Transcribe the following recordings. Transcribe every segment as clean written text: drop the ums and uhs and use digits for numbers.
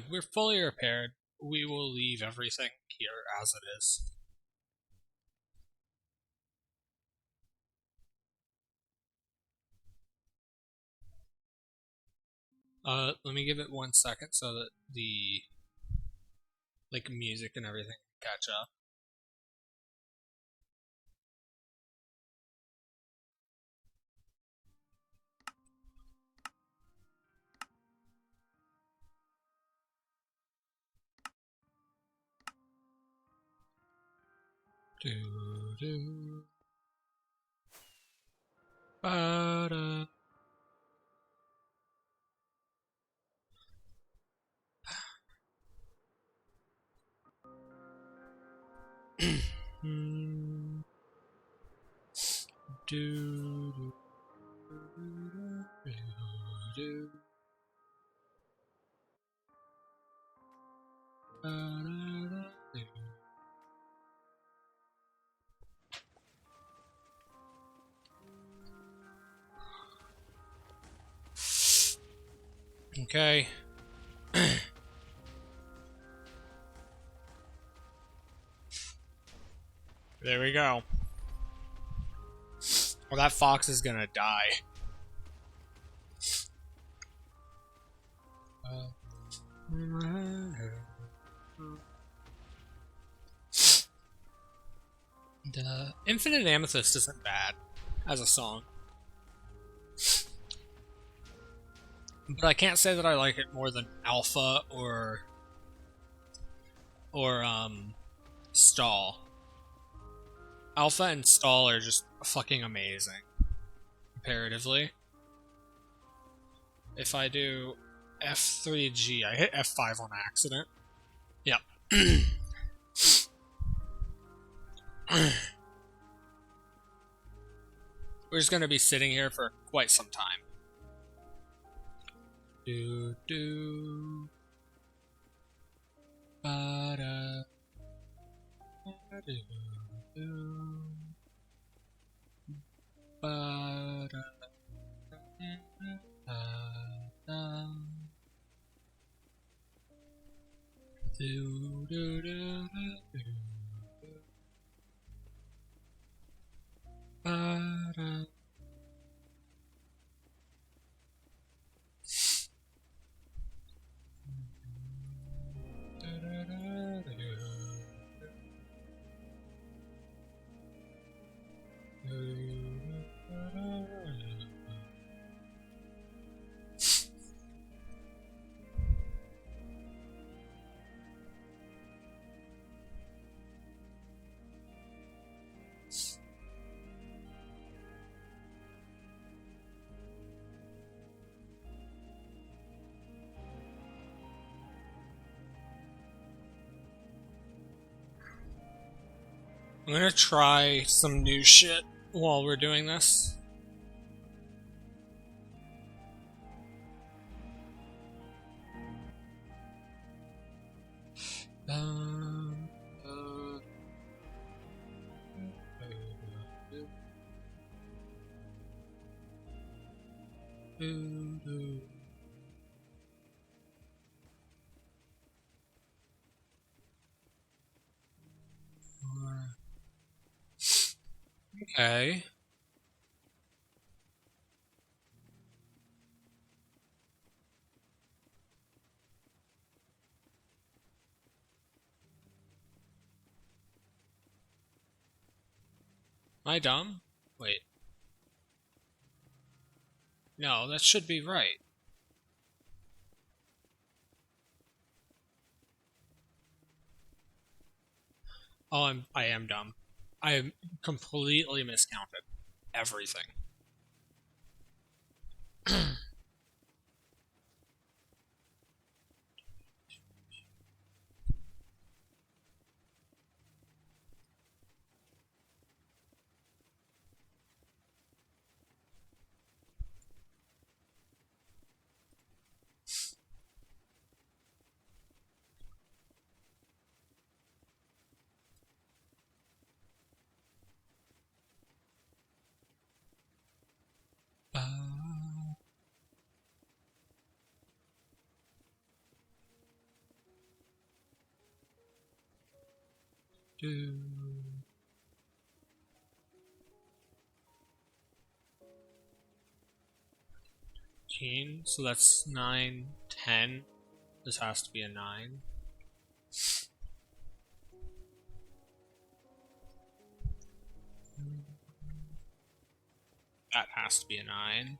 We're fully repaired. We will leave everything here as it is. Let me give it 1 second so that the music and everything catch up. Do do. Ba-da. Do, do, do, do, do. Okay. There we go. Well, that fox is gonna die. The Infinite Amethyst isn't bad as a song, but I can't say that I like it more than Alpha or Stall. Alpha and Stall are just fucking amazing comparatively. If I do F3G, I hit F5 on accident. Yep. We're just gonna be sitting here for quite some time. Do do. Ba-da. Do do. Ba-da. Da-da. Do do do do. Ba-da. I'm gonna try some new shit while we're doing this. Okay. Am I dumb? Wait. No, that should be right. Oh, I am dumb. I am completely miscounted everything. Do. So that's 9, 10. This has to be a 9. That has to be a 9.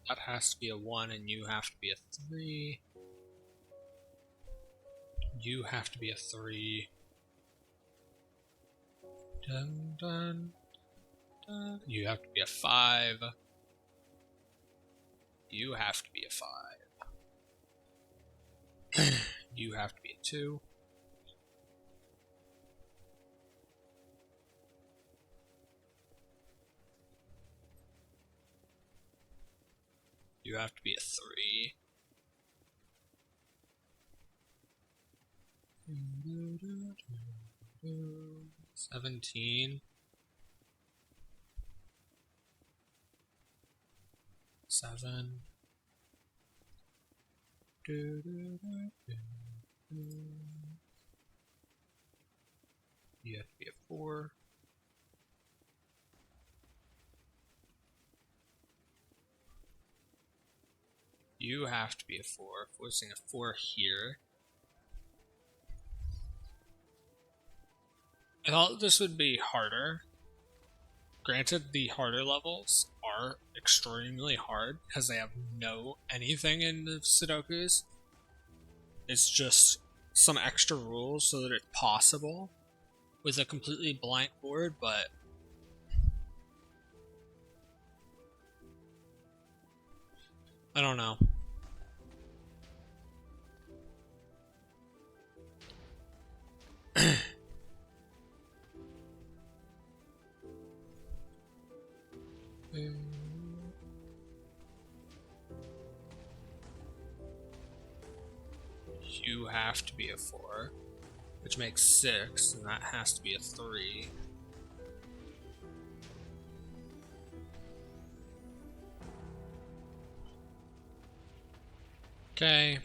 That has to be a 1, and you have to be a 3. You have to be a 3. Dun, dun, dun. You have to be a 5. You have to be a 5. You have to be a 2. You have to be a 3. 17. 7. You have to be a 4. You have to be a 4. Forcing a 4 here. I thought this would be harder. Granted, the harder levels are extremely hard because they have no anything in the Sudokus. It's just some extra rules so that it's possible with a completely blank board, but I don't know. You have to be a 4, which makes 6, and that has to be a 3. Okay.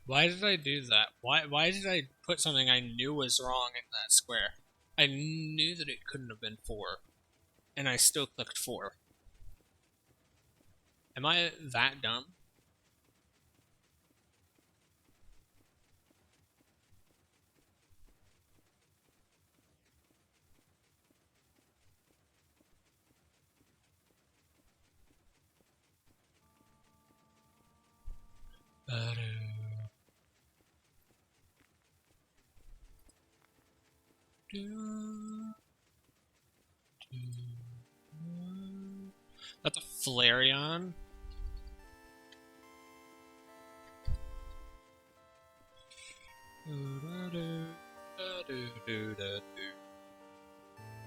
Why did I do that? Why did I put something I knew was wrong in that square? I knew that it couldn't have been 4, and I still clicked 4. Am I that dumb? That's a Flareon.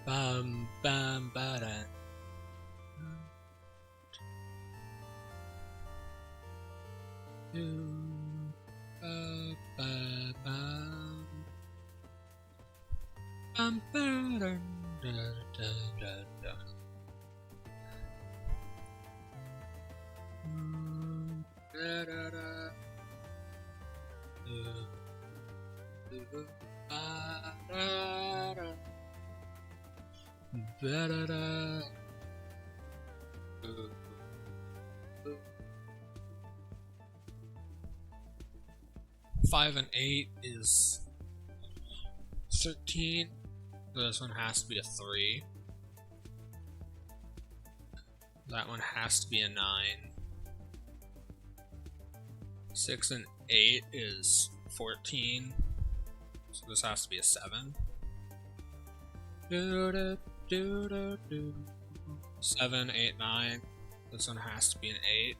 Bum bum ba-da. Five and 8 is 13. This one has to be a 3. That one has to be a 9. 6 and 8 is 14. So this has to be a 7. 7, 8, 9. This one has to be an 8.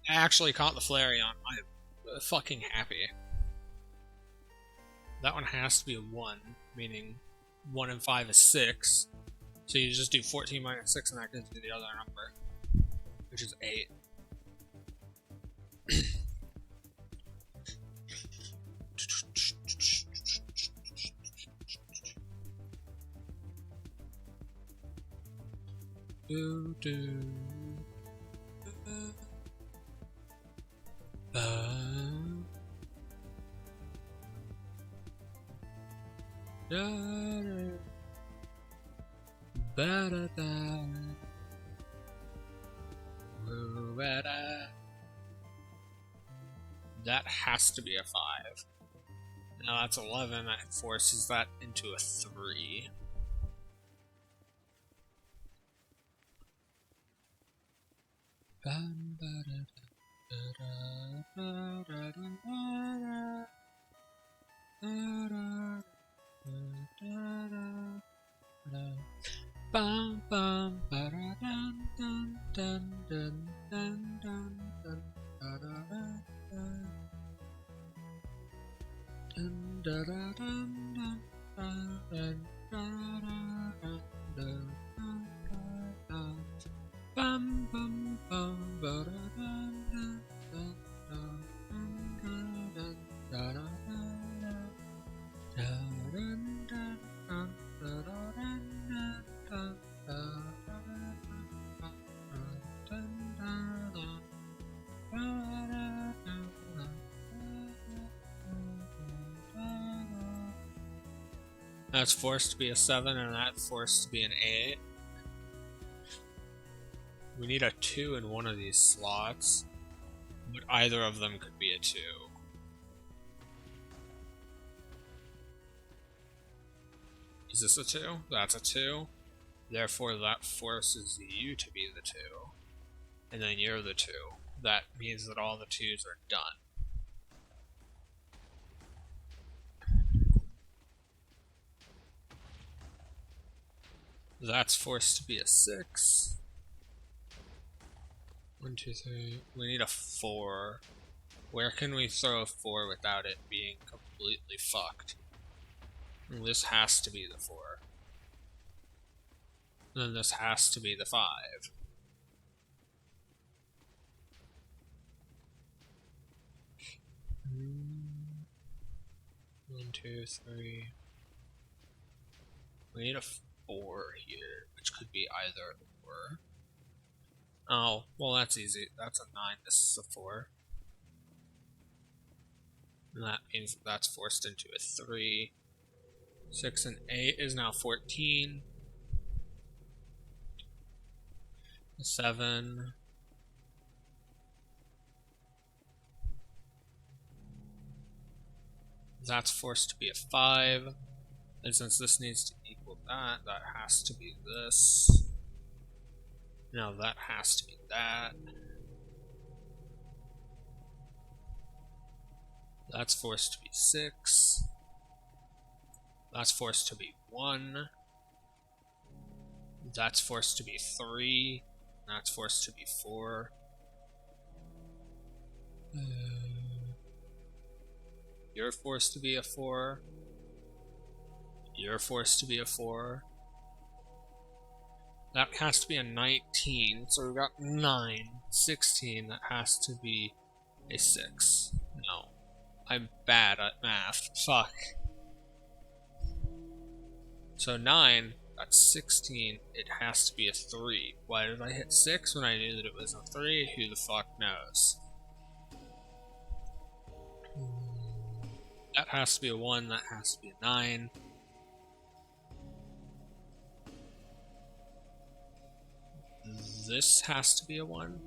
I actually caught the Flareon. I'm fucking happy. That one has to be a 1, meaning 1 and 5 is 6. So you just do 14 minus 6 and that gives you the other number, which is 8. That has to be a 5. Now that's 11, that forces that into a 3. That's forced to be a 7 and that's forced to be an 8. We need a 2 in one of these slots, but either of them could be a 2. Is this a 2? That's a 2. Therefore that forces you to be the 2. And then you're the 2. That means that all the 2s are done. That's forced to be a 6. 1, 2, 3. We need a 4. Where can we throw a 4 without it being completely fucked? And this has to be the 4. And then this has to be the 5. 1, 2, 3. We need a 4 here, which could be either or. Oh, well that's easy. That's a 9, this is a 4. And that means that's forced into a 3. 6 and 8 is now 14. 7. That's forced to be a 5. And since this needs to equal that, that has to be this. Now that has to be that. That's forced to be 6. That's forced to be 1. That's forced to be 3. That's forced to be 4. You're forced to be a 4. You're forced to be a 4. That has to be a 19, so we've got 9. 16, that has to be a 6. No. I'm bad at math. Fuck. So 9, that's 16, it has to be a 3. Why did I hit 6 when I knew that it was a 3? Who the fuck knows? That has to be a 1, that has to be a 9. This has to be a 1.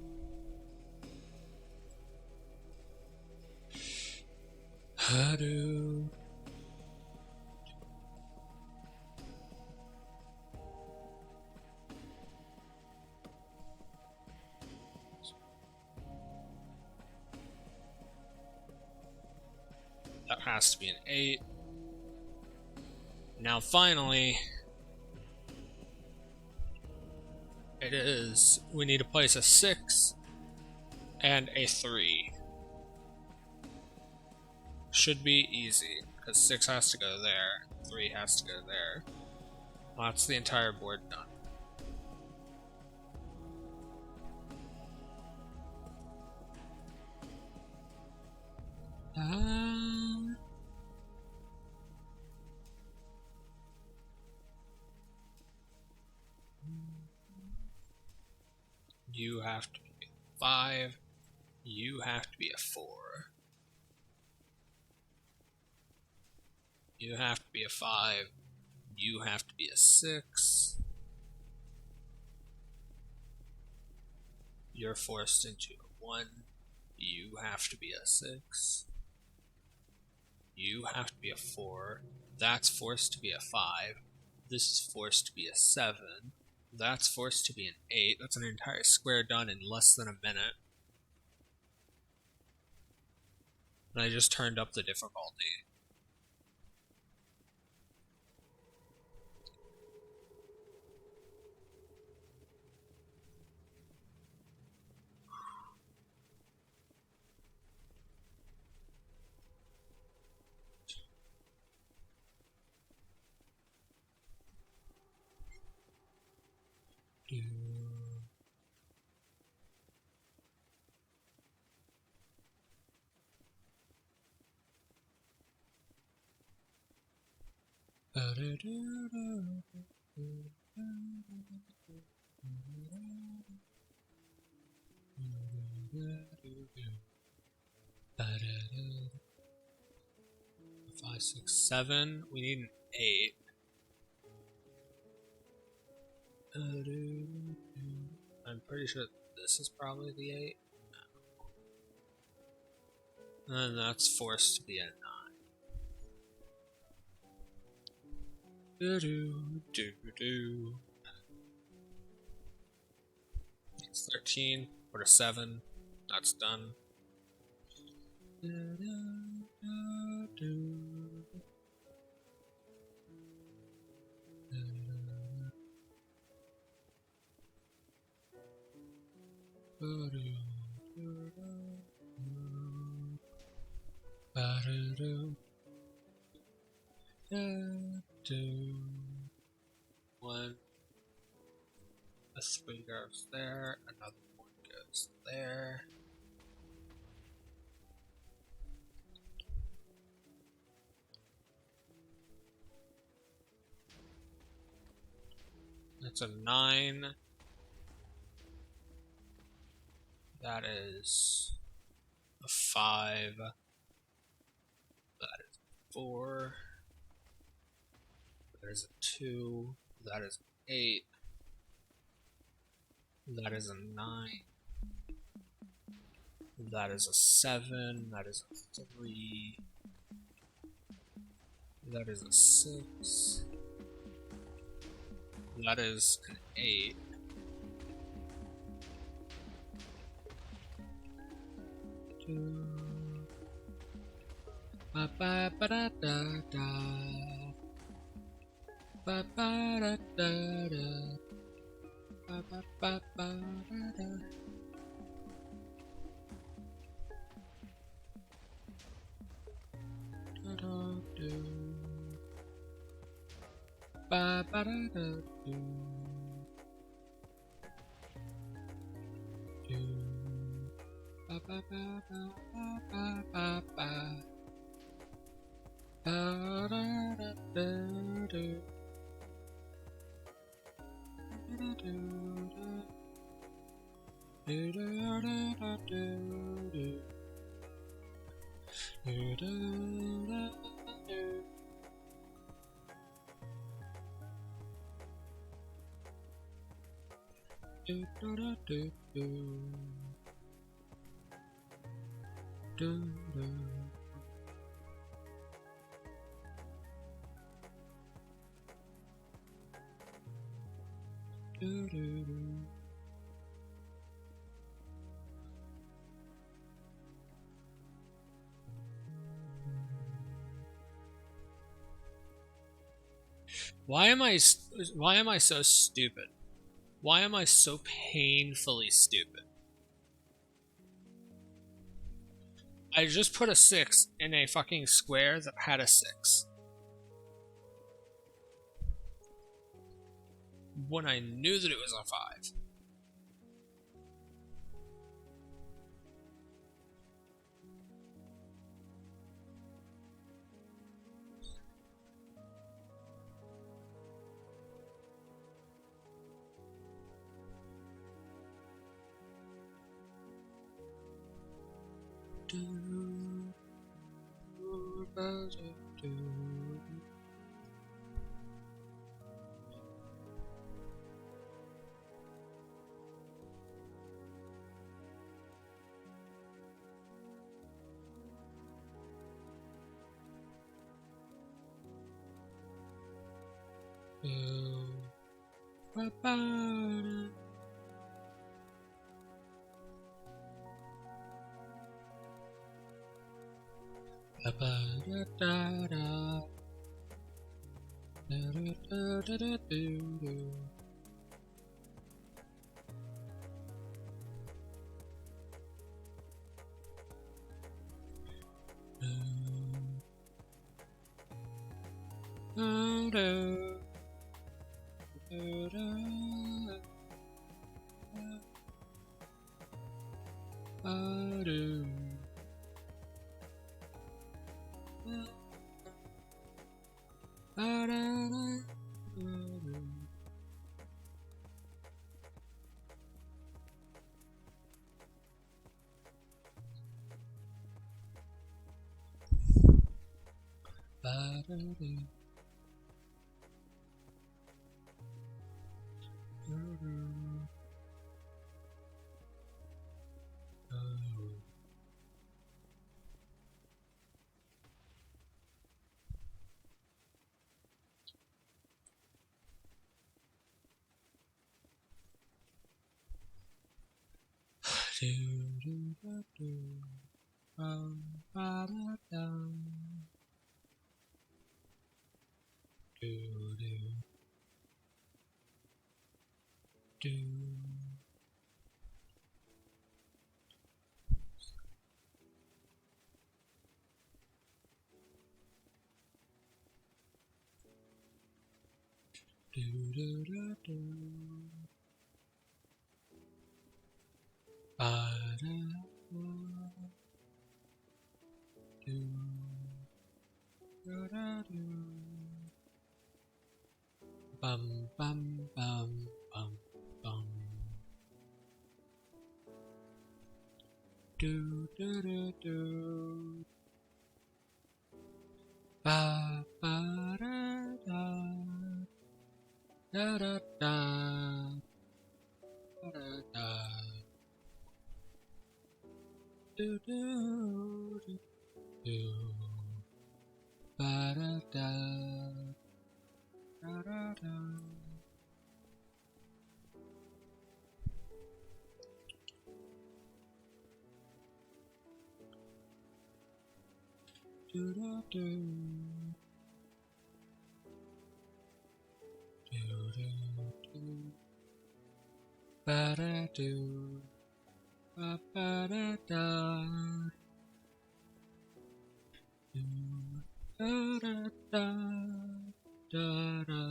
Hadoo. That has to be an 8. Now finally, it is. We need to place a 6 and a 3. Should be easy, because 6 has to go there, 3 has to go there. That's the entire board done. You have to be a 5. You have to be a 4. You have to be a 5. You have to be a 6. You're forced into a 1. You have to be a 6. You have to be a 4. That's forced to be a 5. This is forced to be a 7. That's forced to be an 8. That's an entire square done in less than a minute. And I just turned up the difficulty. Five, 6, 7. We need an 8. I'm pretty sure this is probably the 8. And that's forced to be a 9. It's 13. Or a 7. That's done. One. A 3 goes there. Another 1 goes there. That's a 9. That is a 5. That is a 4. That is a 2. That is an 8. That is a 9. That is a 7. That is a 3. That is a 6. That is an 8. Ba ba ba da da da. Ba ba da da da. Ba ba ba ba da da. ba ba da da do. Do. Ba ba ba ba ba ba ba ba. Ba da da da do. Da da do da. Do da da da do do. Do da da do. Do do do do do. Do do. Do do do. Why am I so stupid? Why am I so painfully stupid? I just put a 6 in a fucking square that had a 6. When I knew that it was a 5. Bum bum bum bum bum. Do do do do. Ba ba da da. Da da da. Da da da. Do do do do. Ba da da. Da da da. Do do do. Do do do. Ba da do. Ba ba da da. Do da da da da da.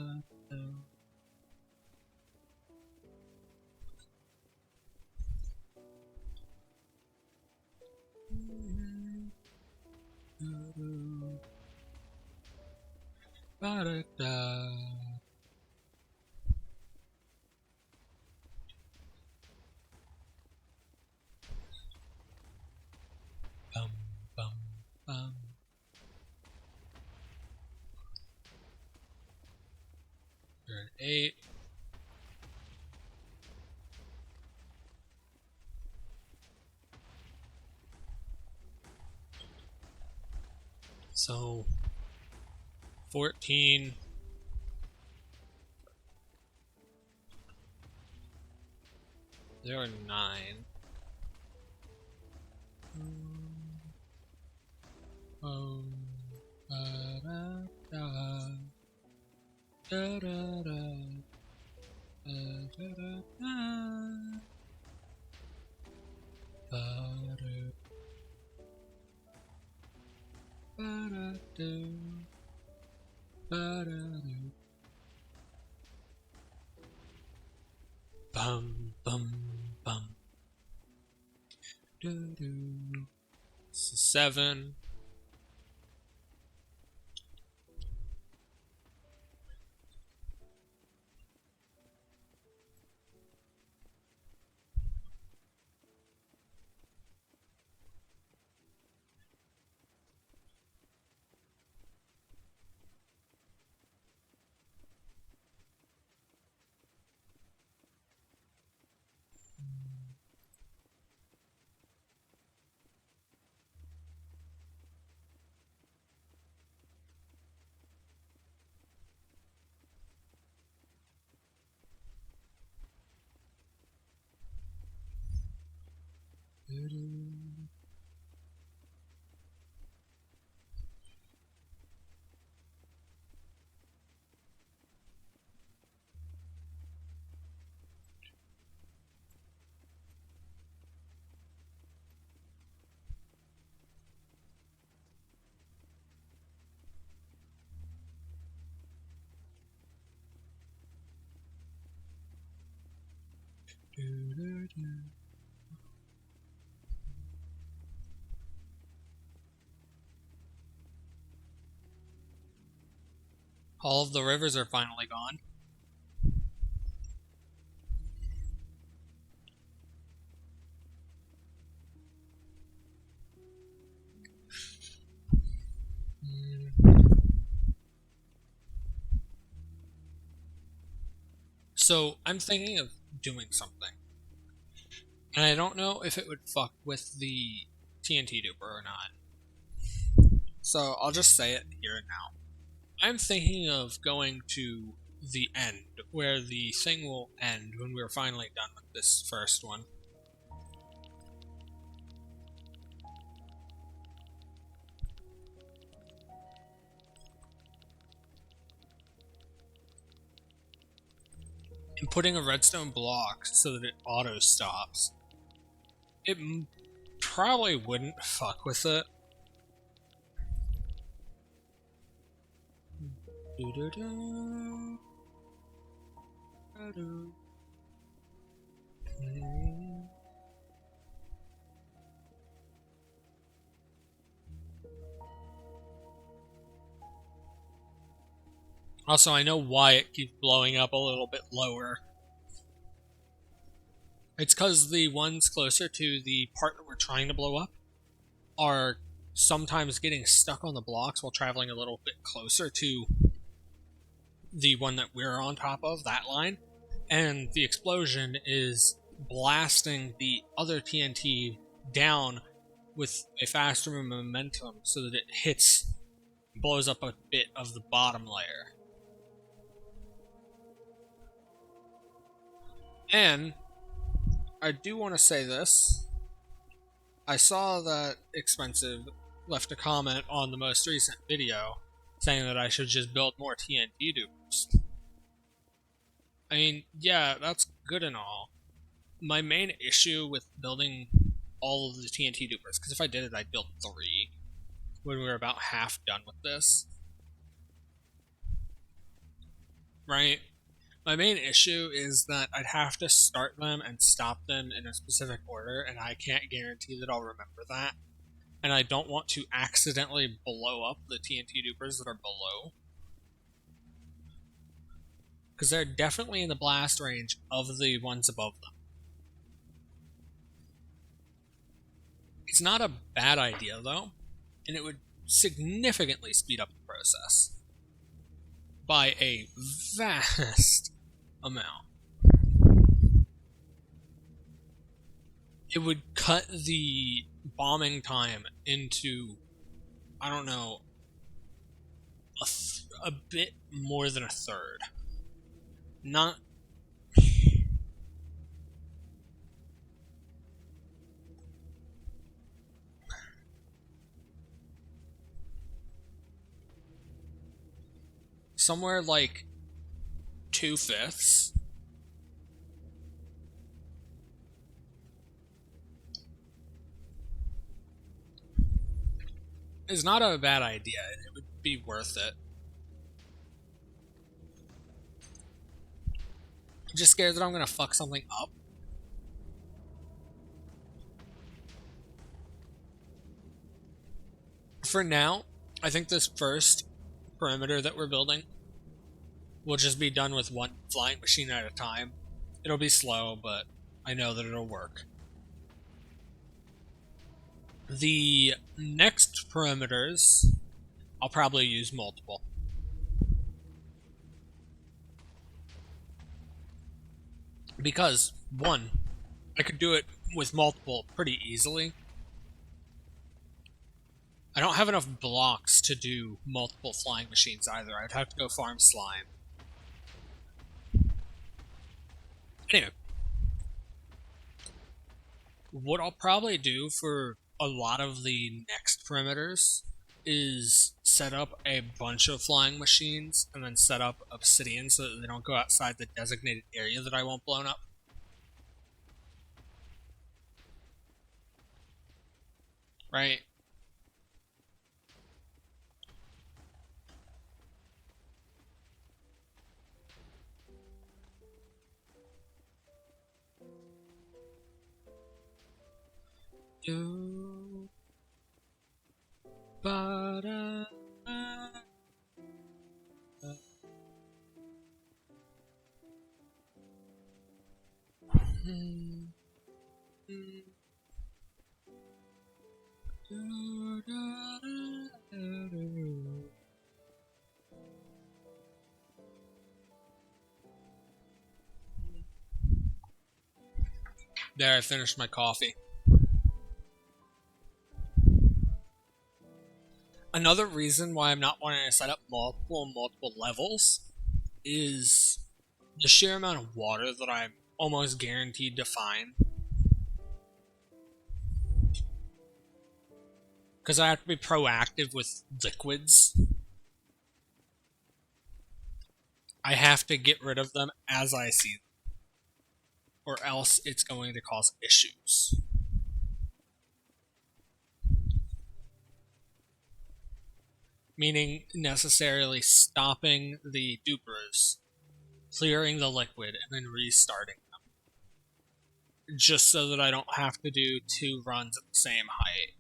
Ba-da-da. Bum, bum, bum. Turn 8. So 14. There are 9. Da-da-da. Da-da-da. Da-da-da. Ba-da. Ba-da-do. Ba-da-do. Bum, bum, bum. Do-do. 7. All of the rivers are finally gone. So I'm thinking of doing something. And I don't know if it would fuck with the TNT duper or not. So I'll just say it here and now. I'm thinking of going to the end, where the thing will end when we're finally done with this first one. And putting a redstone block so that it auto stops. It probably wouldn't fuck with it. Also, I know why it keeps blowing up a little bit lower. It's because the ones closer to the part that we're trying to blow up are sometimes getting stuck on the blocks while traveling a little bit closer to the one that we're on top of, that line. And the explosion is blasting the other TNT down with a faster momentum so that it blows up a bit of the bottom layer. And I do want to say this. I saw that Expensive left a comment on the most recent video saying that I should just build more TNT dupers. I mean, yeah, that's good and all. My main issue with building all of the TNT dupers, because if I did it, I'd build 3 when we were about half done with this. Right? My main issue is that I'd have to start them and stop them in a specific order, and I can't guarantee that I'll remember that. And I don't want to accidentally blow up the TNT dupers that are below. because they're definitely in the blast range of the ones above them. It's not a bad idea, though, and it would significantly speed up the process by a vast amount. It would cut the bombing time into, I don't know, a bit more than a third. Not somewhere like 2/5. Is not a bad idea, and it would be worth it. I'm just scared that I'm gonna fuck something up. For now, I think this first perimeter that we're building will just be done with one flying machine at a time. It'll be slow, but I know that it'll work. The next perimeters, I'll probably use multiple. Because, one, I could do it with multiple pretty easily. I don't have enough blocks to do multiple flying machines either. I'd have to go farm slime. Anyway, what I'll probably do for a lot of the next perimeters is set up a bunch of flying machines and then set up obsidian so that they don't go outside the designated area that I want blown up. Right? Do ba-da. There, I finished my coffee. Another reason why I'm not wanting to set up multiple levels is the sheer amount of water that I'm almost guaranteed to find. Because I have to be proactive with liquids. I have to get rid of them as I see them, or else it's going to cause issues. Meaning necessarily stopping the dupers, clearing the liquid, and then restarting them. Just so that I don't have to do 2 runs at the same height.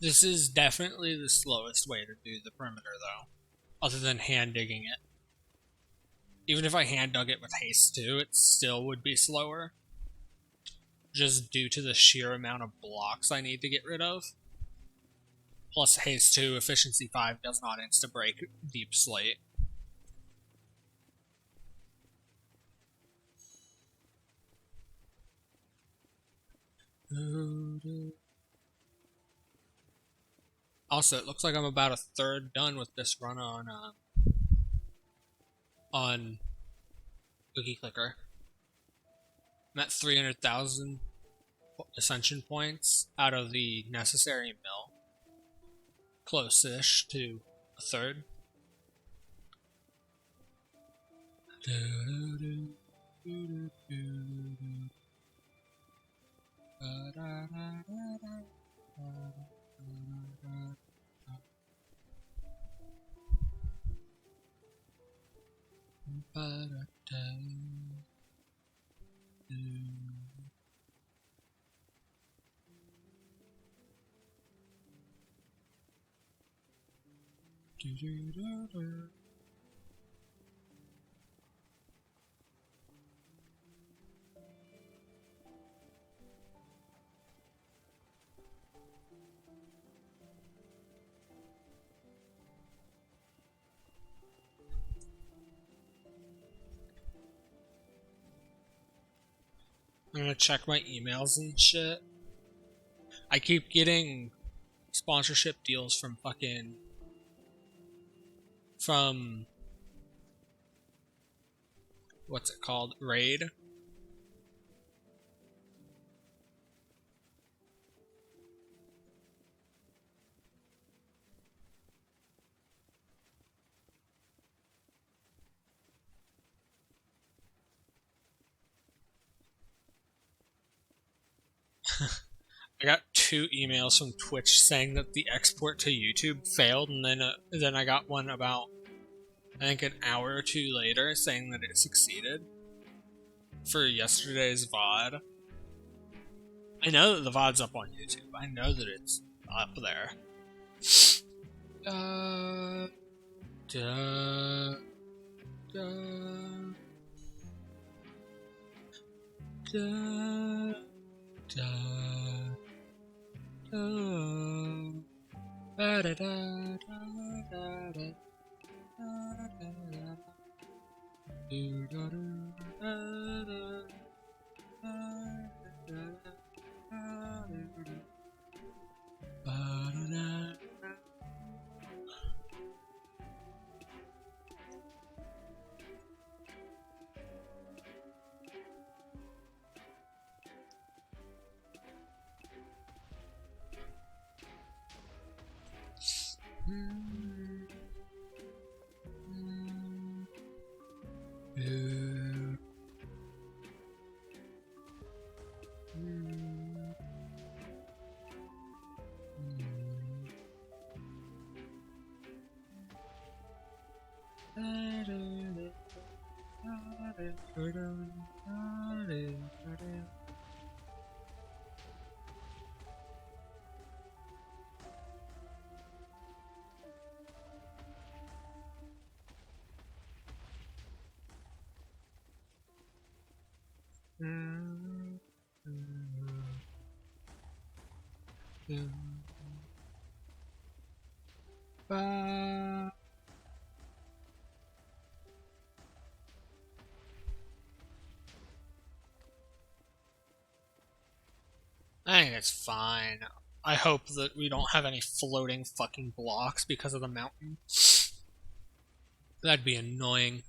This is definitely the slowest way to do the perimeter, though, other than hand digging it. Even if I hand dug it with haste 2, it still would be slower, just due to the sheer amount of blocks I need to get rid of. Plus, haste 2, efficiency 5 does not insta-break deep slate. Also, it looks like I'm about a third done with this run on Cookie Clicker. I'm at 300,000 ascension points out of the necessary mill. Close-ish to a third. I'm gonna check my emails and shit. I keep getting sponsorship deals from what's it called? Raid. I got 2 emails from Twitch saying that the export to YouTube failed, and then I got one about, I think, an hour or 2 later saying that it succeeded for yesterday's VOD. I know that the VOD's up on YouTube. I know that it's up there. Da, da, da, da, da, da, da, da, da, da. I think it's fine. I hope that we don't have any floating fucking blocks because of the mountain. That'd be annoying.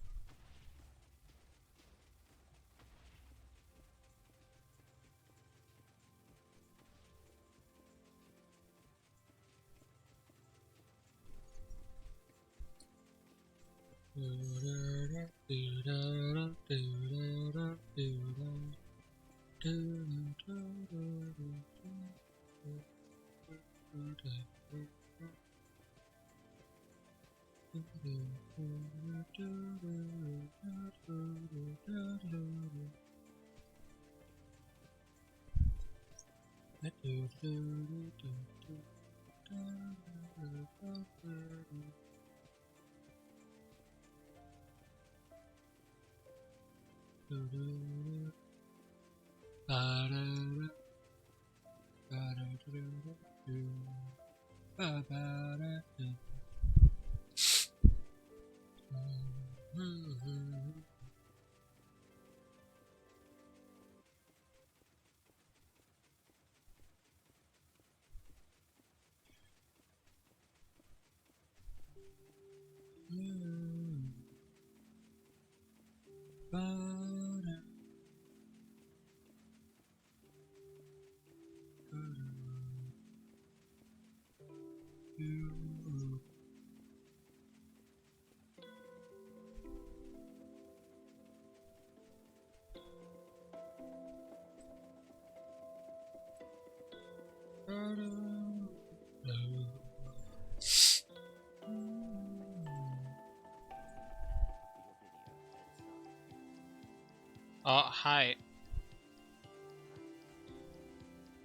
Hi.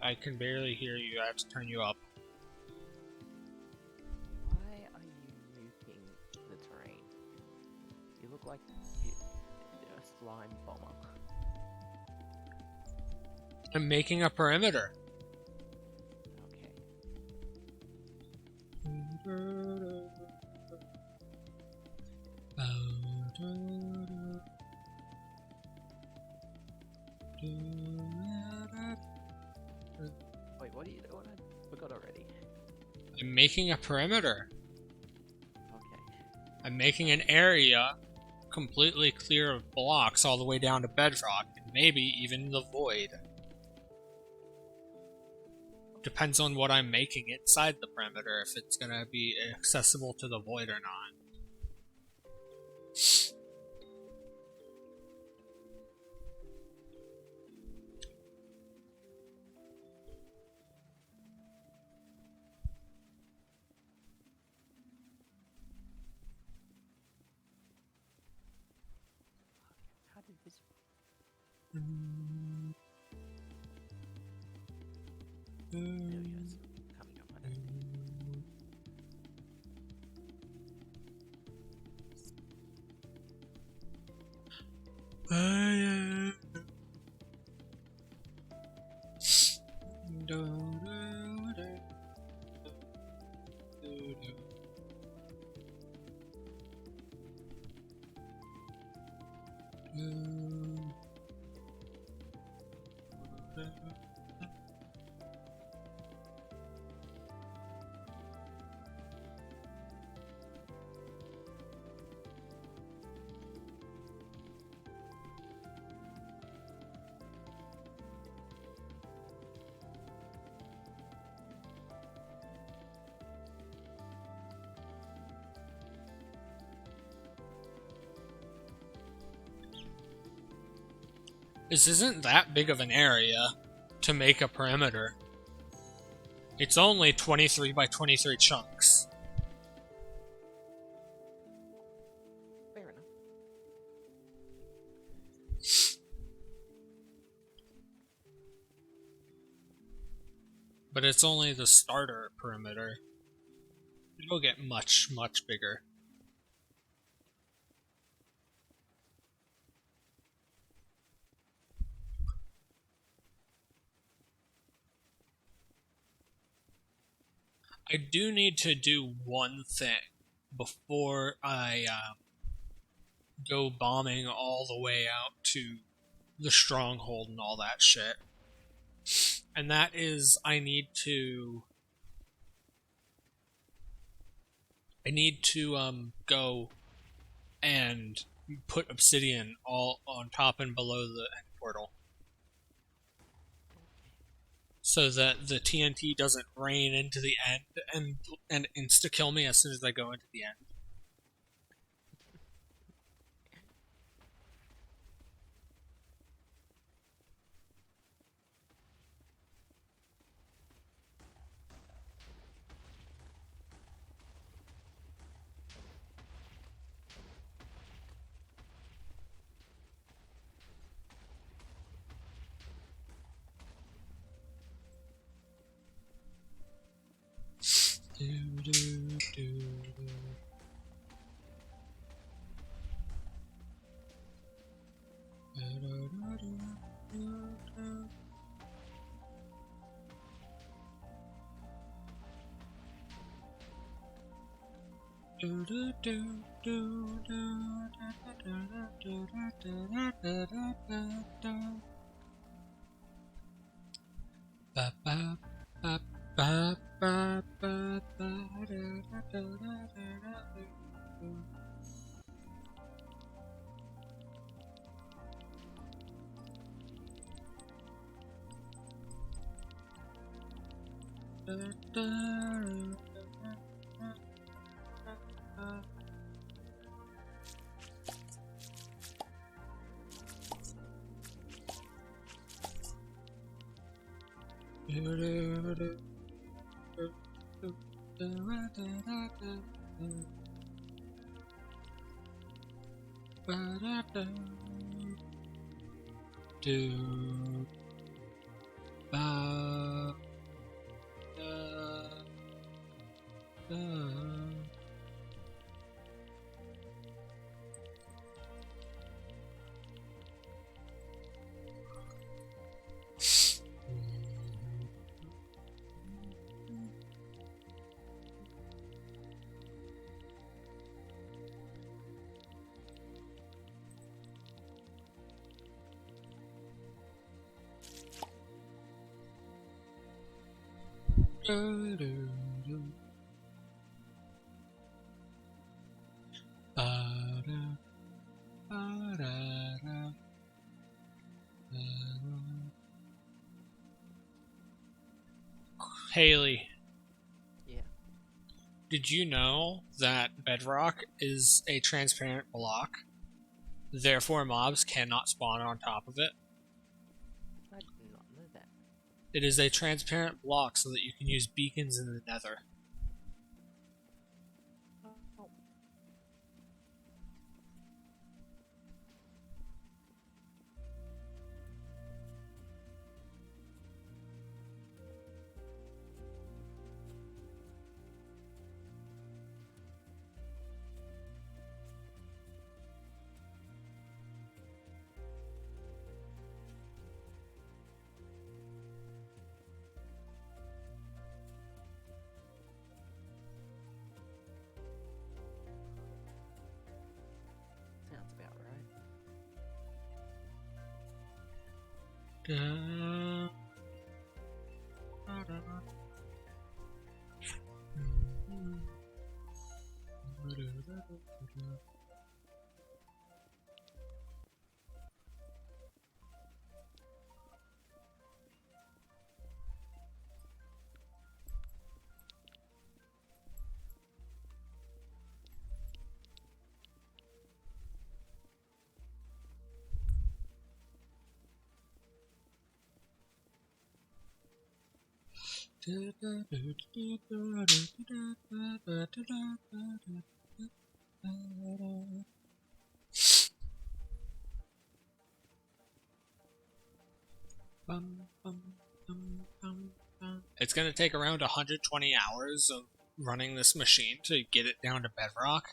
I can barely hear you. I have to turn you up. Why are you nuking the terrain? You look like a slime bomber. I'm making a perimeter. Wait, what are you doing? I forgot already. I'm making a perimeter. Okay. I'm making an area completely clear of blocks all the way down to bedrock, and maybe even the void. Depends on what I'm making inside the perimeter, if it's gonna be accessible to the void or not. How did this... There we go. It's coming up. This isn't that big of an area to make a perimeter. It's only 23 by 23 chunks. Fair enough. But it's only the starter perimeter. It'll get much, much bigger. I do need to do one thing before I go bombing all the way out to the stronghold and all that shit. And that is, I need to go and put obsidian all on top and below the end portal, so that the TNT doesn't rain into the end and insta kill me as soon as I go into the end. do ba da da. Do, do, do. Ba, da, ba, da, da, da, da. Haley, Yeah. did you know that bedrock is a transparent block? Therefore, mobs cannot spawn on top of it. I did not know that. It is a transparent block so that you can use beacons in the nether. Oh. Sounds about right. Da, da, da. It's going to take around 120 hours of running this machine to get it down to bedrock.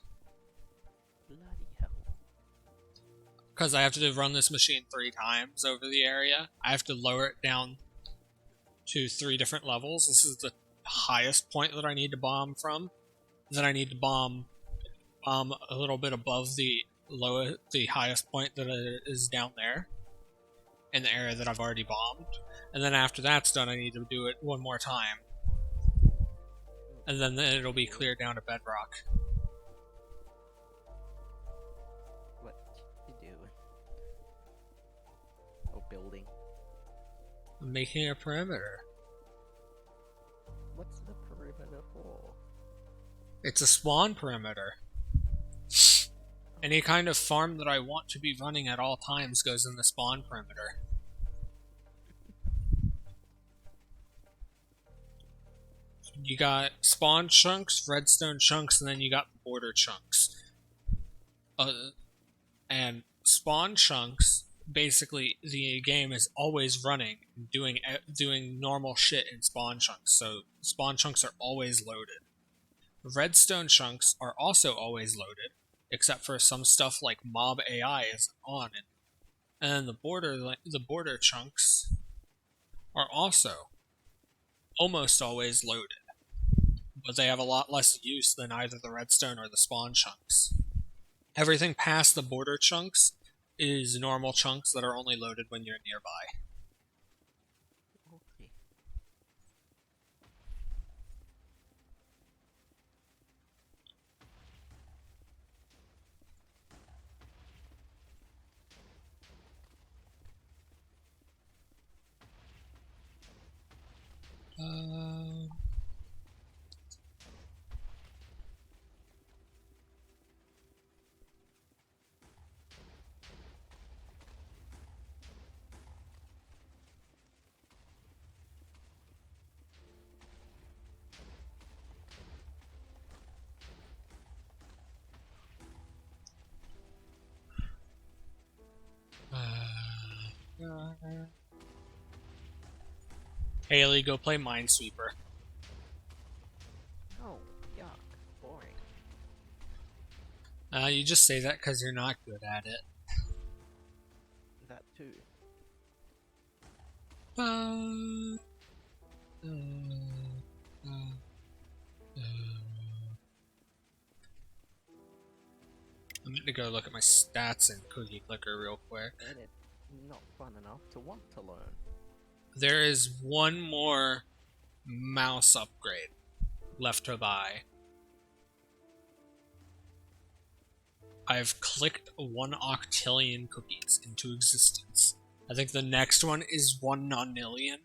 Bloody hell. Because I have to run this machine 3 times over the area. I have to lower it down to 3 different levels. This is the highest point that I need to bomb from. Then I need to bomb a little bit above the highest point that is down there in the area that I've already bombed. And then after that's done, I need to do it one more time. And then it'll be clear down to bedrock. What you doing? Oh, building. I'm making a perimeter. What's the perimeter for? It's a spawn perimeter. Any kind of farm that I want to be running at all times goes in the spawn perimeter. You got spawn chunks, redstone chunks, and then you got border chunks. And spawn chunks, basically, the game is always running, doing normal shit in spawn chunks. So spawn chunks are always loaded. Redstone chunks are also always loaded, except for some stuff like mob AI isn't on it. And then the border chunks are also almost always loaded, but they have a lot less use than either the redstone or the spawn chunks. Everything past the border chunks is normal chunks that are only loaded when you're nearby. Okay. Haley, go play Minesweeper. Oh, yuck. Boring. You just say that because you're not good at it. That too. Uh, I'm going to go look at my stats in Cookie Clicker real quick. And it's not fun enough to want to learn. There is one more mouse upgrade left to buy. I've clicked 1 octillion cookies into existence. I think the next one is 1 nonillion.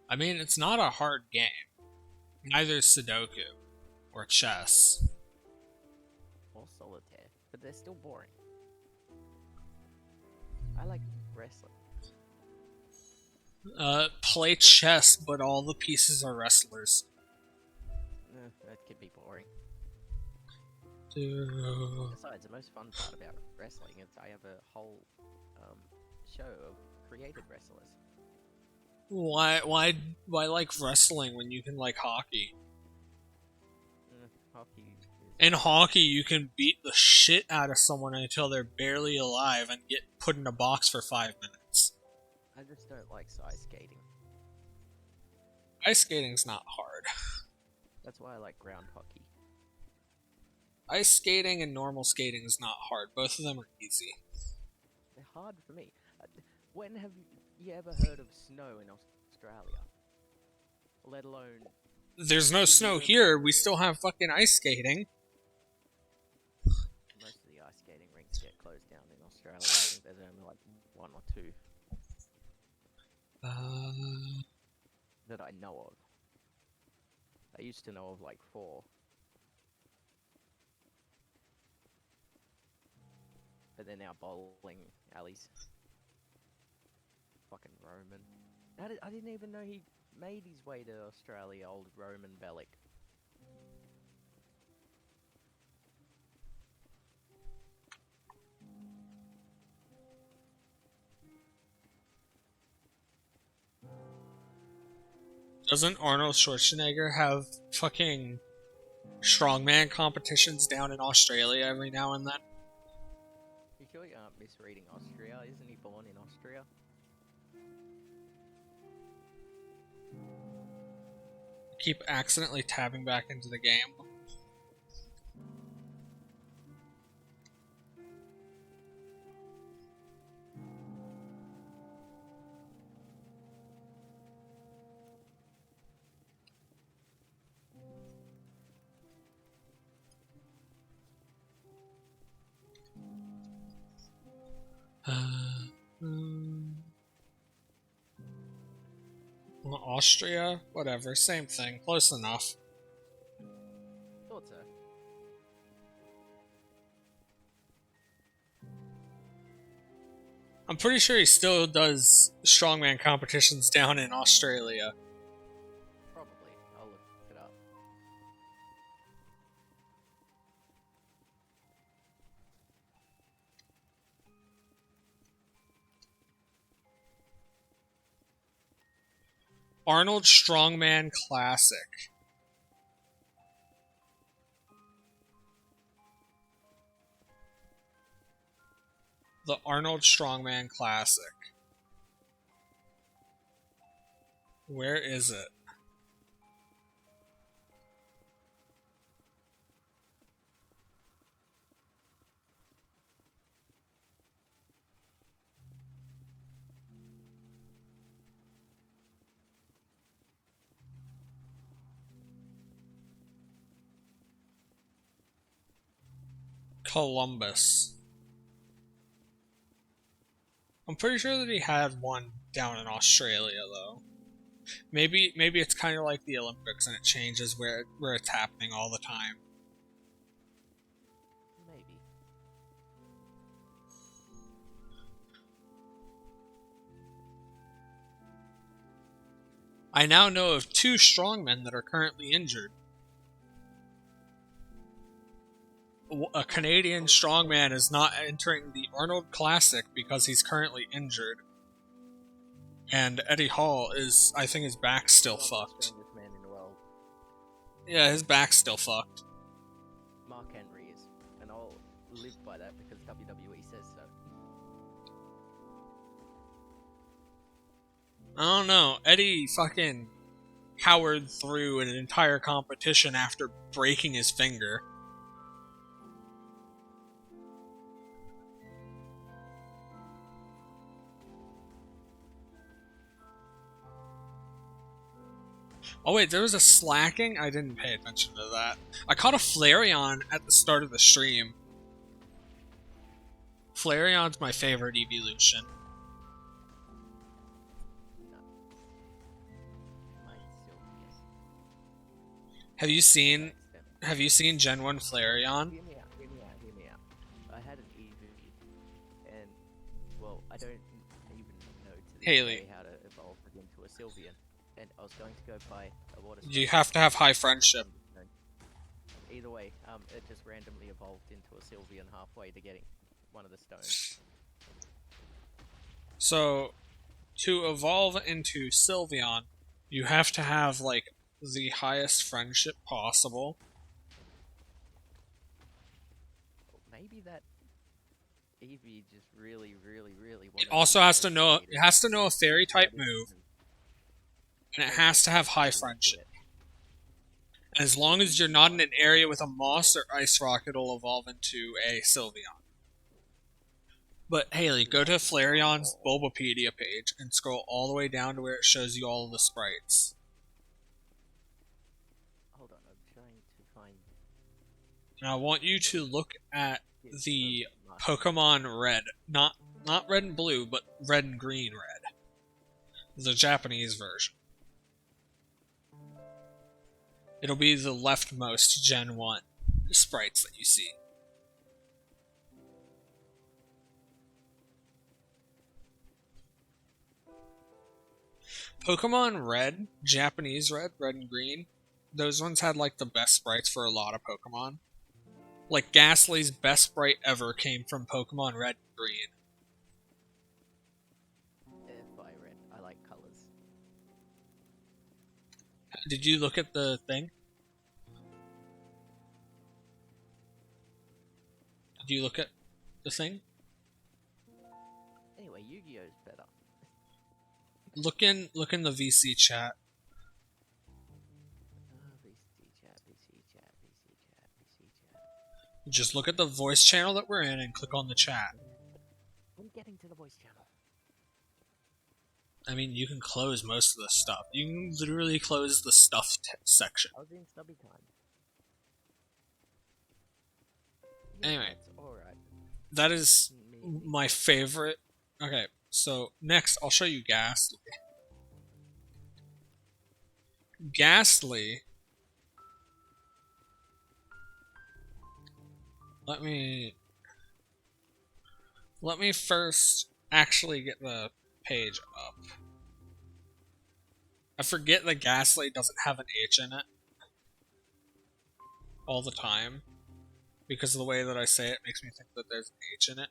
I mean, it's not a hard game. Neither is Sudoku or chess. Or solitaire. But they're still boring. I like wrestling. Play chess, but all the pieces are wrestlers. That could be boring. Dude. Besides, the most fun part about wrestling is I have a whole show of created wrestlers. Why like wrestling when you can like hockey? Hockey is... In hockey, you can beat the shit out of someone until they're barely alive and get put in a box for 5 minutes. I just don't like ice skating. Ice skating's not hard. That's why I like ground hockey. Ice skating and normal skating is not hard. Both of them are easy. They're hard for me. When have you ever heard of snow in Australia? Let alone... There's no snow here. We still have fucking ice skating. Most of the ice skating rinks get closed down in Australia. I think there's only like 1 or 2 that I know of. I used to know of like 4. But they're now bowling alleys. Fucking Roman. I didn't even know he made his way to Australia, old Roman Bellic. Doesn't Arnold Schwarzenegger have fucking strongman competitions down in Australia every now and then? You sure you aren't misreading Austria? Isn't he born in Austria? Keep accidentally tabbing back into the game. Well, Austria? Whatever, same thing. Close enough. Thought so. I'm pretty sure he still does strongman competitions down in Australia. Probably. I'll look it up. Arnold Strongman Classic. The Arnold Strongman Classic. Where is it? Columbus. I'm pretty sure that he had one down in Australia, though. Maybe it's kind of like the Olympics and it changes where it's happening all the time. Maybe. I now know of 2 strongmen that are currently injured. a Canadian strongman is not entering the Arnold Classic because he's currently injured. And Eddie Hall is, I think his back's still fucked. Strongest man in the world. Yeah, his back's still fucked. Mark Henry is, and I'll live by that because WWE says so. I don't know. Eddie fucking powered through an entire competition after breaking his finger. Oh wait, there was a slacking? I didn't pay attention to that. I caught a Flareon at the start of the stream. Flareon's my favorite evolution. Have you seen Gen 1 Flareon? Hear me out. I had an EV, and, well, I don't even know to this Haley. day how to evolve it into a Sylveon. And I was going to go buy a water You have to have high friendship. Either way, it just randomly evolved into a Sylveon halfway to getting one of the stones. So, to evolve into Sylveon, you have to have, like, the highest friendship possible. Maybe that Eevee just really It also has to know a fairy type move, and it has to have high friendship. And as long as you're not in an area with a Moss or Ice Rock, it'll evolve into a Sylveon. But Haley, go to Flareon's Bulbapedia page and scroll all the way down to where it shows you all of the sprites. Hold on, I'm trying to find. And I want you to look at the Pokemon Red, not Red and Blue, but Red and Green Red, the Japanese version. It'll be the leftmost Gen 1 sprites that you see. Pokemon Red, Japanese Red, Red and Green, those ones had like the best sprites for a lot of Pokemon. Like Ghastly's best sprite ever came from Pokemon Red and Green. If I read, I like colors. Did you look at the thing? Did you look at the thing? Anyway, Yu-Gi-Oh's better. Look in the VC chat. VC chat. Just look at the voice channel that we're in and click on the chat. I'm getting to the voice channel. I mean, you can close most of the stuff. You can literally close the stuff section. I was in stubby time. Anyway, alright. that is my favorite. Okay, so next I'll show you Ghastly. Ghastly. Let me first actually get the page up. I forget that Ghastly doesn't have an H in it all the time, because of the way that I say it makes me think that there's an H in it.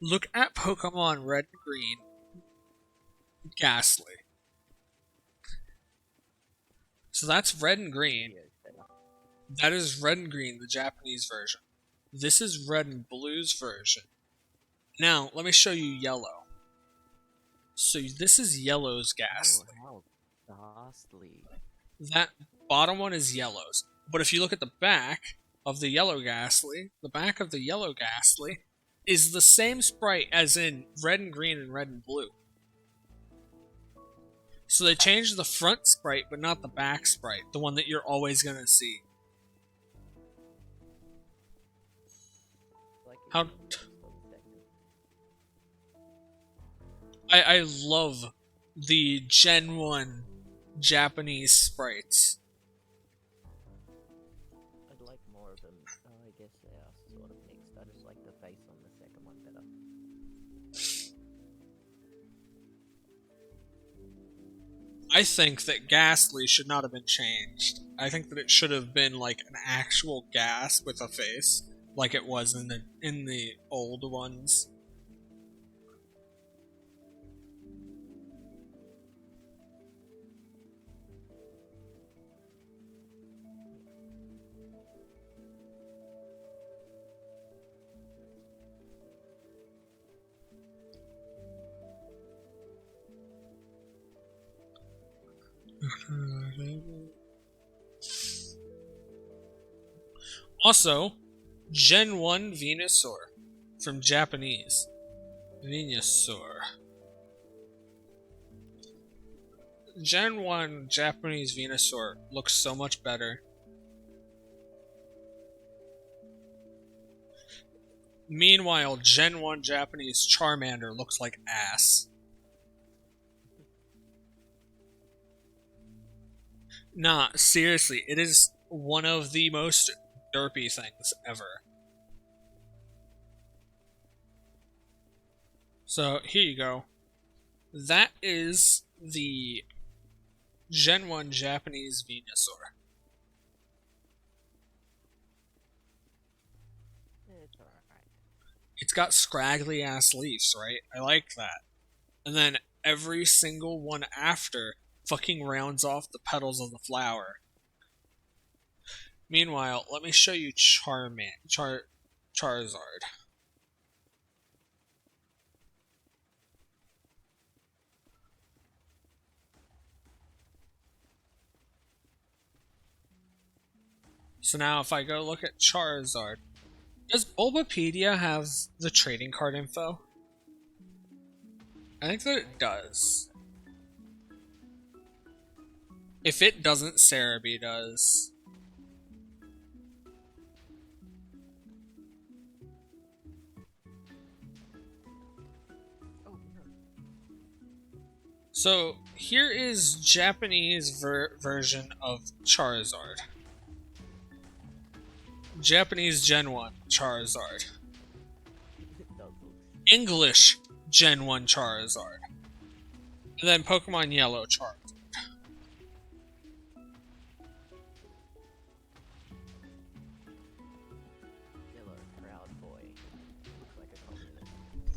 Look at Pokemon Red and Green Ghastly. So that's Red and Green. That is Red and Green, the Japanese version. This is Red and Blue's version. Now, let me show you Yellow. So this is Yellow's Ghastly. Oh, how ghastly. That bottom one is Yellow's. But if you look at the back of the Yellow Ghastly, the back of the Yellow Ghastly is the same sprite as in Red and Green and Red and Blue. So they changed the front sprite, but not the back sprite, the one that you're always going to see. How... I love the Gen 1 Japanese sprites. I'd like more of them. Oh, I guess they are sort of mixed. I just like the face on the second one better. I think that Ghastly should not have been changed. I think that it should have been like an actual gas with a face. like it was in the old ones. Also, Gen 1 Venusaur from Japanese. Venusaur. Gen 1 Japanese Venusaur looks so much better. Meanwhile, Gen 1 Japanese Charmander looks like ass. Nah, seriously, it is one of the most derpy things ever. So, here you go. That is the Gen 1 Japanese Venusaur. It's alright. It's got scraggly ass leaves, right? I like that. And then every single one after fucking rounds off the petals of the flower. Meanwhile, let me show you Charizard. So now if I go look at Charizard, does Bulbapedia have the trading card info? I think that it does. If it doesn't, Cerebi does. Oh, no. So here is Japanese version of Charizard. Japanese Gen 1 Charizard. It does look English Gen 1 Charizard. And then Pokemon Yellow Charizard. yellow, proud boy. Looks like a communist.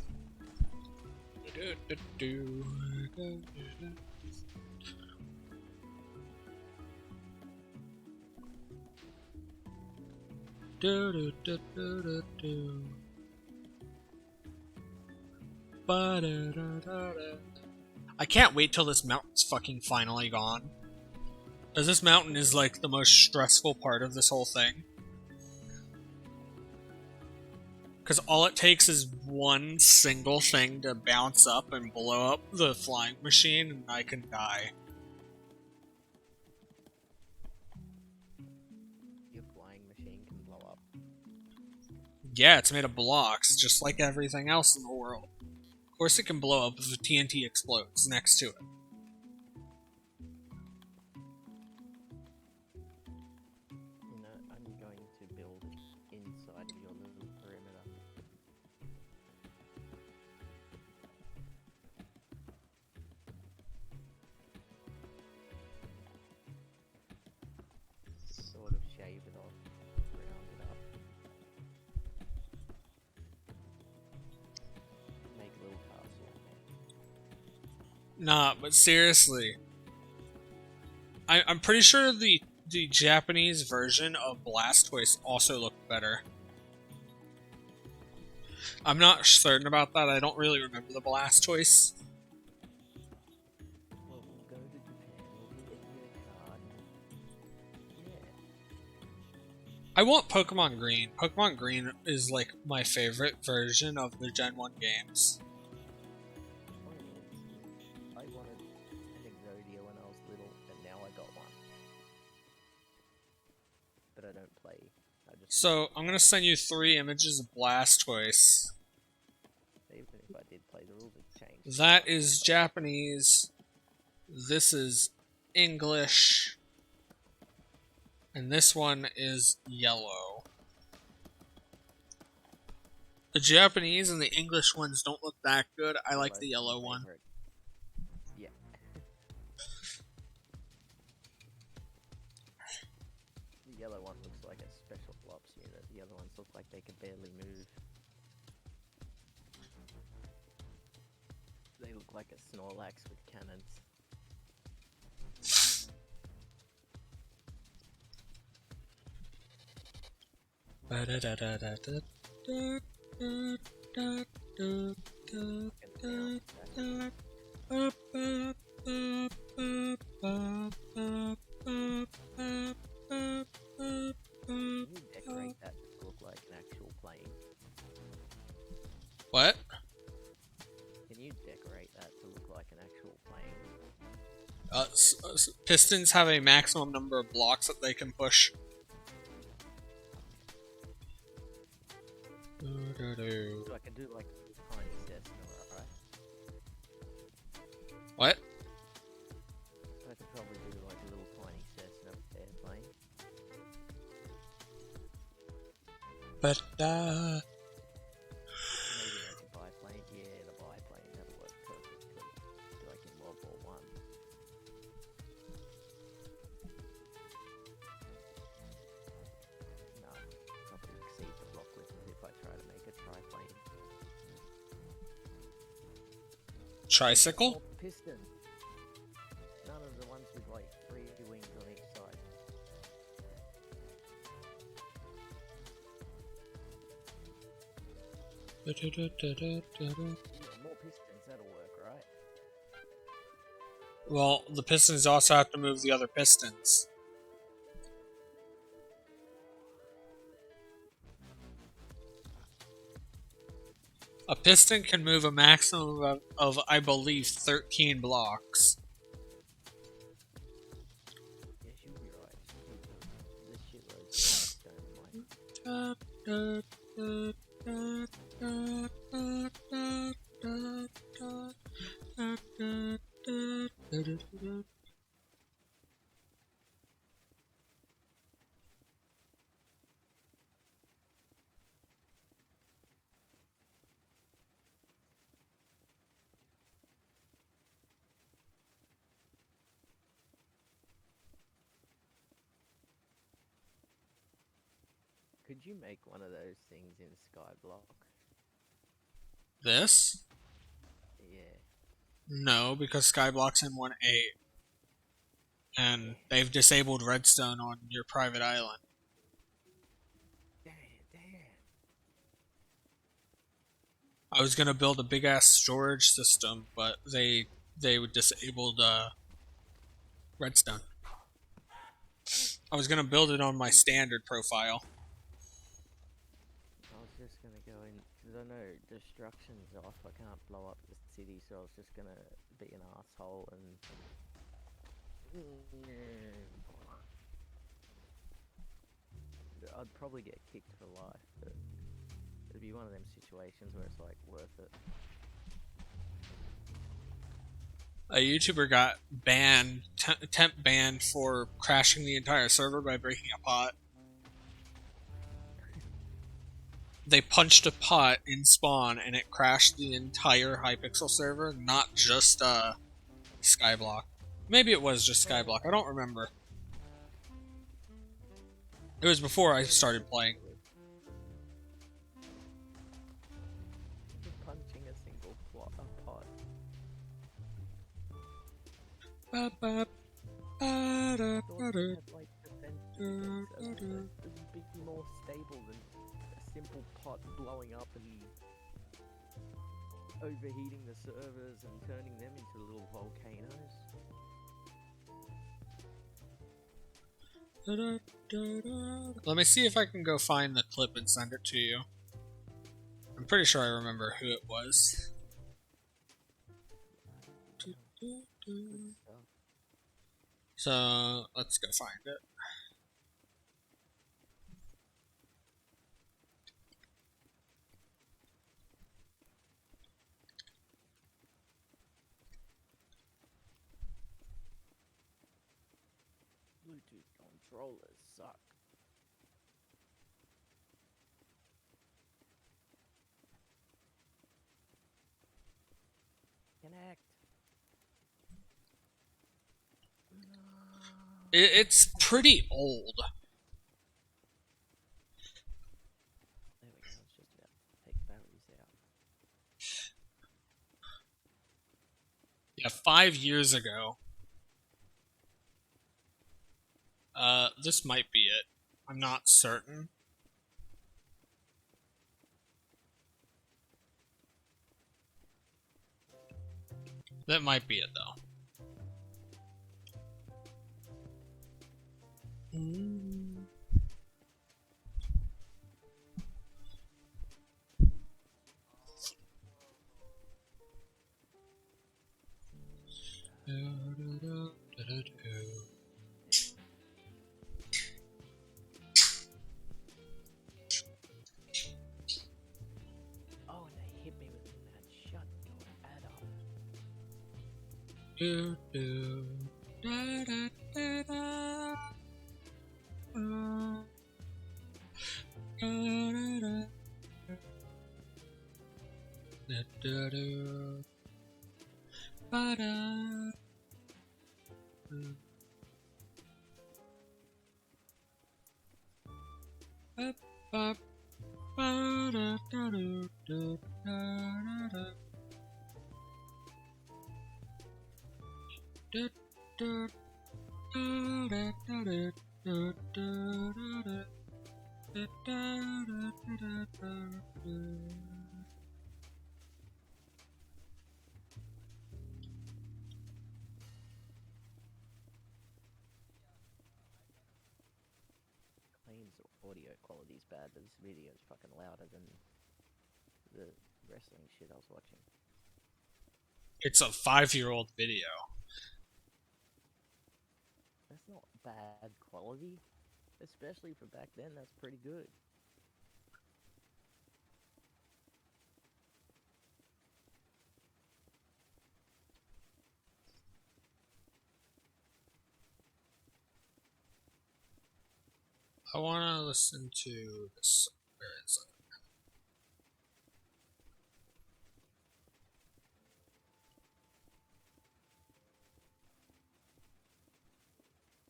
I can't wait till this mountain's fucking finally gone. Because this mountain is like the most stressful part of this whole thing. Because all it takes is one single thing to bounce up and blow up the flying machine, and I can die. Your flying machine can blow up. Yeah, it's made of blocks, just like everything else in the world. Of course it can blow up if the TNT explodes next to it. You know, I'm going to build inside of your little perimeter. Sort of shave it off, round it up. Make a little castle. Nah, but seriously. I'm pretty sure the Japanese version of Blastoise also looked better. I'm not certain about that. I don't really remember the Blastoise. Well, we'll go to Japan, we'll get you a card. Yeah. I want Pokemon Green. Pokemon Green is like my favorite version of the Gen 1 games. I wanted an Exodia when I was little, and now I got one. But I don't play. I just So, I'm gonna send you 3 images of Blastoise. even if I did play, the rules have changed. That is Japanese. This is English. And this one is yellow. The Japanese and the English ones don't look that good. I like the yellow one. Favorite. Yeah. The yellow one looks like a special ops unit. The other one's look like they can barely move. They look like a Snorlax with cannons. Can you decorate that to look like an actual plane? What? Can you decorate that to look like an actual plane? Pistons have a maximum number of blocks that they can push. So I can do like a tiny Cessna, right? What? I could probably do like a little tiny Cessna airplane. But Maybe like a biplane. Yeah, the biplane, that'll work perfectly. Like in World War One. No, probably exceed the block width if I try to make a triplane. tricycle? More piston. None of the ones with like 3 wings on each side. Yeah, more pistons, that'll work, right? Well, the pistons also have to move the other pistons. A piston can move a maximum of I believe, 13 blocks. Yeah, she'll be right. This shitload's stone mine. Could you make one of those things in Skyblock? This? Yeah. No, because Skyblock's in 1.8. And they've disabled redstone on your private island. Damn. I was gonna build a big ass storage system, but they disabled redstone. I was gonna build it on my standard profile. I was just gonna go in, because I know destruction's off, I can't blow up the city, so I was just gonna be an asshole and... I'd probably get kicked for life, but it'd be one of them situations where it's like worth it. A YouTuber got banned, temp banned for crashing the entire server by breaking a pot. They punched a pot in spawn and it crashed the entire Hypixel server, not just Skyblock. Maybe it was just Skyblock, I don't remember. It was before I started playing. Just punching a single pot. Like defense would be more stable than a simple pot blowing up and overheating the servers and turning them into little volcanoes. Let me see if I can go find the clip and send it to you. I'm pretty sure I remember who it was. Good stuff. So, let's go find it. Bluetooth controllers suck. Connect. No. It's pretty old. 5 years ago. This might be it. I'm not certain. That might be it, though. Oh, and they hit me with that. Shut your head up. Clean's audio quality's bad, but this video's fucking louder than the wrestling shit I was watching. It's a 5-year-old video. That's not bad quality. Especially for back then, that's pretty good. I want to listen to this. Where is it?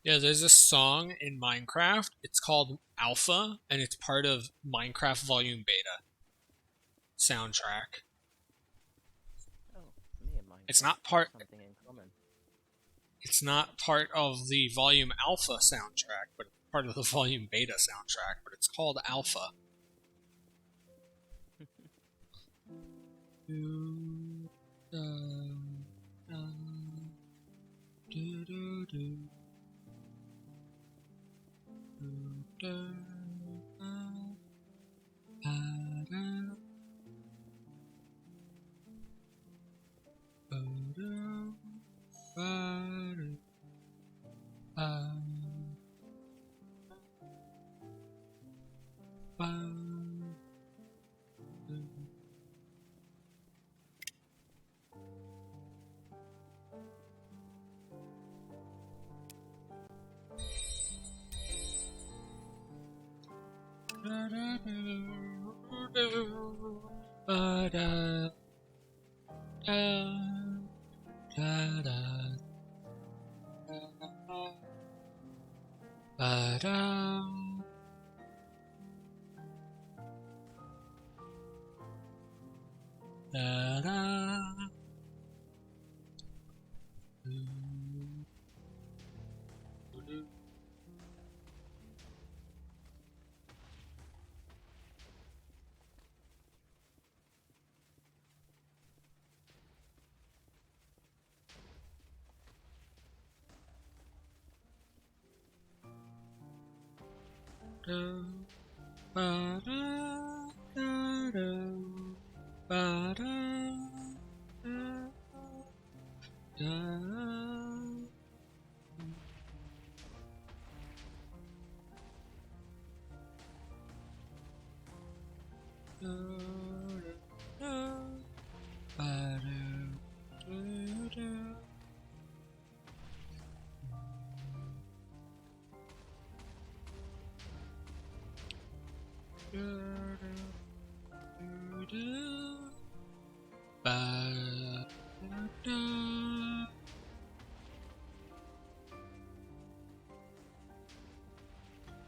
Yeah, there's a song in Minecraft. It's called Alpha, and it's part of Minecraft Volume Beta soundtrack. Oh, me and mine. It's not part. Something in common. It's not part of the Volume Alpha soundtrack, but it's part of the Volume Beta soundtrack. But it's called Alpha.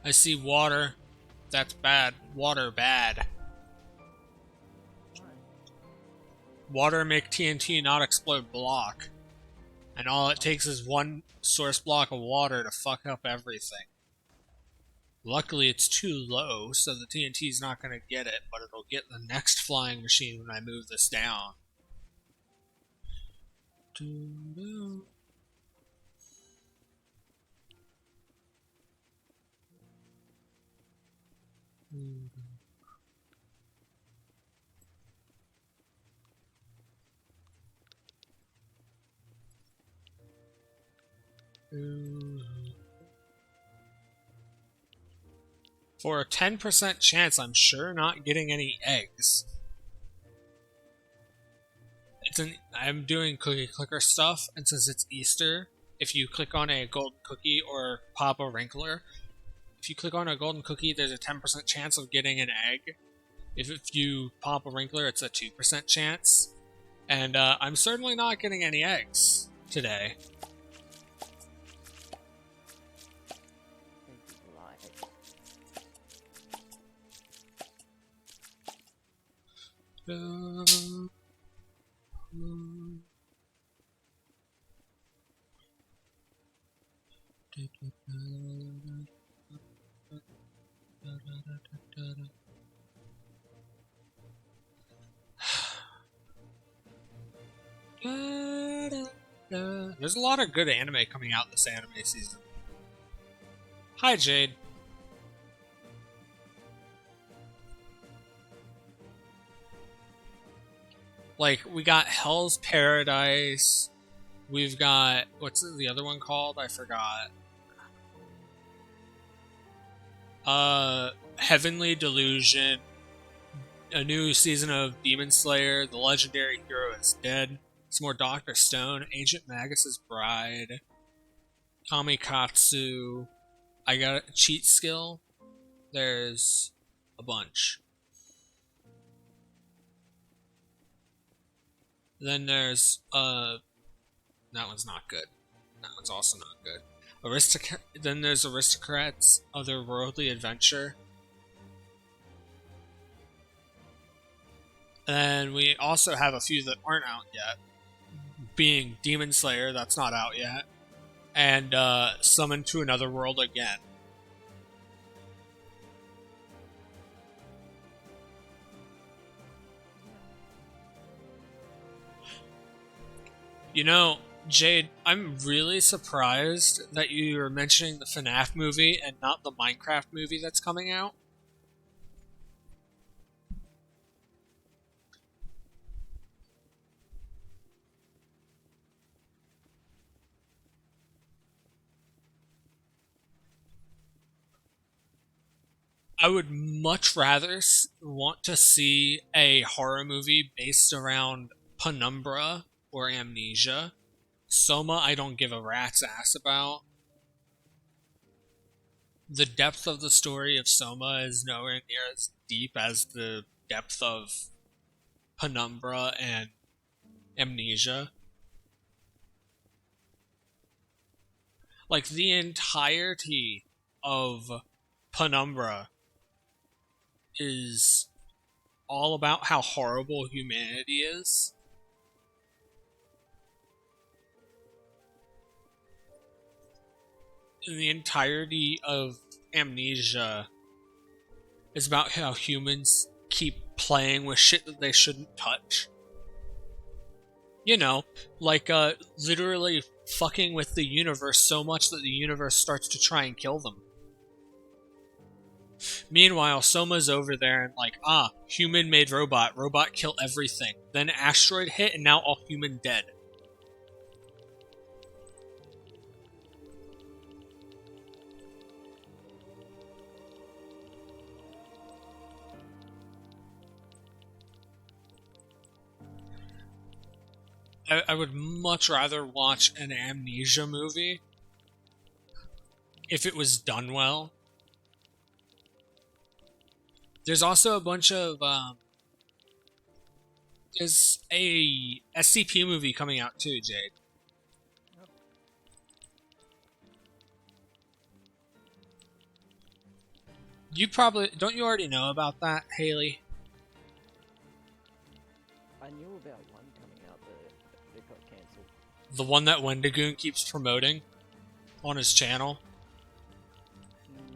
I see water. That's bad. Water bad. Why? Water make TNT not explode block. And all it takes is one source block of water to fuck up everything. Luckily, it's too low, so the TNT is not going to get it, but it'll get the next flying machine when I move this down. For a 10% chance, I'm sure not getting any eggs. I'm doing cookie clicker stuff, and since it's Easter, if you click on a golden cookie or pop a wrinkler, if you click on a golden cookie, there's a 10% chance of getting an egg. If you pop a wrinkler, it's a 2% chance. And I'm certainly not getting any eggs today. There's a lot of good anime coming out this anime season. Hi, Jade. Like, we got Hell's Paradise. We've got... What's the other one called? I forgot. Heavenly Delusion. A new season of Demon Slayer. The legendary hero is dead. Some more Dr. Stone. Ancient Magus's Bride. Kamikatsu. I got a cheat skill. There's a bunch. Then there's that one's not good. That one's also not good. Then there's Aristocrats Otherworldly Adventure. And we also have a few that aren't out yet. Being Demon Slayer, that's not out yet. And Summon to Another World again. You know, Jade, I'm really surprised that you were mentioning the FNAF movie and not the Minecraft movie that's coming out. I would much rather want to see a horror movie based around Penumbra or Amnesia. Soma, I don't give a rat's ass about. The depth of the story of Soma is nowhere near as deep as the depth of Penumbra and Amnesia. Like, the entirety of Penumbra is all about how horrible humanity is. And the entirety of Amnesia is about how humans keep playing with shit that they shouldn't touch. You know, like literally fucking with the universe so much that the universe starts to try and kill them. Meanwhile, Soma's over there and like, human made robot kill everything. Then asteroid hit and now all human dead. I would much rather watch an Amnesia movie if it was done well. There's also a bunch of there's a SCP movie coming out too, Jade. You probably don't. You already know about that, Haley? I knew about one coming out that got cancelled. The one that Wendigoon keeps promoting on his channel?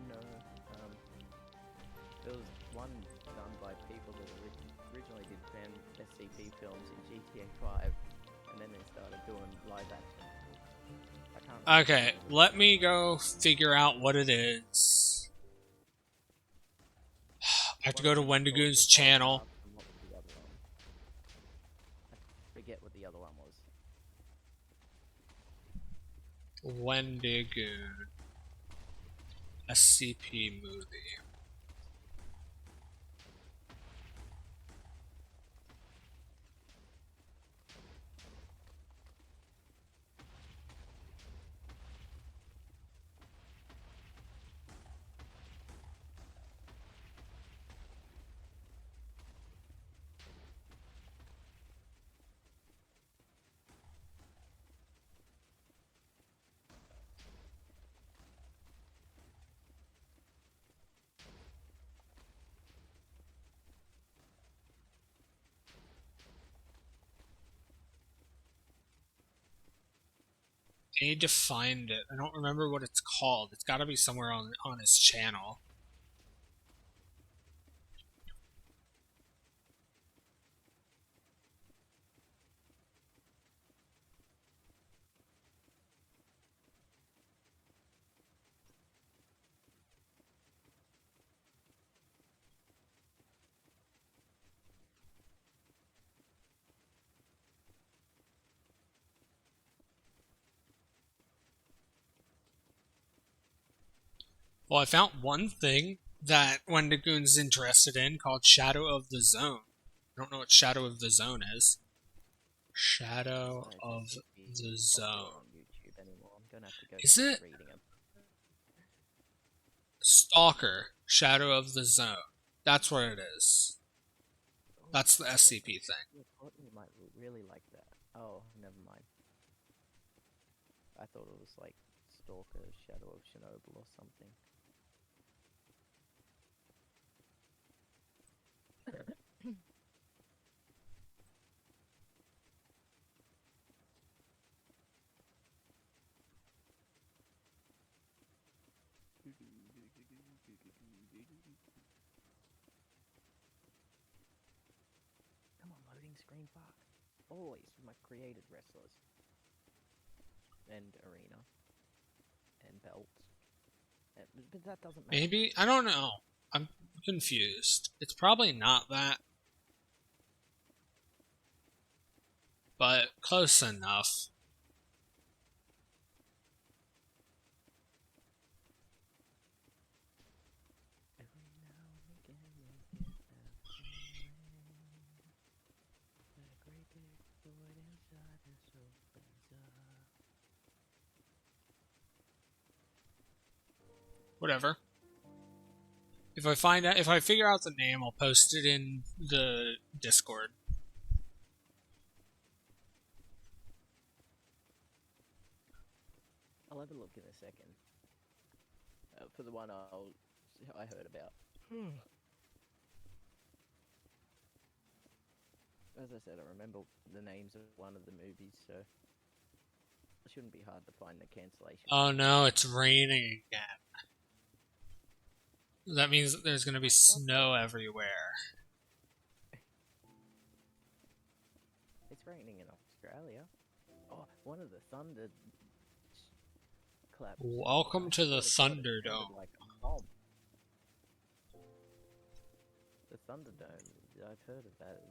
No. There was one done by people that originally did fan SCP films in GTA 5, and then they started doing live action. I can't remember. Okay, let me go figure out what it is. I have to go to Wendigoon's channel. And what was the other one? I forget what the other one was. Wendigoon SCP movie. I need to find it. I don't remember what it's called. It's got to be somewhere on his channel. Well, I found one thing that Wendigoon's interested in called Shadow of the Zone. I don't know what Shadow of the Zone is. Shadow of the Zone. On YouTube anymore. I'm gonna have to go Is back it to reading them. Stalker? Shadow of the Zone. That's what it is. That's the SCP thing. You might really like that. Oh, never mind. I thought it was like Stalker, Shadow of Chernobyl or something. Come on, loading screen, fuck. Always with my created wrestlers. And arena. And belts. But that doesn't matter. Maybe? I don't know. I'm confused. It's probably not that. But close enough. Every now and again we get that feeling that a great big void inside us opens up. Whatever. If I figure out the name, I'll post it in the Discord. I'll have a look in a second. For the one I heard about. As I said, I remember the names of one of the movies, so it shouldn't be hard to find the cancellation. Oh no, it's raining again. That means there's gonna be snow everywhere. It's raining in Australia. Oh, one of the thunder claps. Welcome to the Thunderdome. Like a bomb. The Thunderdome. I've heard of that.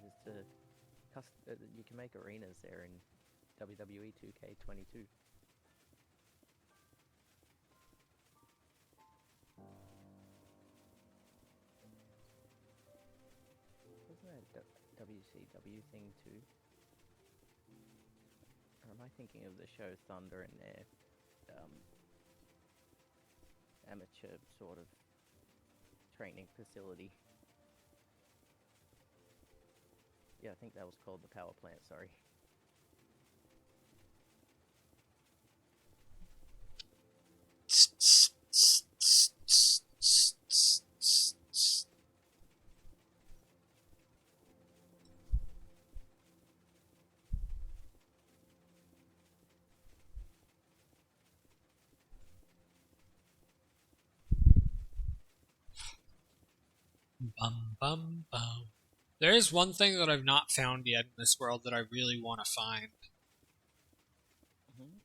You can make arenas there in WWE 2K22. Wasn't that a WCW thing too? Or am I thinking of the show Thunder and their amateur sort of training facility? Yeah, I think that was called the power plant, sorry. Bum bum bum. There is one thing that I've not found yet in this world that I really want to find. Mm-hmm.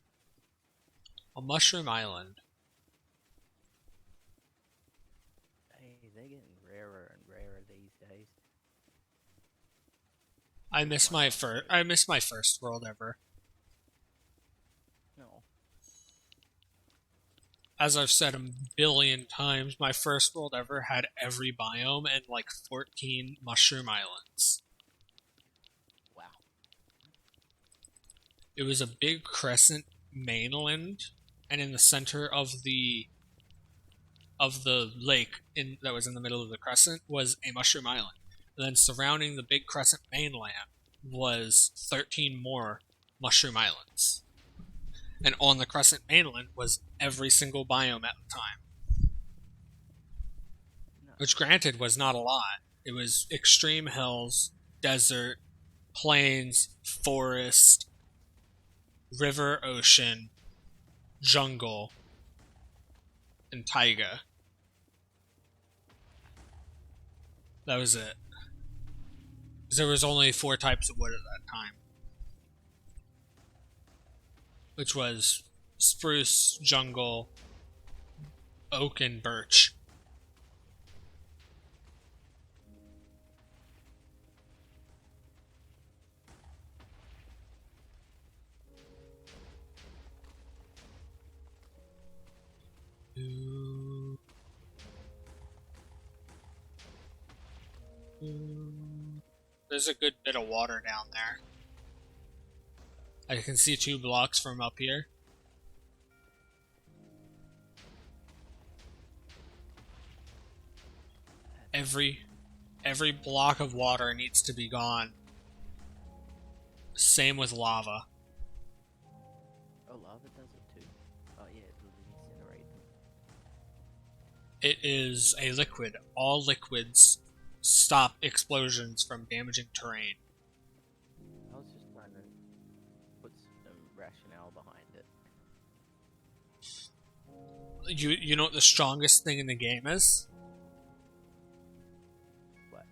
A mushroom island. Hey, they're getting rarer and rarer these days. I This is miss my my last first. hope. I miss my first world ever. No. As I've said a billion times, my first world ever had every biome and like 14 mushroom islands. Wow. It was a big crescent mainland, and in the center of the lake that was in the middle of the crescent was a mushroom island. And then surrounding the big crescent mainland was 13 more mushroom islands. And on the crescent mainland was every single biome at the time. No. Which granted was not a lot. It was extreme hills, desert, plains, forest, river, ocean, jungle, and taiga. That was it. There was only 4 types of wood at that time, which was spruce, jungle, oak, and birch. There's a good bit of water down there. I can see 2 blocks from up here. Every block of water needs to be gone. Same with lava. Oh, lava does it too. Oh yeah, it'll incinerate them. It is a liquid. All liquids stop explosions from damaging terrain. I was just trying to put some rationale behind it. You know what the strongest thing in the game is? What?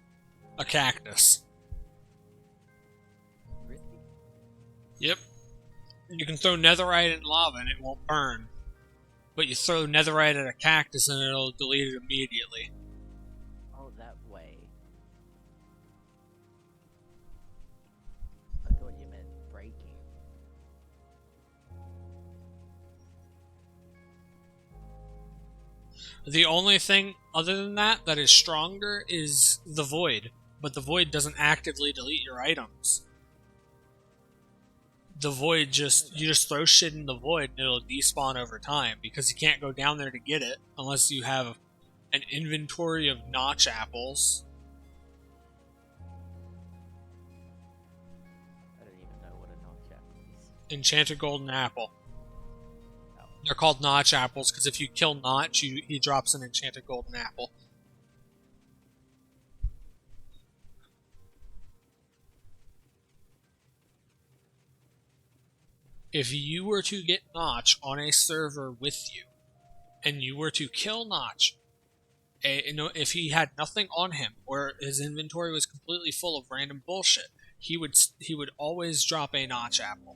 A cactus. Really? Yep. You can throw netherite in lava and it won't burn. But you throw netherite at a cactus and it'll delete it immediately. Oh, that way. I thought you meant breaking. The only thing other than that that is stronger is the void. But the void doesn't actively delete your items. The void you just throw shit in the void and it'll despawn over time because you can't go down there to get it unless you have an inventory of notch apples. I don't even know what a notch apple is. Enchanted golden apple. Oh. They're called notch apples because if you kill Notch, he drops an enchanted golden apple. If you were to get Notch on a server with you, and you were to kill Notch, if he had nothing on him or his inventory was completely full of random bullshit, he would always drop a Notch apple.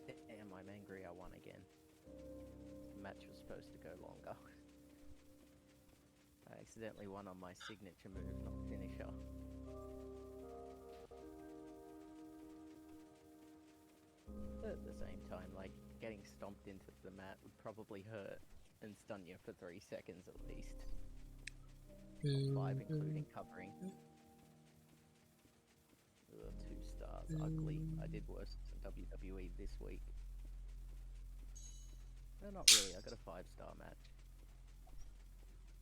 Damn, I'm angry I won again. The match was supposed to go longer. I accidentally won on my signature move, not finisher. But at the same time, like, getting stomped into the mat would probably hurt and stun you for 3 seconds at least. 5 including covering. Ugh, 2 stars, ugly. I did worse than WWE this week. No, not really, I got a 5-star match.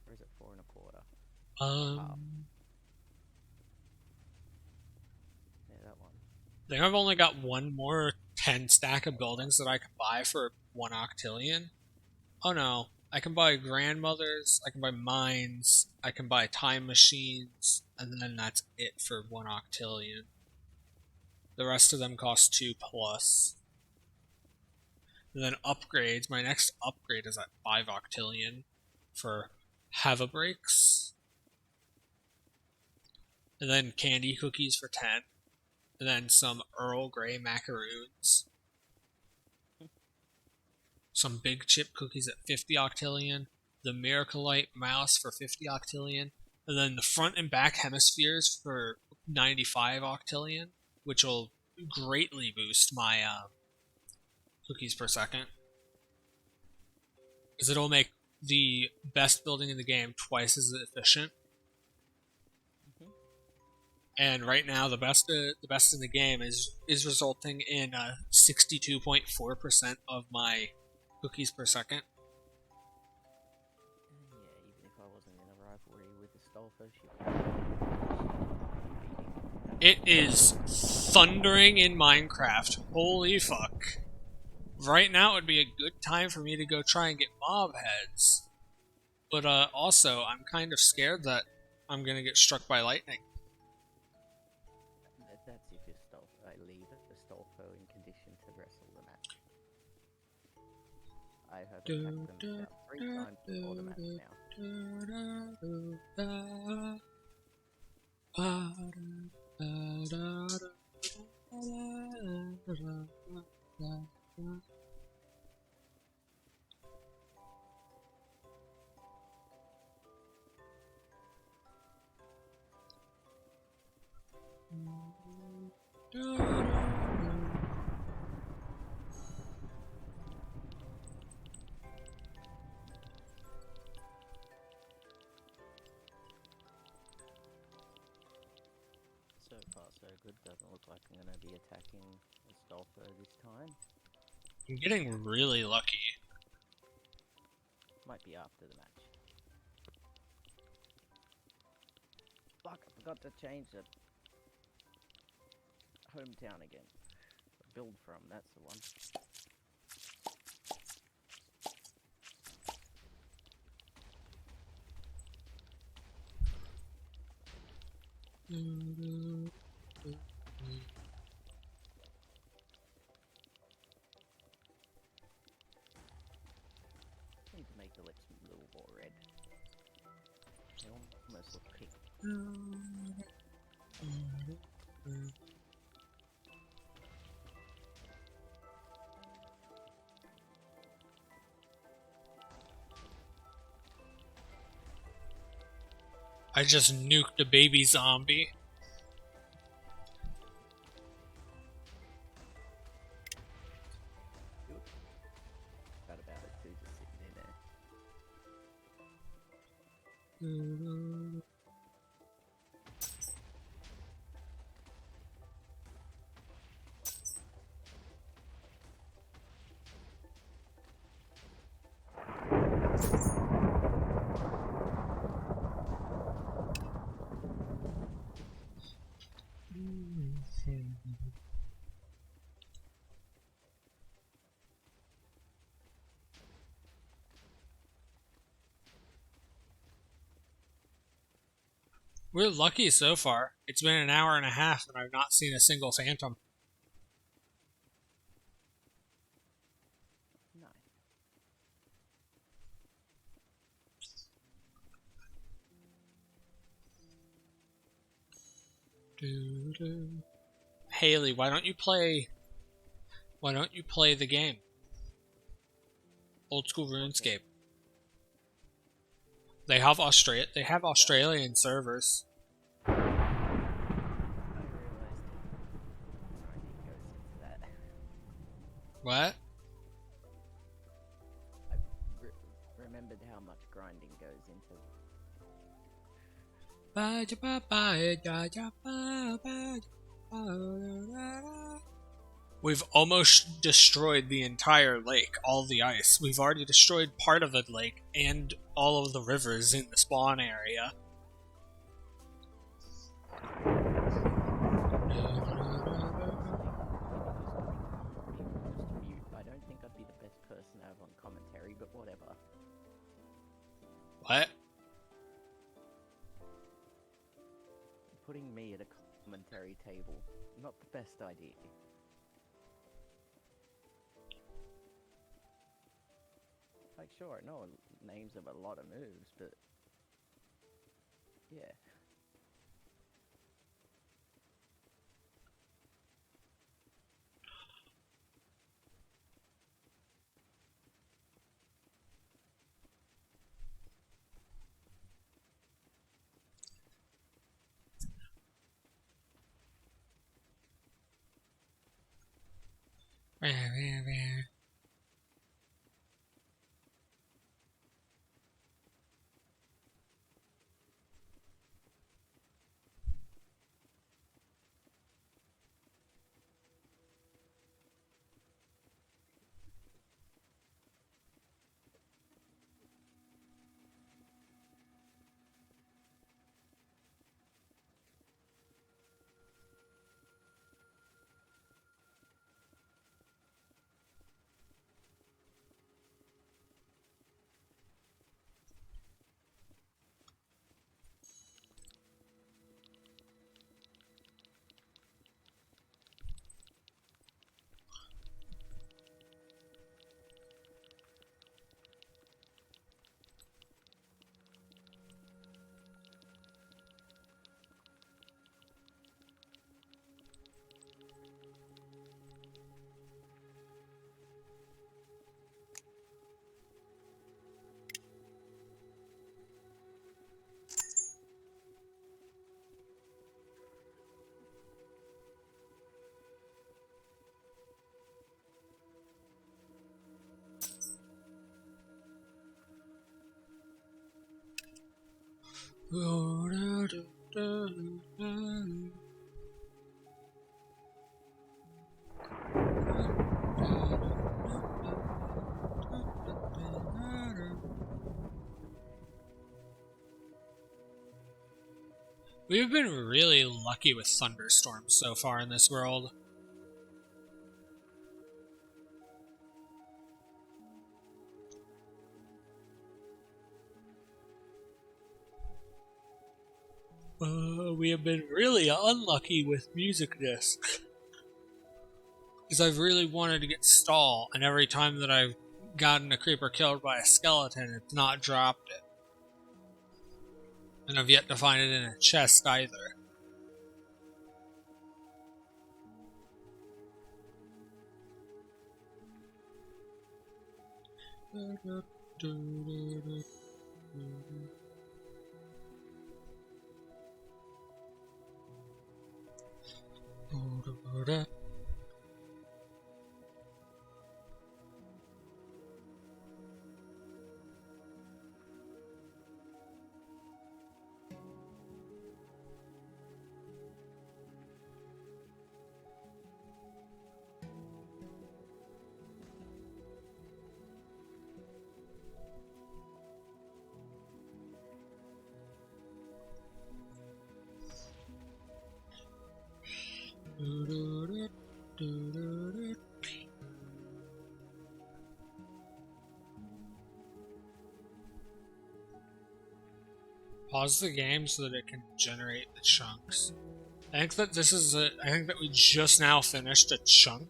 Or is it 4 1/4? Yeah, that one. I think I've only got one more 10 stack of buildings that I can buy for 1 octillion. Oh no, I can buy grandmothers, I can buy mines, I can buy time machines, and then that's it for 1 octillion. The rest of them cost 2 plus. And then upgrades, my next upgrade is at 5 octillion for Hava breaks, and then candy cookies for 10, and then some Earl Grey macaroons, some big chip cookies at 50 octillion, the Miraculite mouse for 50 octillion, and then the front and back hemispheres for 95 octillion, which will greatly boost my cookies per second. Because it'll make the best building in the game twice as efficient. And right now, the best in the game is resulting in 62.4% of my cookies per second. Yeah, even if I wasn't in a rivalry with Astolfo, It is thundering in Minecraft. Holy fuck. Right now would be a good time for me to go try and get mob heads. But also, I'm kind of scared that I'm gonna get struck by lightning. That's if I leave Astolfo in condition to wrestle the match. I have attacked them about 3 times before the match now. So far, so good. Doesn't look like I'm going to be attacking Astolfo this time. I'm getting really lucky. Might be after the match. Fuck, I forgot to change the hometown again. Build from, that's the one. Need to make the lips a little more red. They almost look pink. I just nuked a baby zombie. Forgot about it too, just sitting in there. We're lucky so far. It's been an hour and a half and I've not seen a single phantom. Nice. Haley, why don't you play the game? Old school RuneScape. They have Australian servers. I realized grinding goes into that. What? I remembered how much grinding goes into We've almost destroyed the entire lake, all the ice. We've already destroyed part of the lake and all of the rivers in the spawn area. I don't think I'd be the best person to have on commentary, but whatever. What? Putting me at a commentary table, not the best idea. Like, sure, I know names of a lot of moves, but Yeah. We've been really lucky with thunderstorms so far in this world. We have been really unlucky with music discs. Because I've really wanted to get stall, and every time that I've gotten a creeper killed by a skeleton, it's not dropped it. And I've yet to find it in a chest either. Pause the game so that it can generate the chunks. I think that I think that we just now finished a chunk.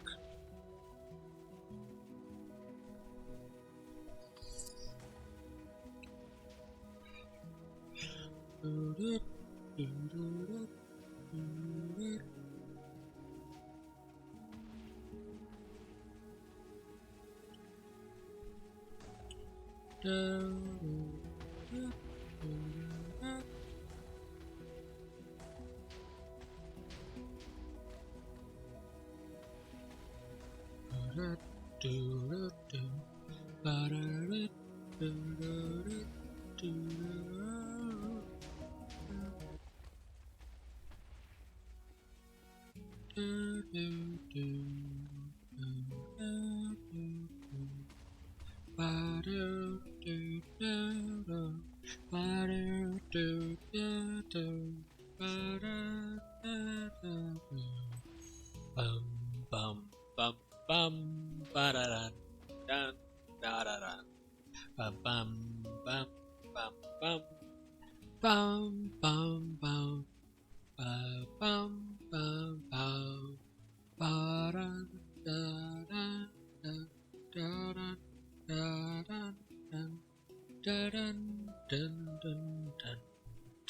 Bum bum bum bum ba da da da da da da bum bum bum bum bum bum bum bum bum bum bum ba da da da da da da da da da dun dun dun dun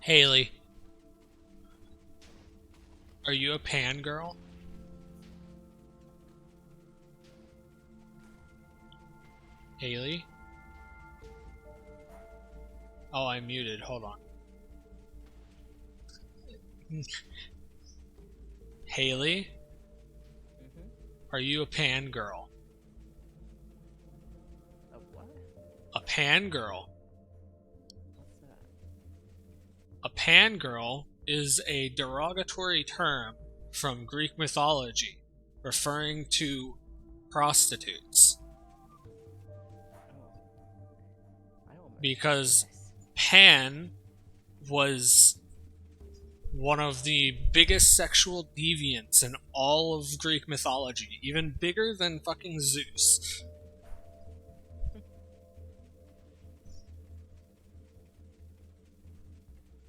Haley, are you a pan girl? Haley? Oh, I'm muted. Hold on. Haley? Are you a pan girl? A what? A pan girl. What's that? A pan girl is a derogatory term from Greek mythology referring to prostitutes. I almost Because yes. Pan was one of the biggest sexual deviants in all of Greek mythology, even bigger than fucking Zeus.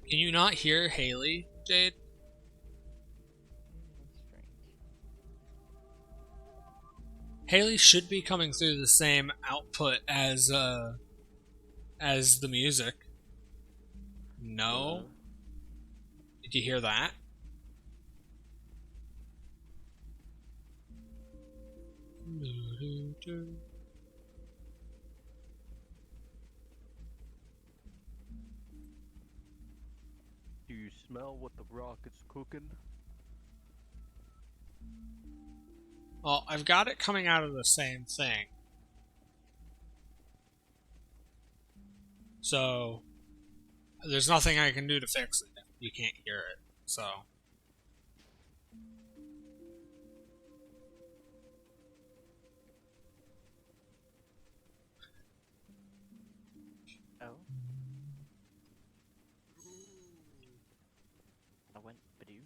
Can you not hear Haley, Jade? That's strange. Haley should be coming through the same output as the music. No? Did you hear that? Do you smell what the rock is cooking? Well, I've got it coming out of the same thing. So, there's nothing I can do to fix it if you can't hear it. So. Oh. I went badoo.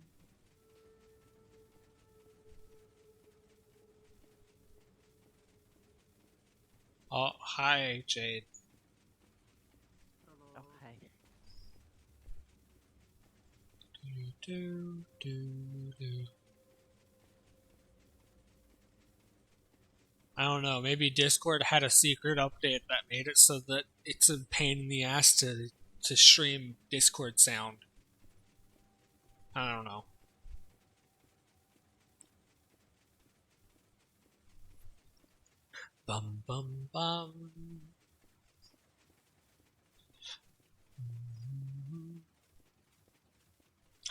Oh, hi, Jade. Oh, hey. I don't know, maybe Discord had a secret update that made it so that it's a pain in the ass to stream Discord sound. I don't know. Bum bum bum.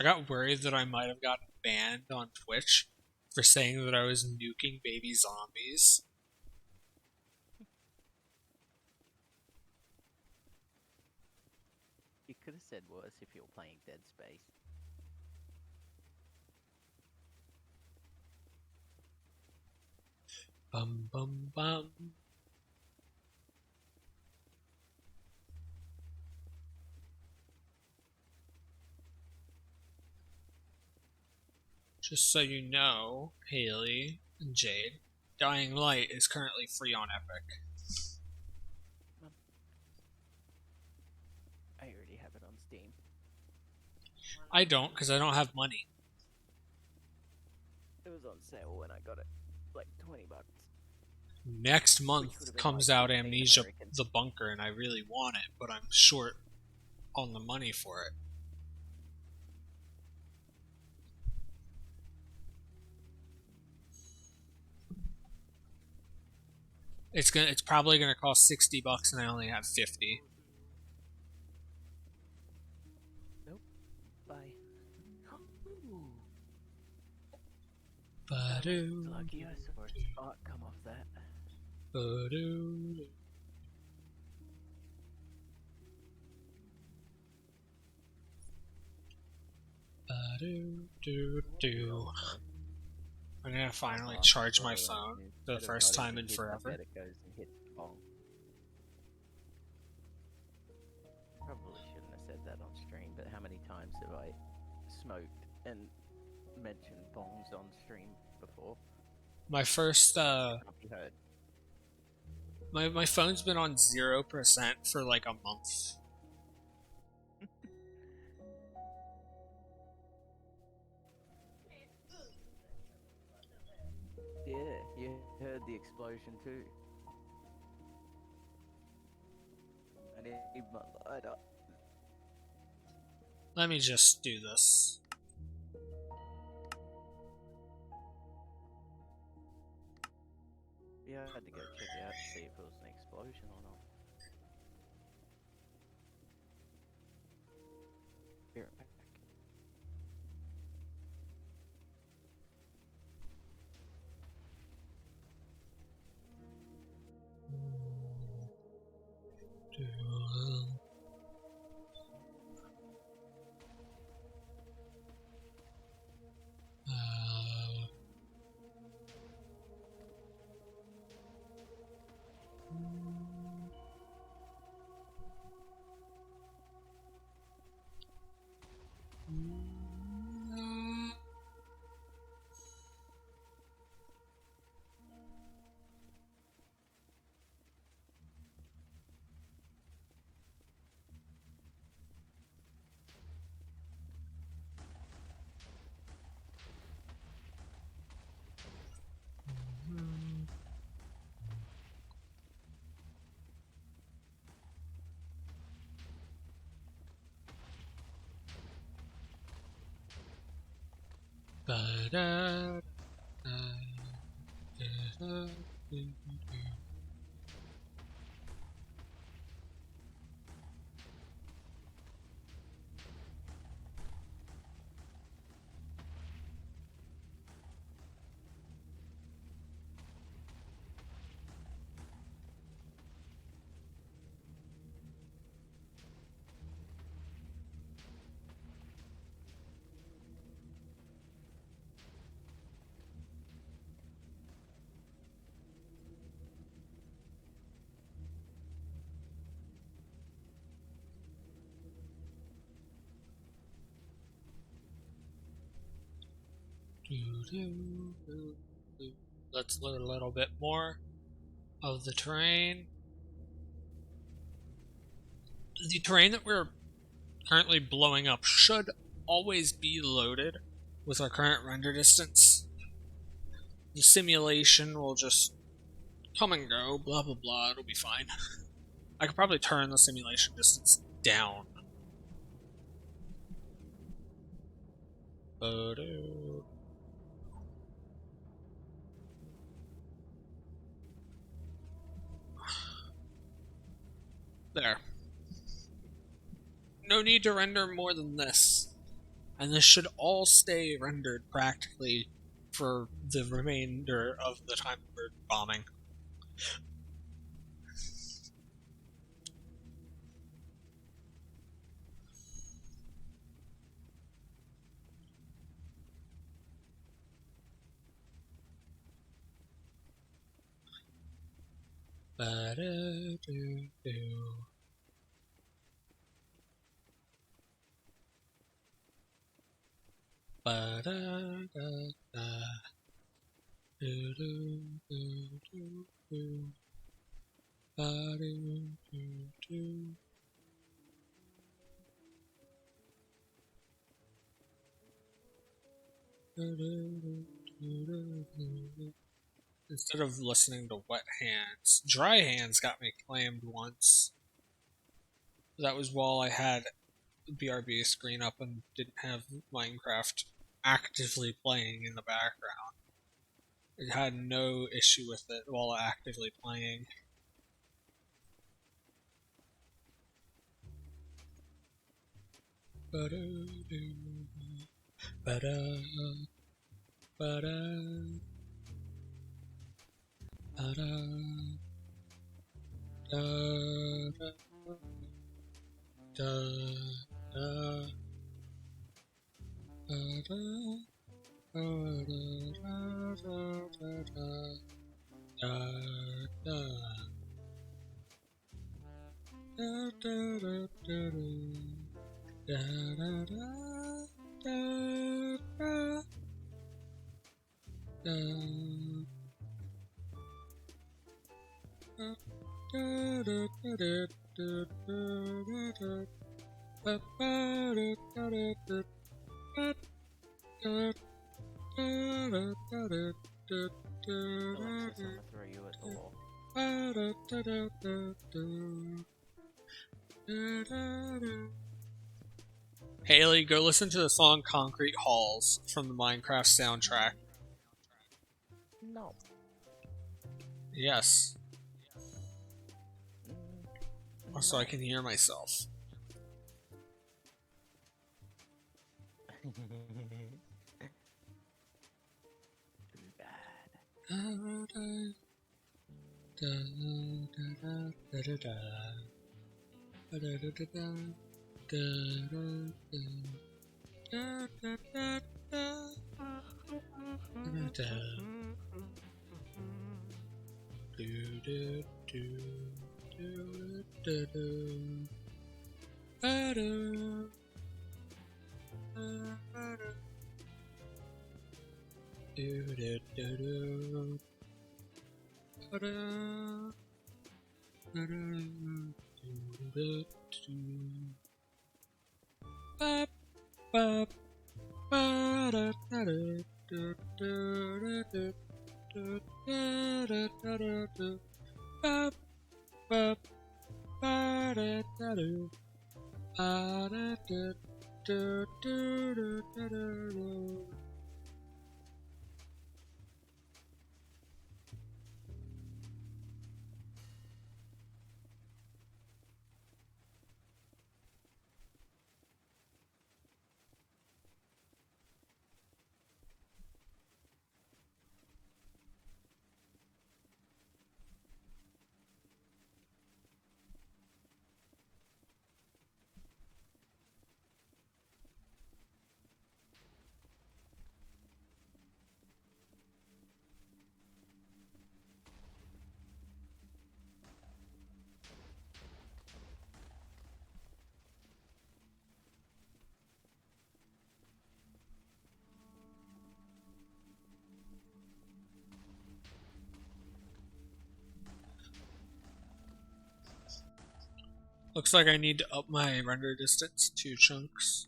I got worried that I might have gotten banned on Twitch for saying that I was nuking baby zombies. You could have said worse if you were playing Dead Space. Bum bum bum. Just so you know, Haley and Jade, Dying Light is currently free on Epic. I already have it on Steam. I don't, because I don't have money. It was on sale when I got it. Like $20. Next month comes like out 15 Amnesia American. the Bunker, and I really want it, but I'm short on the money for it. It's probably gonna cost $60 and I only have 50. Nope. Bye. Ba-doo, Lucky I saw a spark come off that. ba-doo. Ba-doo-doo-doo. I'm gonna finally charge my phone for the first time in forever. It goes and hits bong. Probably shouldn't have said that on stream, but how many times have I smoked and mentioned bongs on stream before. My first, Can't be heard. my phone's been on 0% for like a month. Yeah, you heard the explosion too. I need my lighter. Let me just do this. Yeah, I had to go check it out to see if it was an explosion or not. Be right back. Let's learn a little bit more of the terrain. The terrain that we're currently blowing up should always be loaded with our current render distance. The simulation will just come and go, blah blah blah, it'll be fine. I could probably turn the simulation distance down. There. No need to render more than this. And this should all stay rendered practically for the remainder of the time we're bombing. Ba-da-do-do. Ba-da-da-da. Do-do-do-do-do. Ba-do-do-do. Do-do-do-do-do. Instead of listening to Wet Hands, Dry Hands got me claimed once. That was while I had the BRB screen up and didn't have Minecraft actively playing in the background. It had no issue with it while actively playing. Ba-do-do. Ba-da. Ba-da. Ba-da. Da-da. Da-da. Da-da. Alexis, I'm gonna throw you at the wall. Haley, go listen to the song Concrete Halls from the Minecraft soundtrack. No. Yes. So I No. can hear myself. Looks like I need to up my render distance 2 chunks.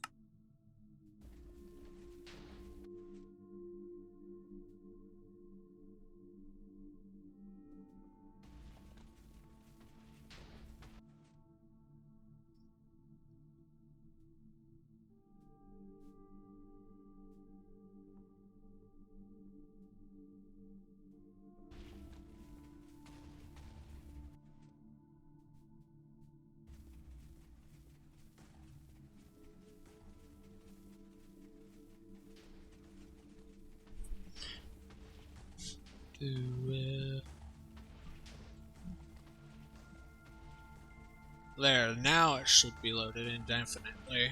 There, now it should be loaded indefinitely.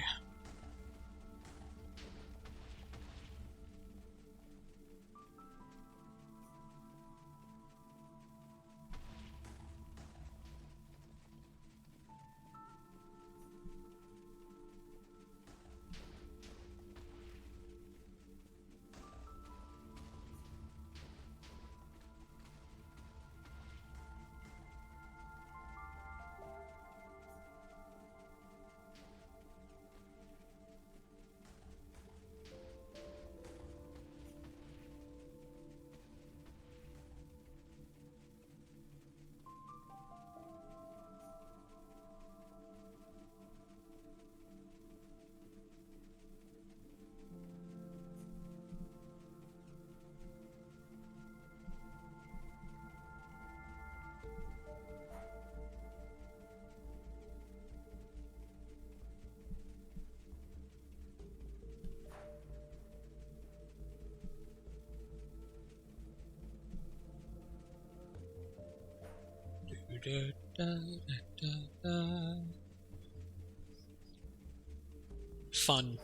Fun.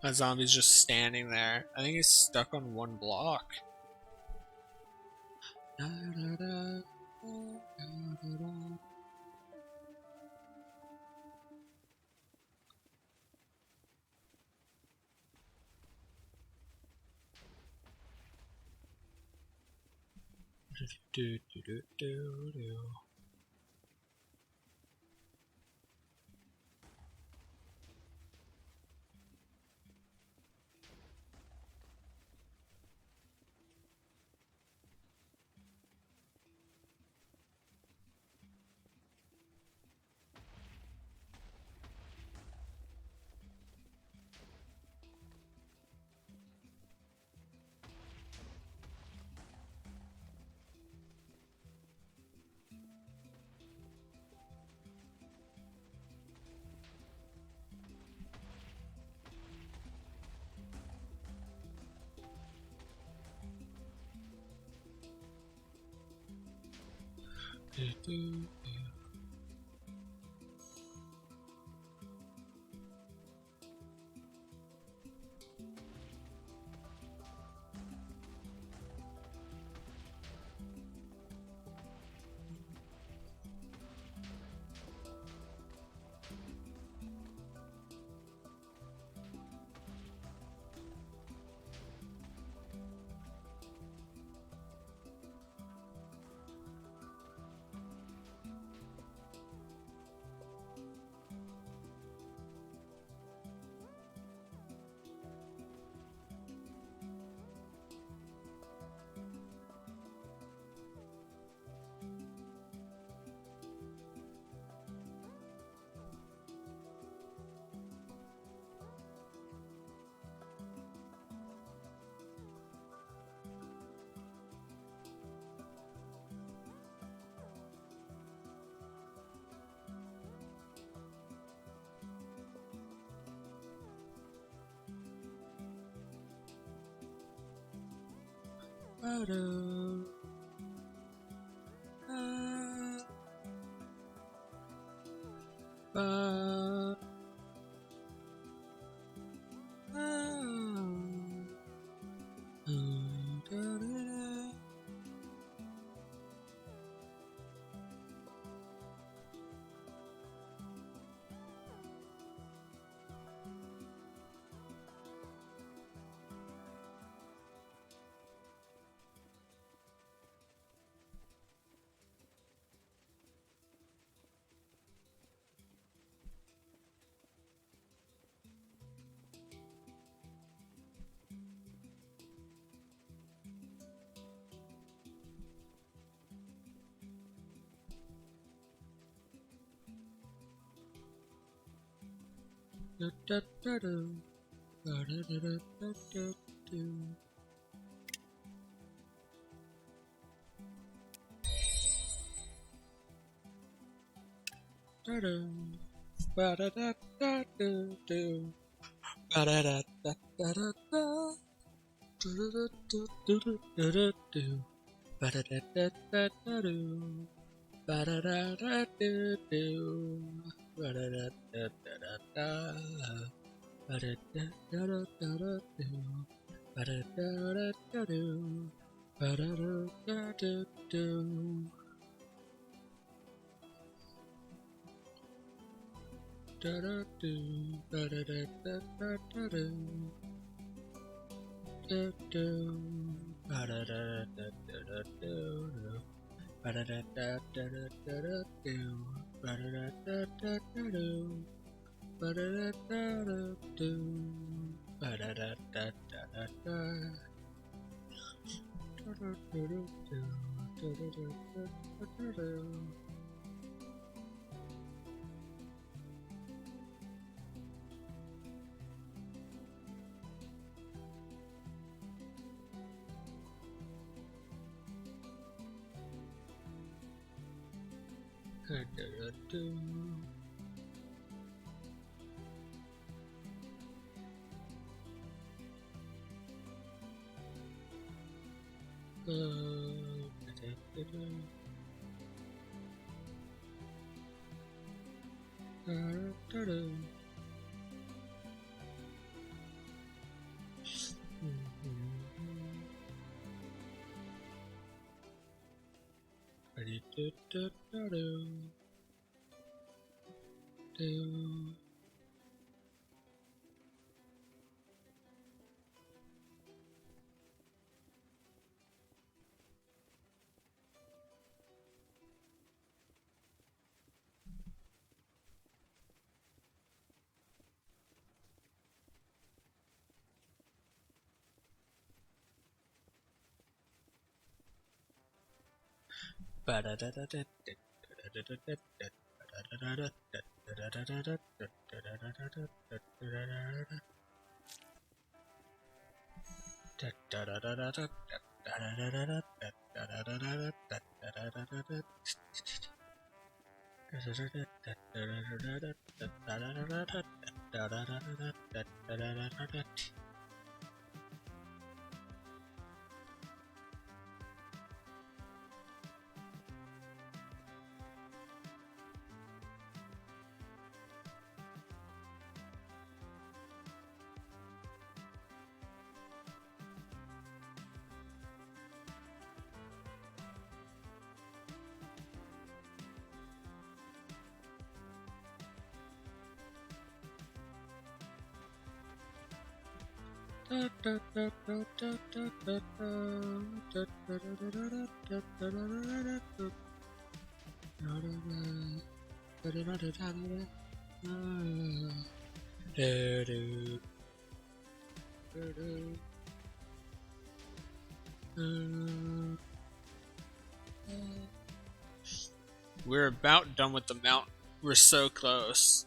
That zombie's just standing there. I think he's stuck on one block. We're about done with the mountain. We're so close.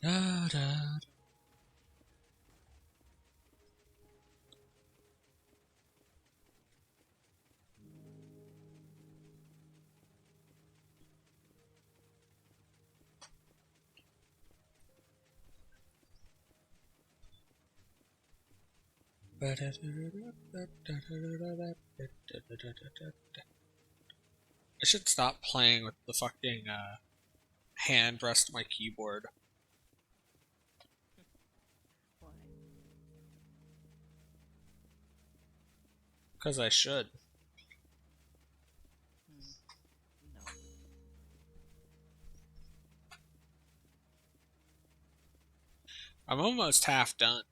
Da, da. I should stop playing with the fucking hand rest of my keyboard. Why? Because I should. No. I'm almost half done.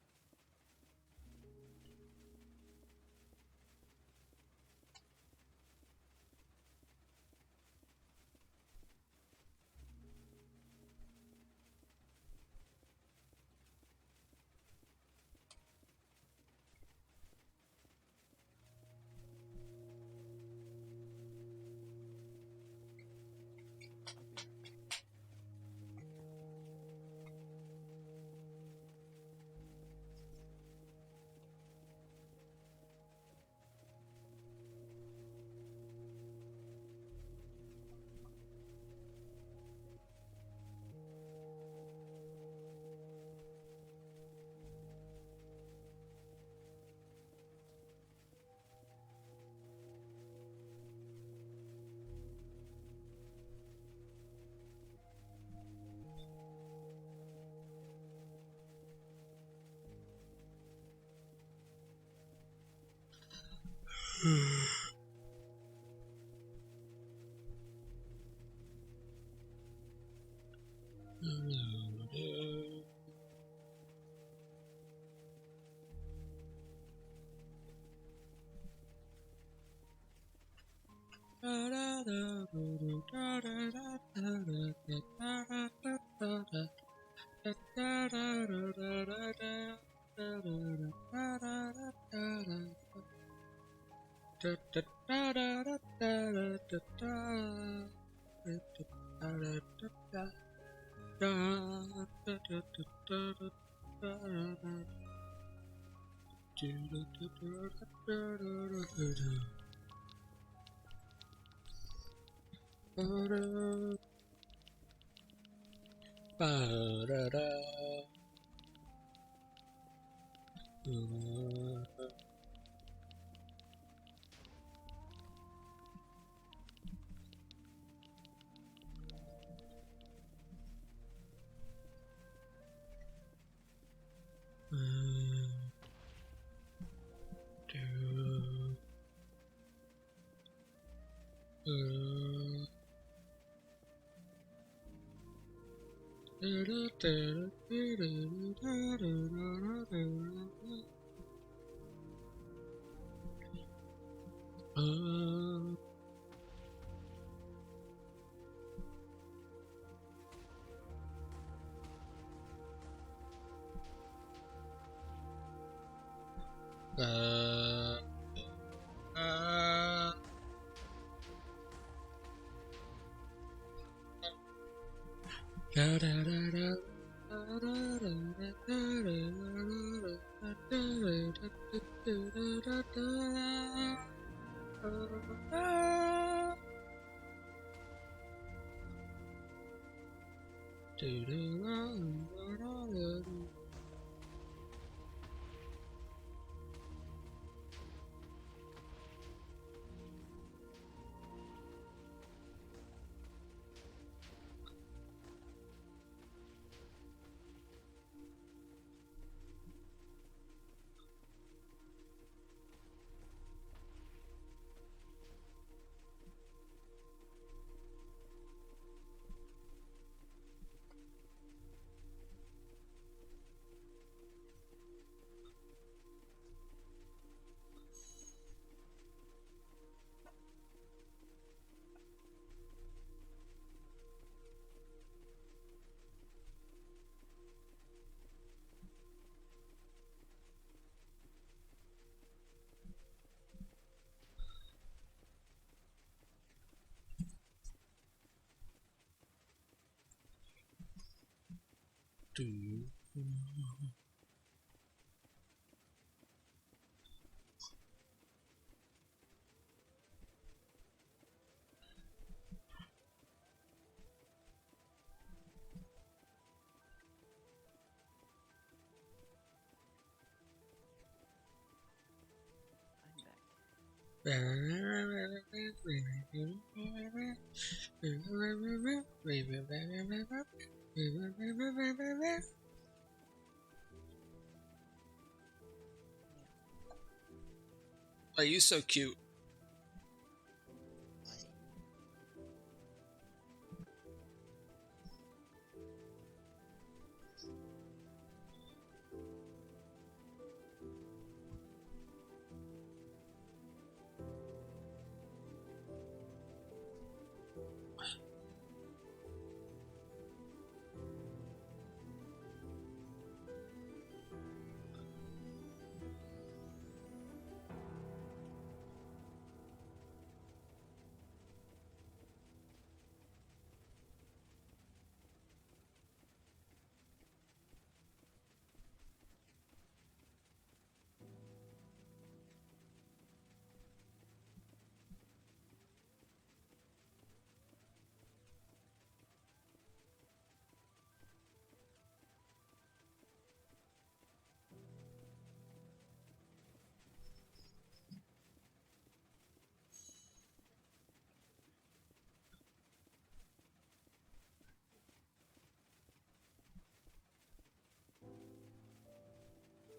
Are you so cute?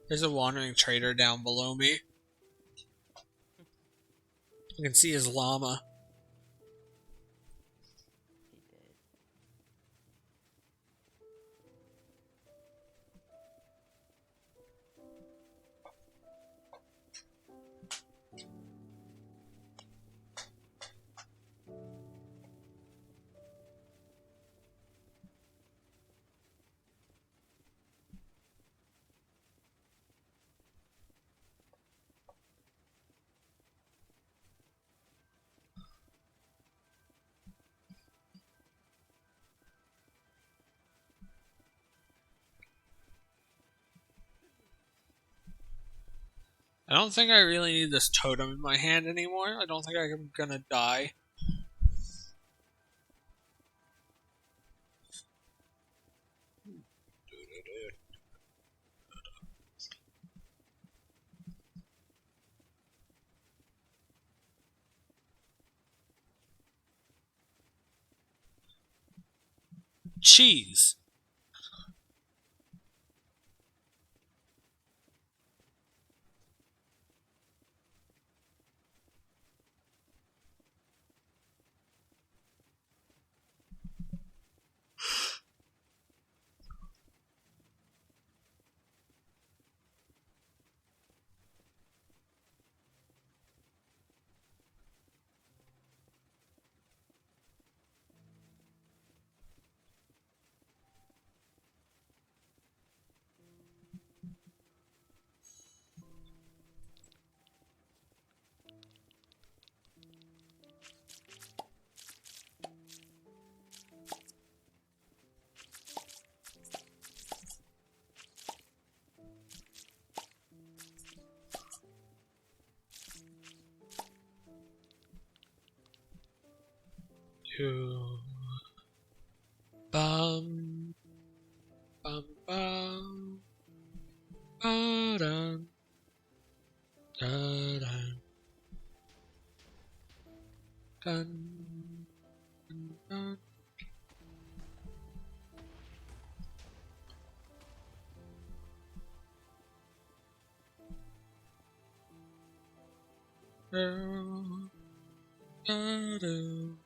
There's a wandering trader down below me. You can see his llama. He did. I don't think I really need this totem in my hand anymore. I don't think I'm gonna die. Cheese. Bum, bum, bum, ba-dum, da-dum, dun, dun, dun, da-dum, da-dum.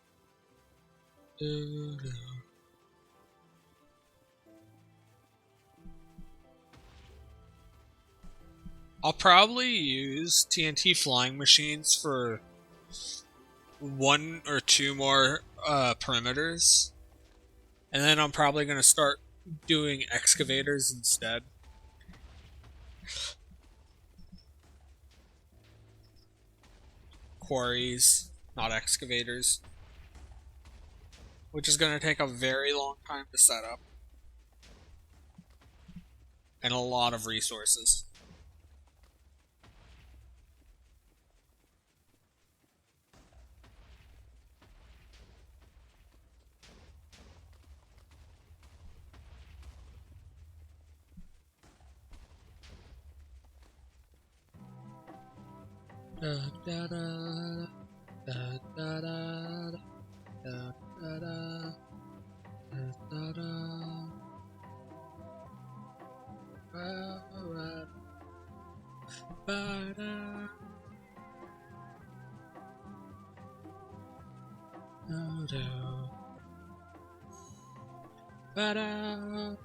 I'll probably use TNT flying machines for 1 or 2 more perimeters. And then I'm probably going to start doing excavators instead. Quarries, not excavators. Which is going to take a very long time to set up. And a lot of resources. Da, da, da, da, da, da, da, da, da, da, da. Ba-da. Ba-da.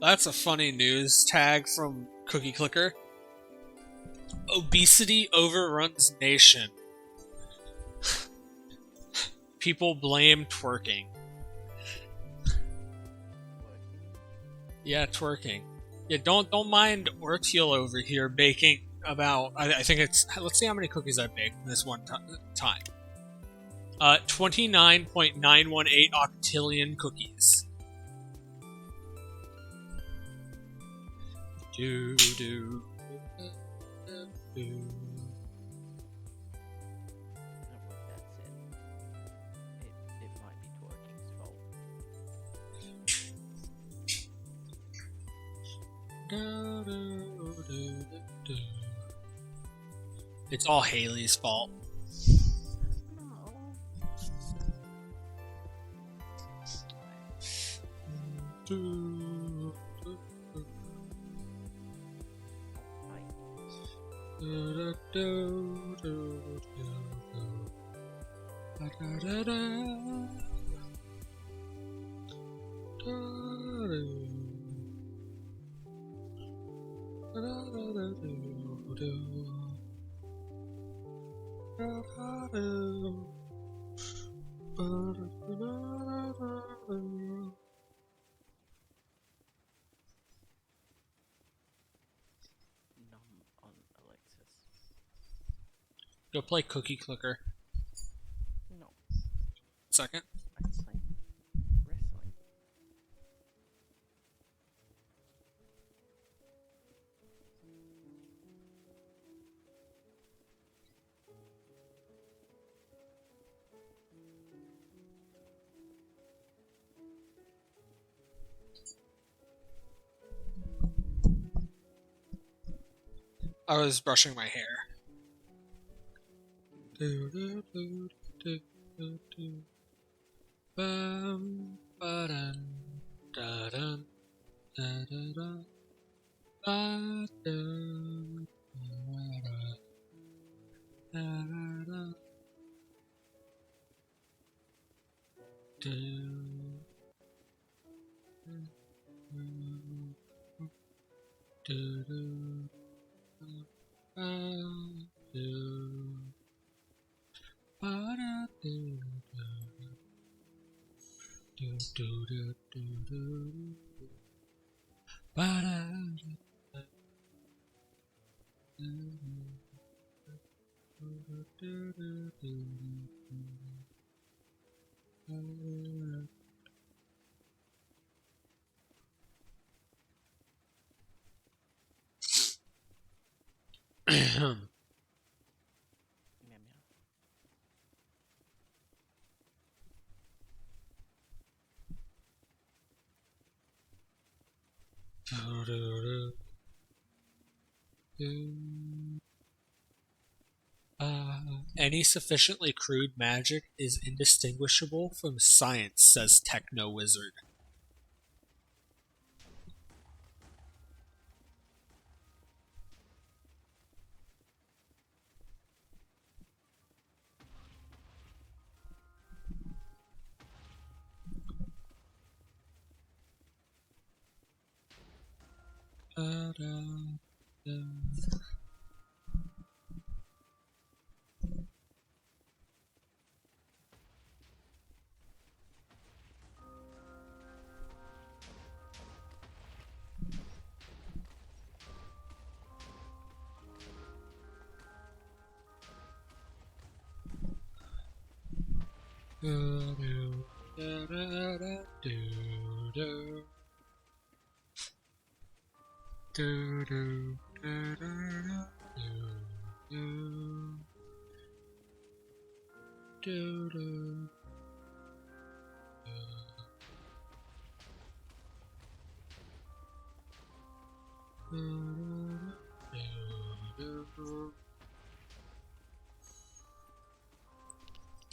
That's a funny news tag from Cookie Clicker. Obesity overruns nation. People blame twerking. Yeah, twerking. Yeah, don't mind Orteal over here baking about. I think it's. Let's see how many cookies I baked in this one time. 29.918 octillion cookies. Do do do. I don't know if that's it. It might be It's all Haley's fault. No. Numb on Alexis. Go play Cookie Clicker. No, Second. I can play wrestling. I was brushing my hair. Bum, ba-dum, da-dum, da-da-da, ba-dum, da-da-da, da-da-da, dum, dum, ba-dum, ba-da-dum, do-do-do-do-do, ba-da-da, Meow meow. Any sufficiently crude magic is indistinguishable from science, says Techno Wizard.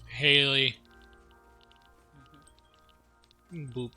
Haley. Boop.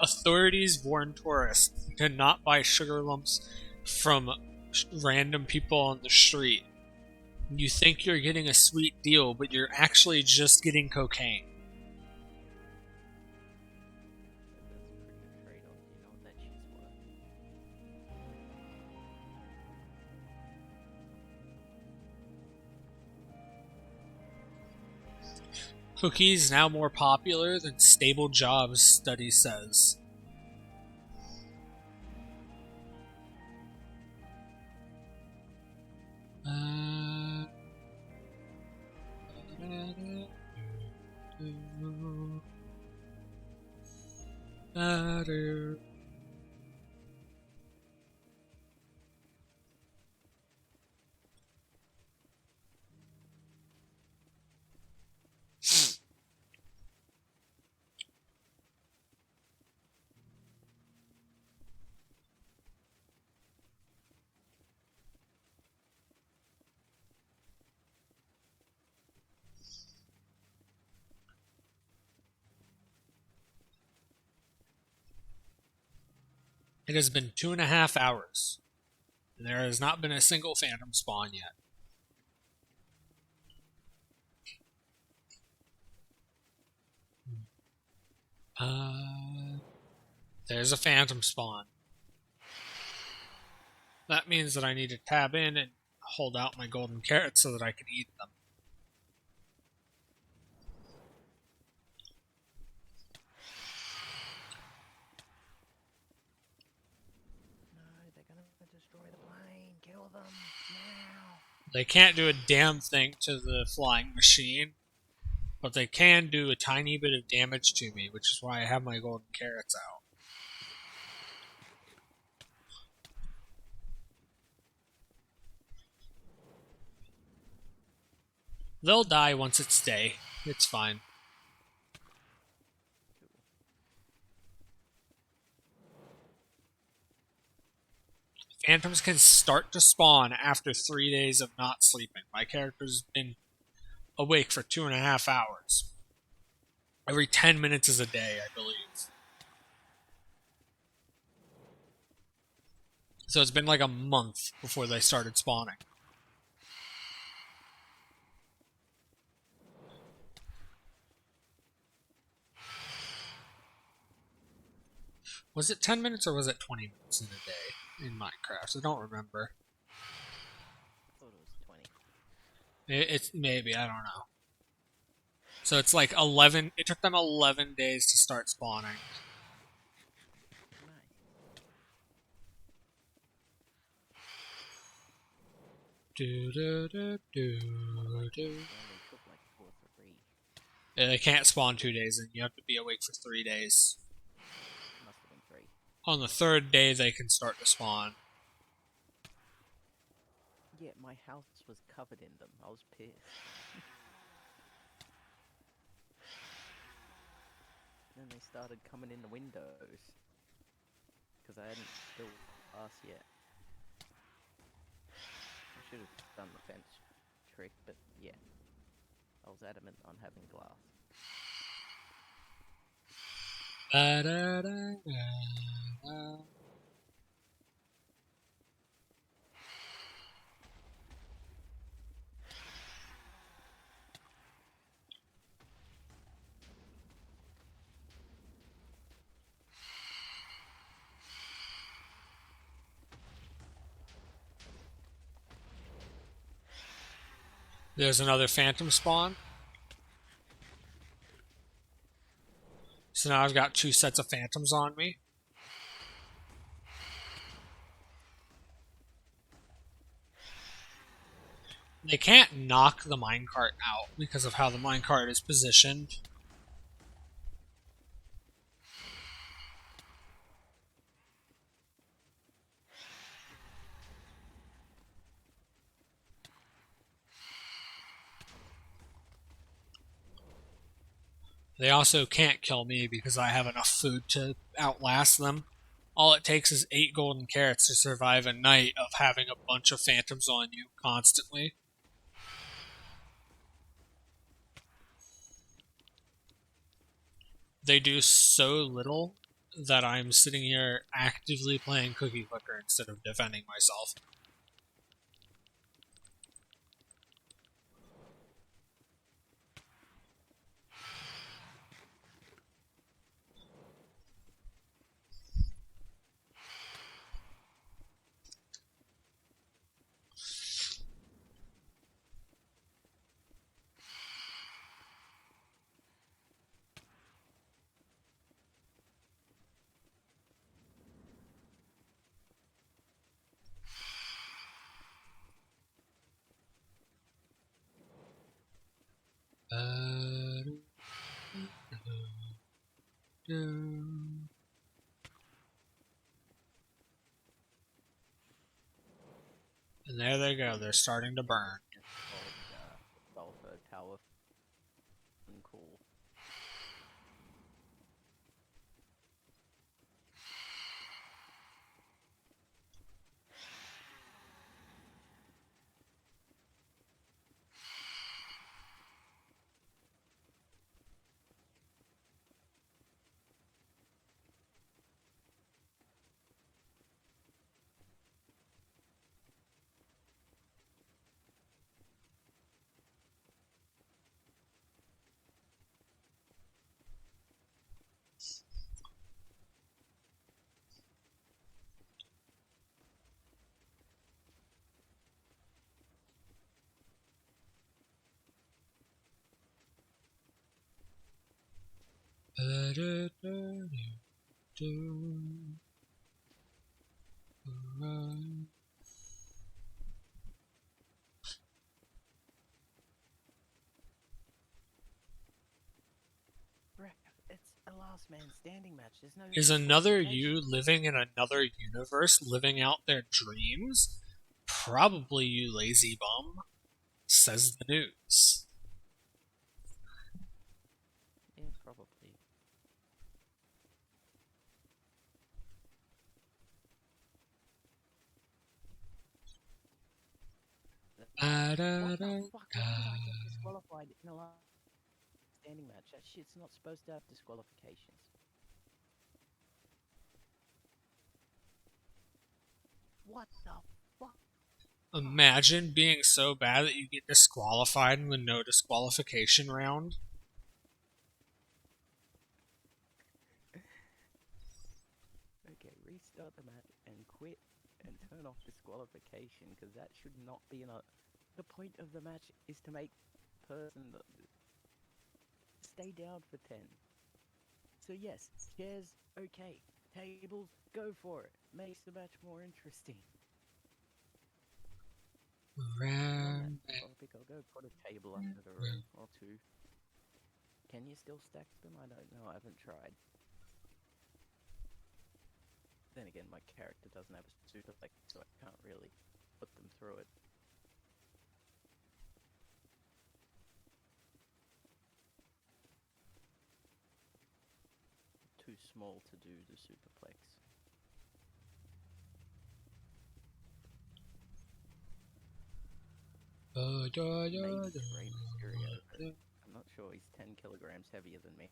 Authorities warn tourists to not buy sugar lumps from random people on the street. You think you're getting a sweet deal, but you're actually just getting cocaine. That's pretty trade-off. You know what that shit's worth? Cookies now more popular than stable jobs, study says. It has been 2.5 hours, and there has not been a single phantom spawn yet. There's a phantom spawn. That means that I need to tab in and hold out my golden carrots so that I can eat them. No, they're gonna destroy the plane. Kill them now. They can't do a damn thing to the flying machine, but they can do a tiny bit of damage to me, which is why I have my golden carrots out. They'll die once it's day. It's fine. Phantoms can start to spawn after 3 days of not sleeping. My character's been awake for 2.5 hours. Every 10 minutes is a day, I believe. So it's been like a month before they started spawning. Was it 10 minutes or was it 20 minutes in a day in Minecraft? I don't remember. I thought it was 20. It's maybe, I don't know. So it's like 11, it took them 11 days to start spawning. Nice. Do, do, do, do, do. They only took like 4 or 3. They can't spawn 2 days and you have to be awake for 3 days. Must have been 3. On the 3rd day, they can start to spawn. Yeah, my house was covered in them. I was pissed. Then they started coming in the windows. Because I hadn't built glass yet. I should have done the fence trick, but yeah. I was adamant on having glass. Ba-da-da-da-da. There's another phantom spawn. So now I've got 2 sets of phantoms on me. They can't knock the minecart out because of how the minecart is positioned. They also can't kill me because I have enough food to outlast them. All it takes is 8 golden carrots to survive a night of having a bunch of phantoms on you constantly. They do so little that I'm sitting here actively playing Cookie Clicker instead of defending myself. And there they go, they're starting to burn. Sulfur tower. Cool. It's a last man standing match. There's no. Is another you living in another universe, living out their dreams? Probably, you lazy bum, says the news. Yeah, probably. What the fuck? Why did I get disqualified in a last standing match? That shit's not supposed to have disqualifications. What the fuck? Imagine being so bad that you get disqualified in the no disqualification round. Okay, restart the match and quit and turn off disqualification, because that should not be in a. The point of the match is to make person stay down for 10. So yes, chairs, okay. Tables, go for it. Makes the match more interesting. On that topic, I'll go put a table under the ring or two. Can you still stack them? I don't know. I haven't tried. Then again, my character doesn't have a super flex, so I can't really put them through it. Too small to do the superplex. Maybe Rey Mysterio, but I'm not sure. He's 10 kilograms heavier than me.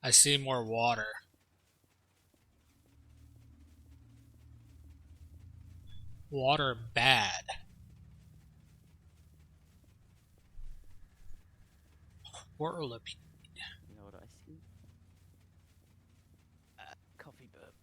I see more water. Water bad. Whirlipede. You know what I see? Coffee burp.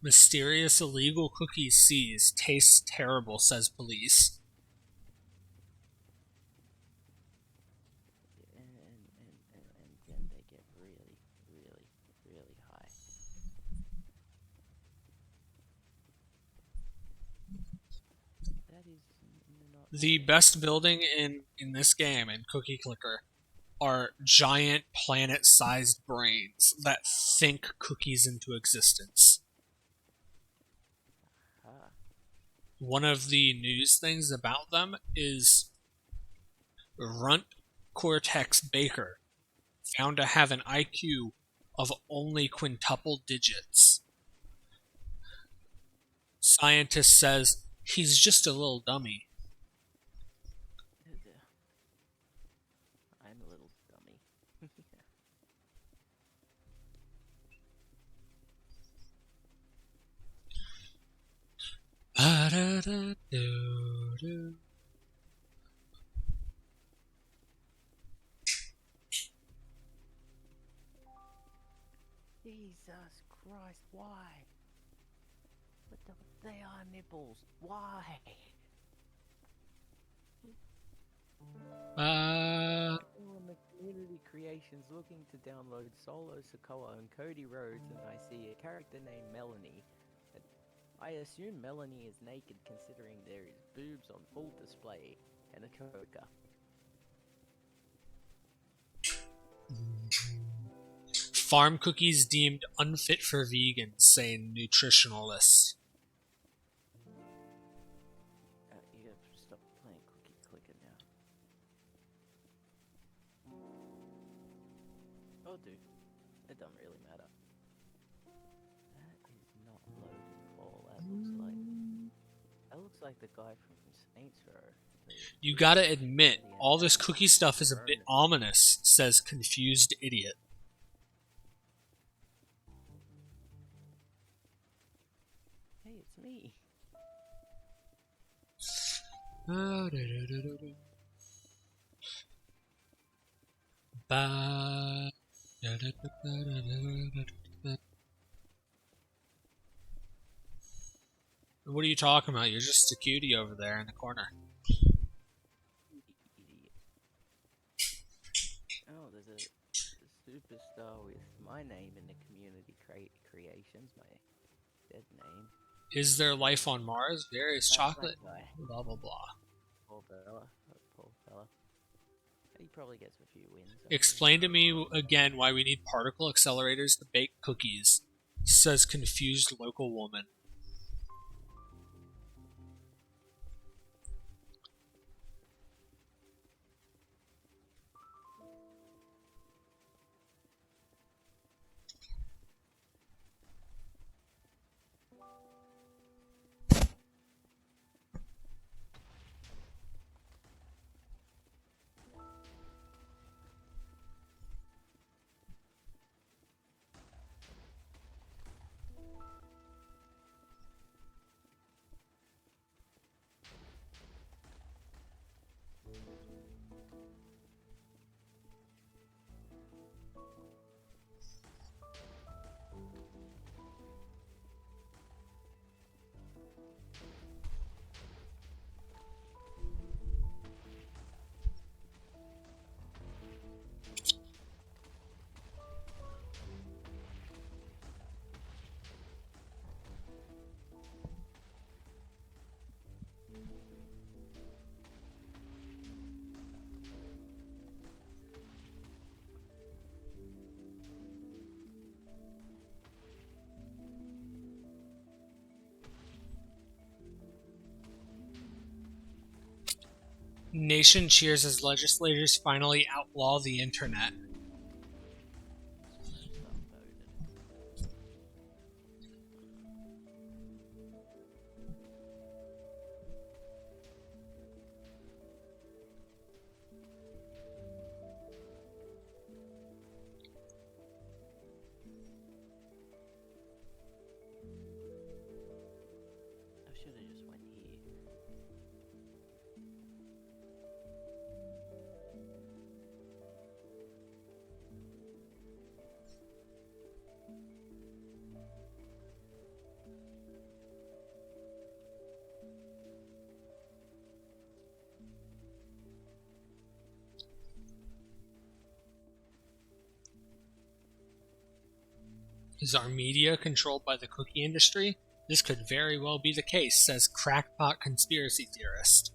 Mysterious illegal cookies seized. Tastes terrible, says police. And then they get really, really, really high. That is not The best building in this game, in Cookie Clicker, are giant planet-sized brains that think cookies into existence. ah. One of the news things about them is Runt Cortex Baker, found to have an IQ of only quintuple digits. Scientist says he's just a little dummy. I'm a little dummy. Jesus Christ, why? What the? They are nipples. Why? All in the community creations looking to download Solo Sokoa and Cody Rhodes, and I see a character named Melanie. I assume Melanie is naked considering there is boobs on full display and a coca. Farm cookies deemed unfit for vegans, say nutritionalists. You have to stop playing Cookie Clicker now. Oh, dude. It doesn't really matter. That is not loaded full. That looks like the guy from Saints Row. You gotta admit, all this cookie stuff is a bit ominous, says confused idiot. Hey, it's me. What are you talking about? You're just a cutie over there in the corner. Idiot. Oh, there's a superstar with my name in the community creations, my dead name. Is there life on Mars? Various chocolate? That guy. Blah blah blah. Poor fella. Poor fella. He probably gets a few wins. Explain to me again why we need particle accelerators to bake cookies, says confused local woman. Nation cheers as legislators finally outlaw the internet. I should have just went here. Is our media controlled by the cookie industry? This could very well be the case, says crackpot conspiracy theorist.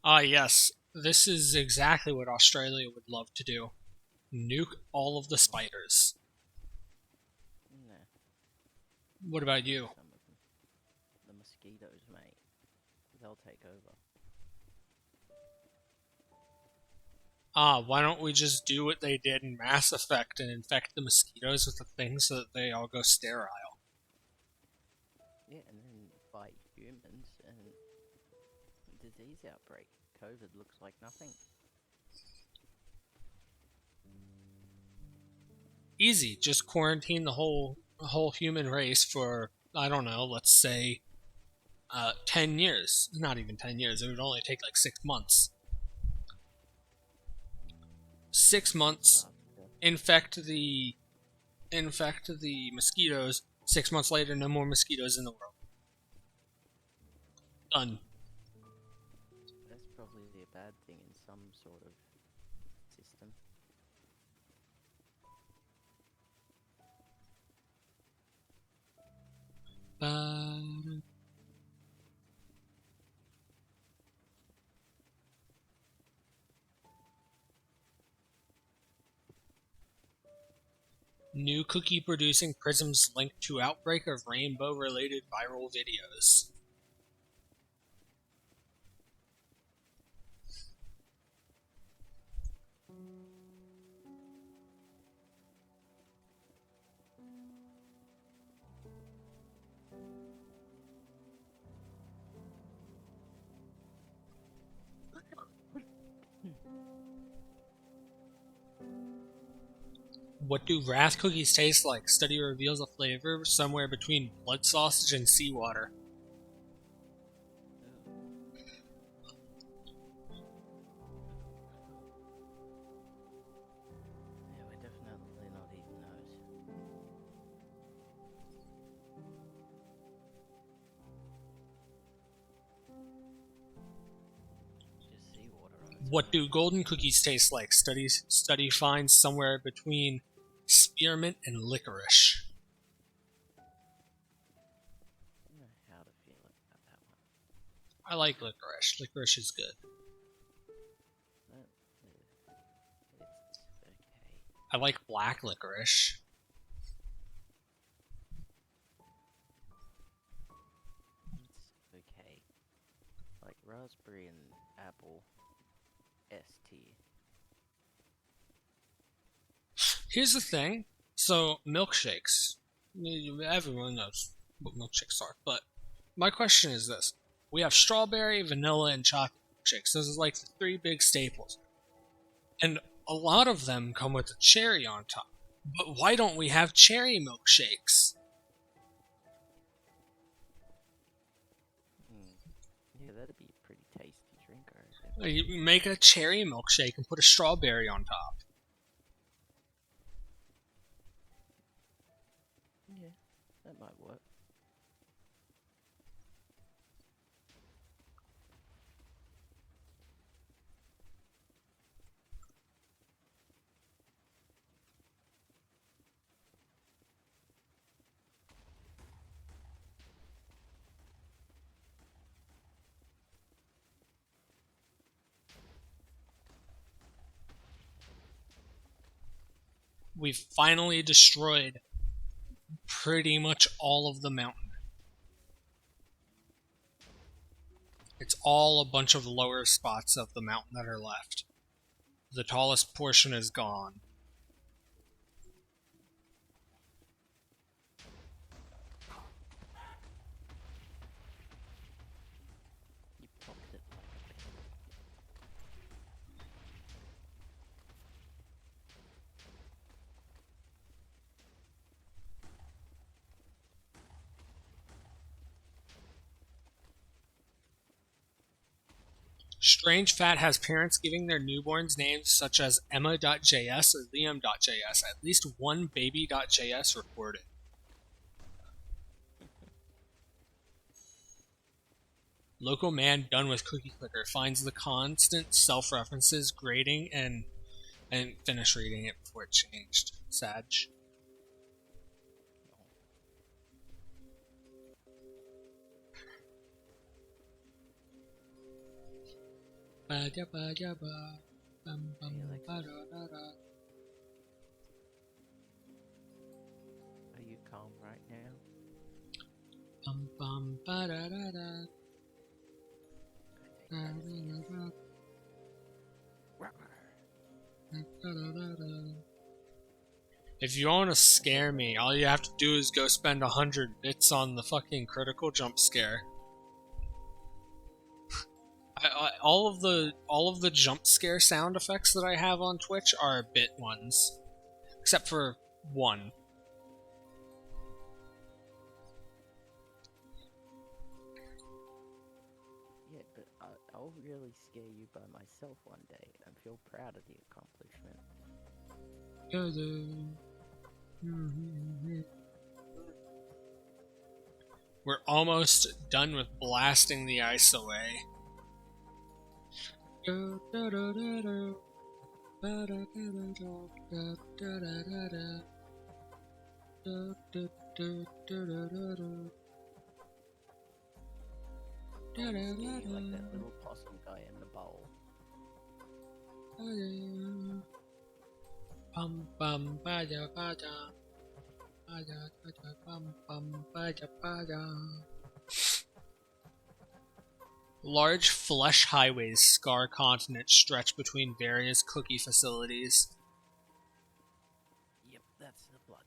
Ah, yes. This is exactly what Australia would love to do. Nuke all of the spiders. Nah, What about you? some of them. The mosquitoes, mate. They'll take over. Ah, why don't we just do what they did in Mass Effect and infect the mosquitoes with the thing so that they all go sterile? Yeah, and then fight humans and disease outbreak. COVID looks like nothing. Easy. Just quarantine the whole human race for, I don't know, let's say 10 years. Not even 10 years. It would only take like 6 months. 6 months, infect the mosquitoes. 6 months later, no more mosquitoes in the world. Done. That's probably a bad thing in some sort of system. New cookie producing prisms linked to outbreak of rainbow related viral videos. What do wrath cookies taste like? Study reveals a flavor somewhere between blood sausage and seawater. Yeah, we're definitely not eating those. Just seawater, I would What say. do golden cookies taste like? Study finds somewhere between spearmint and licorice. I don't know how to feel about that one. I like licorice. Licorice is good. It's okay. I like black licorice. It's okay. Like raspberry and apple, S tier. Here's the thing. So, milkshakes. Everyone knows what milkshakes are, but my question is this. We have strawberry, vanilla, and chocolate milkshakes. Those are like the three big staples. And a lot of them come with a cherry on top. But why don't we have cherry milkshakes? Yeah, that'd be a pretty tasty drink, I reckon. You make a cherry milkshake and put a strawberry on top. Yeah, that might work. We've finally destroyed pretty much all of the mountain. It's all a bunch of lower spots of the mountain that are left. The tallest portion is gone. You popped it like a pin. Strange Fat has parents giving their newborns names such as Emma.js or Liam.js. At least one baby.js reported. Local man done with cookie clicker finds the constant self-references grating and finish reading it before it changed. Sag. Are you calm right now? If you want to scare me, all you have to do is go spend 100 bits on the fucking critical jump scare. All of the jump scare sound effects that I have on Twitch are bit ones, except for one. Yeah, but I'll really scare you by myself one day and feel proud of the accomplishment. We're almost done with blasting the ice away. Like that little possum guy in the bowl. Bum bum baja baja. Baja baja bum bum baja baja. Large flesh highways scar continent stretch between various cookie facilities. Yep, that's the blood.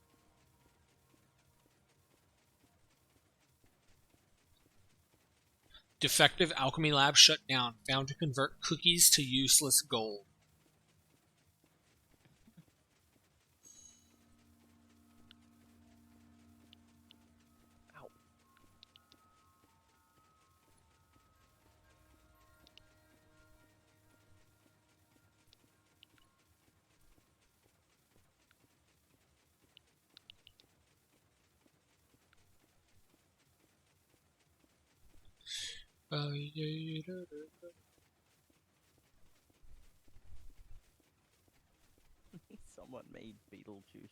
Defective alchemy lab shut down, found to convert cookies to useless gold. Ow. Someone made Beetlejuice.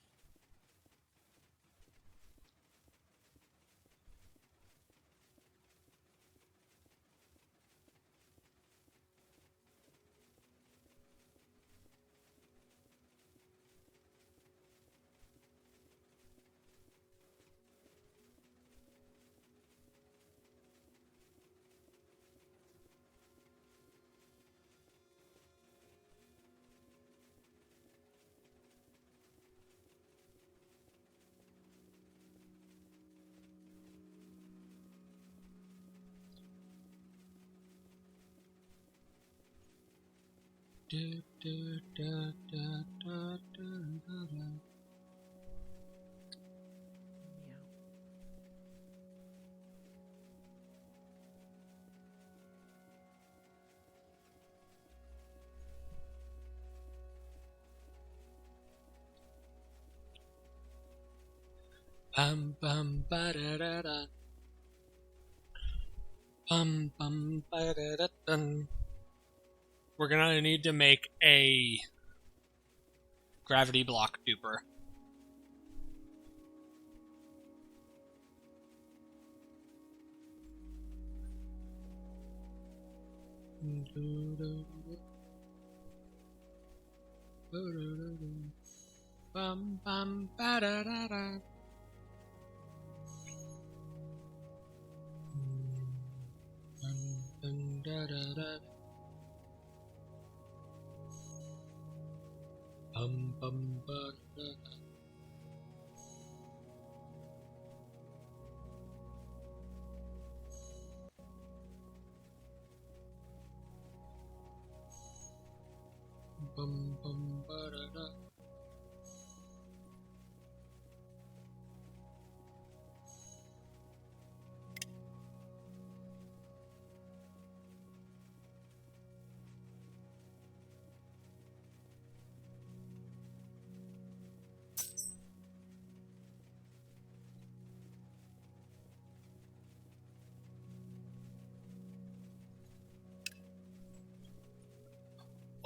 Meow. Bum bum ba da da da. Bum bum ba da da dun. We're gonna need to make a gravity block duper. Bum bum ba da da da. Dun, da, da, da. Bum bum ba da da. Bum bum ba da da.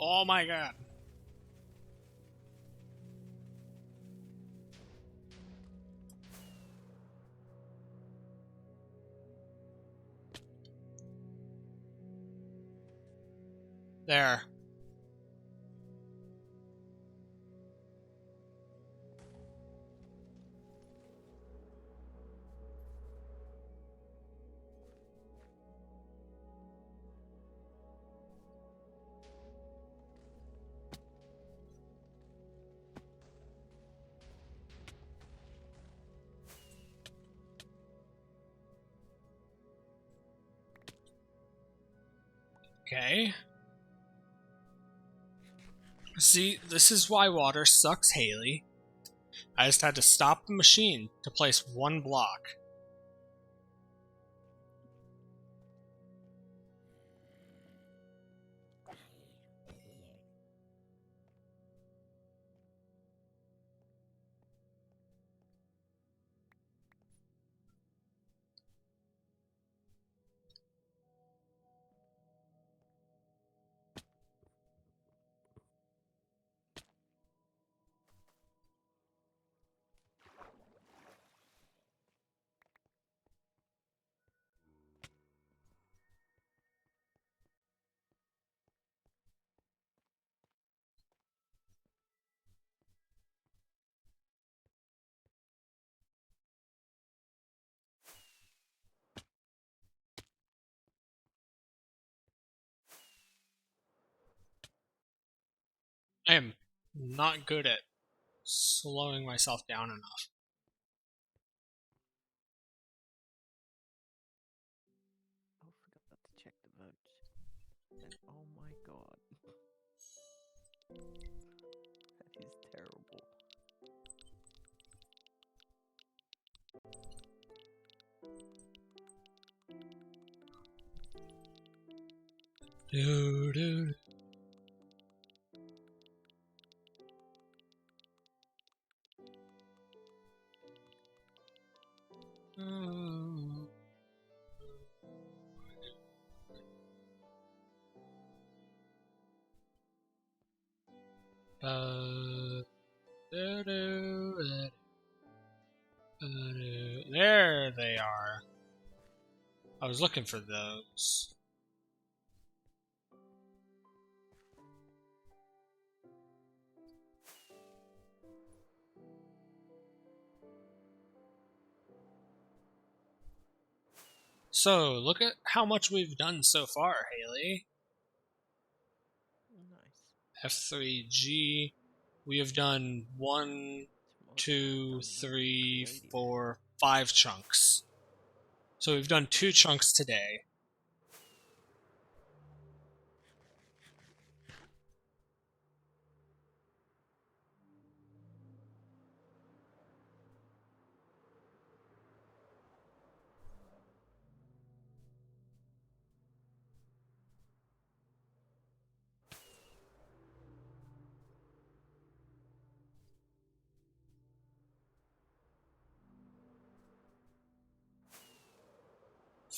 Oh my god. There. Okay. See, this is why water sucks, Haley. I just had to stop the machine to place one block. I am not good at slowing myself down enough. Oh, forgot to check the votes. And oh my god. That is terrible. Do, do. There they are. I was looking for those. So, look at how much we've done so far, Haley. Nice. F3G. We have done 1, 2, 3, 4, 5 chunks. So we've done 2 chunks today.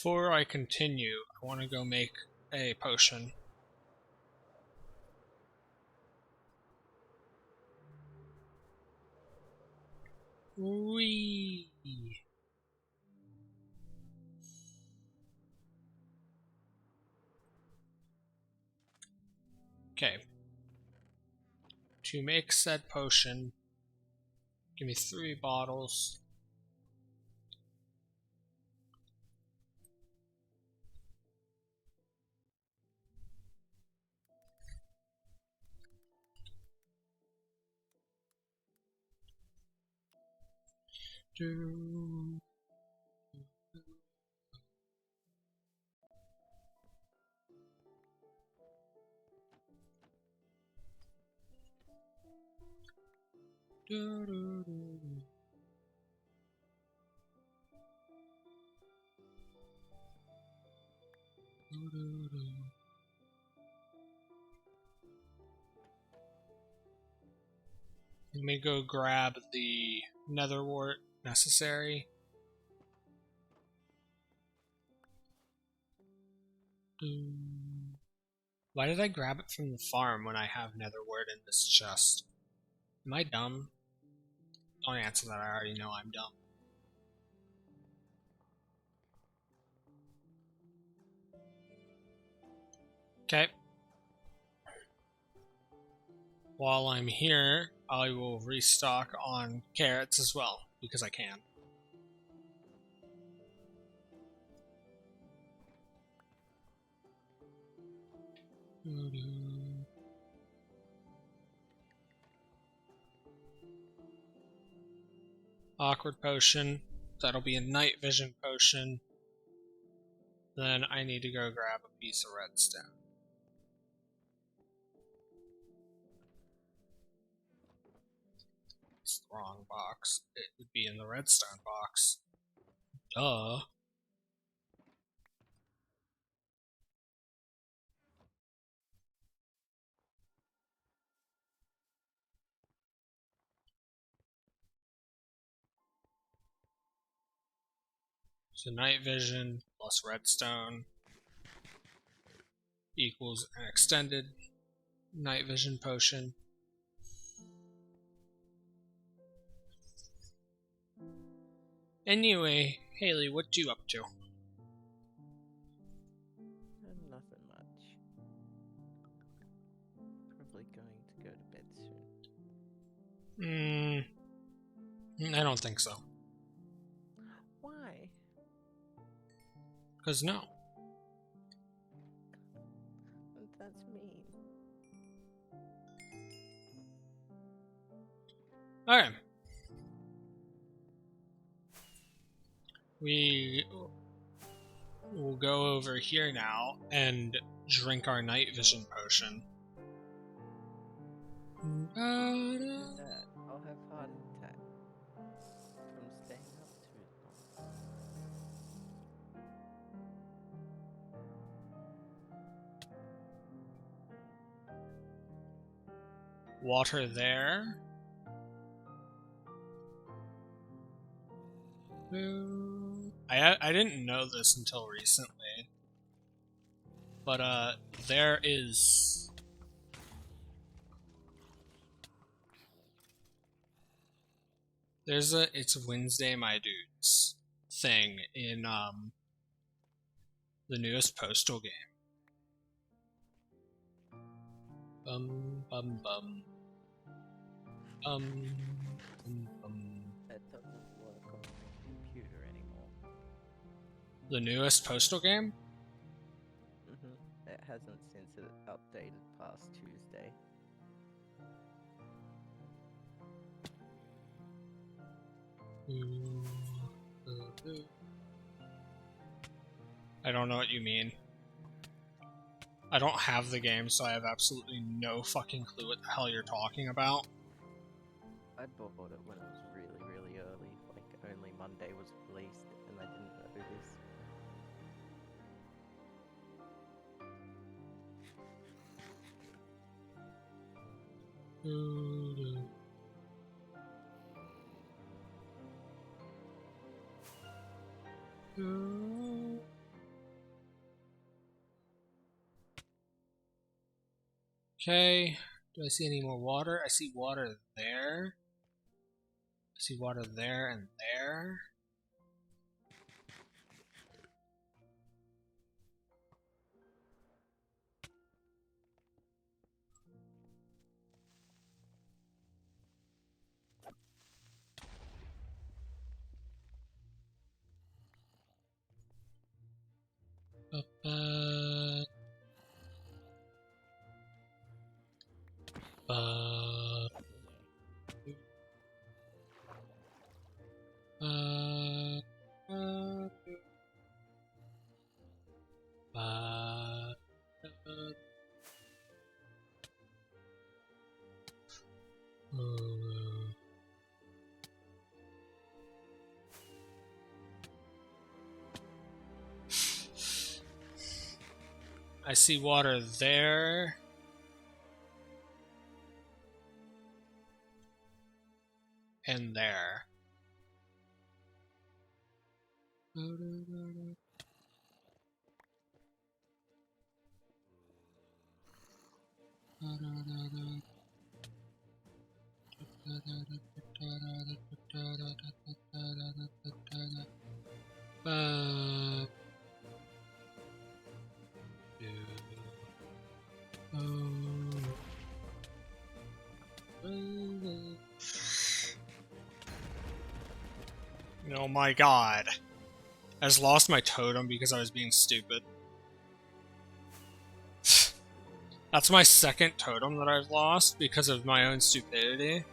Before I continue, I want to go make a potion. Whee! Okay. To make said potion, give me 3 bottles. Do. Do, do, do. Do, do, do. Let me go grab the nether wart necessary. Do. Why did I grab it from the farm when I have nether wart in this chest? Am I dumb? Don't answer that, I already know I'm dumb. Okay. While I'm here, I will restock on carrots as well, because I can. Awkward potion. That'll be a night vision potion. Then I need to go grab a piece of redstone. It's the wrong box. It would be in the redstone box. Duh. So night vision plus redstone equals an extended night vision potion. Anyway, Haley, what you up to? Nothing much. Probably going to go to bed soon. I don't think so. Why? Because no. That's mean. Alright. We will go over here now and drink our night vision potion. Do that. I'll have heart attack from staying up too long. Water there. I didn't know this until recently, but there is it's Wednesday my dudes thing in the newest Postal game. Bum bum bum. That doesn't work on my computer anymore. The newest Postal game? It hasn't since it updated past Tuesday. I don't know what you mean. I don't have the game, so I have absolutely no fucking clue what the hell you're talking about. I bought it when it was really, really early, like only Monday was released, and I didn't know this. Okay, do I see any more water? I see water there. I see water there and there. I see water there. And there. Oh my god. I just lost my totem because I was being stupid. That's my second totem that I've lost because of my own stupidity.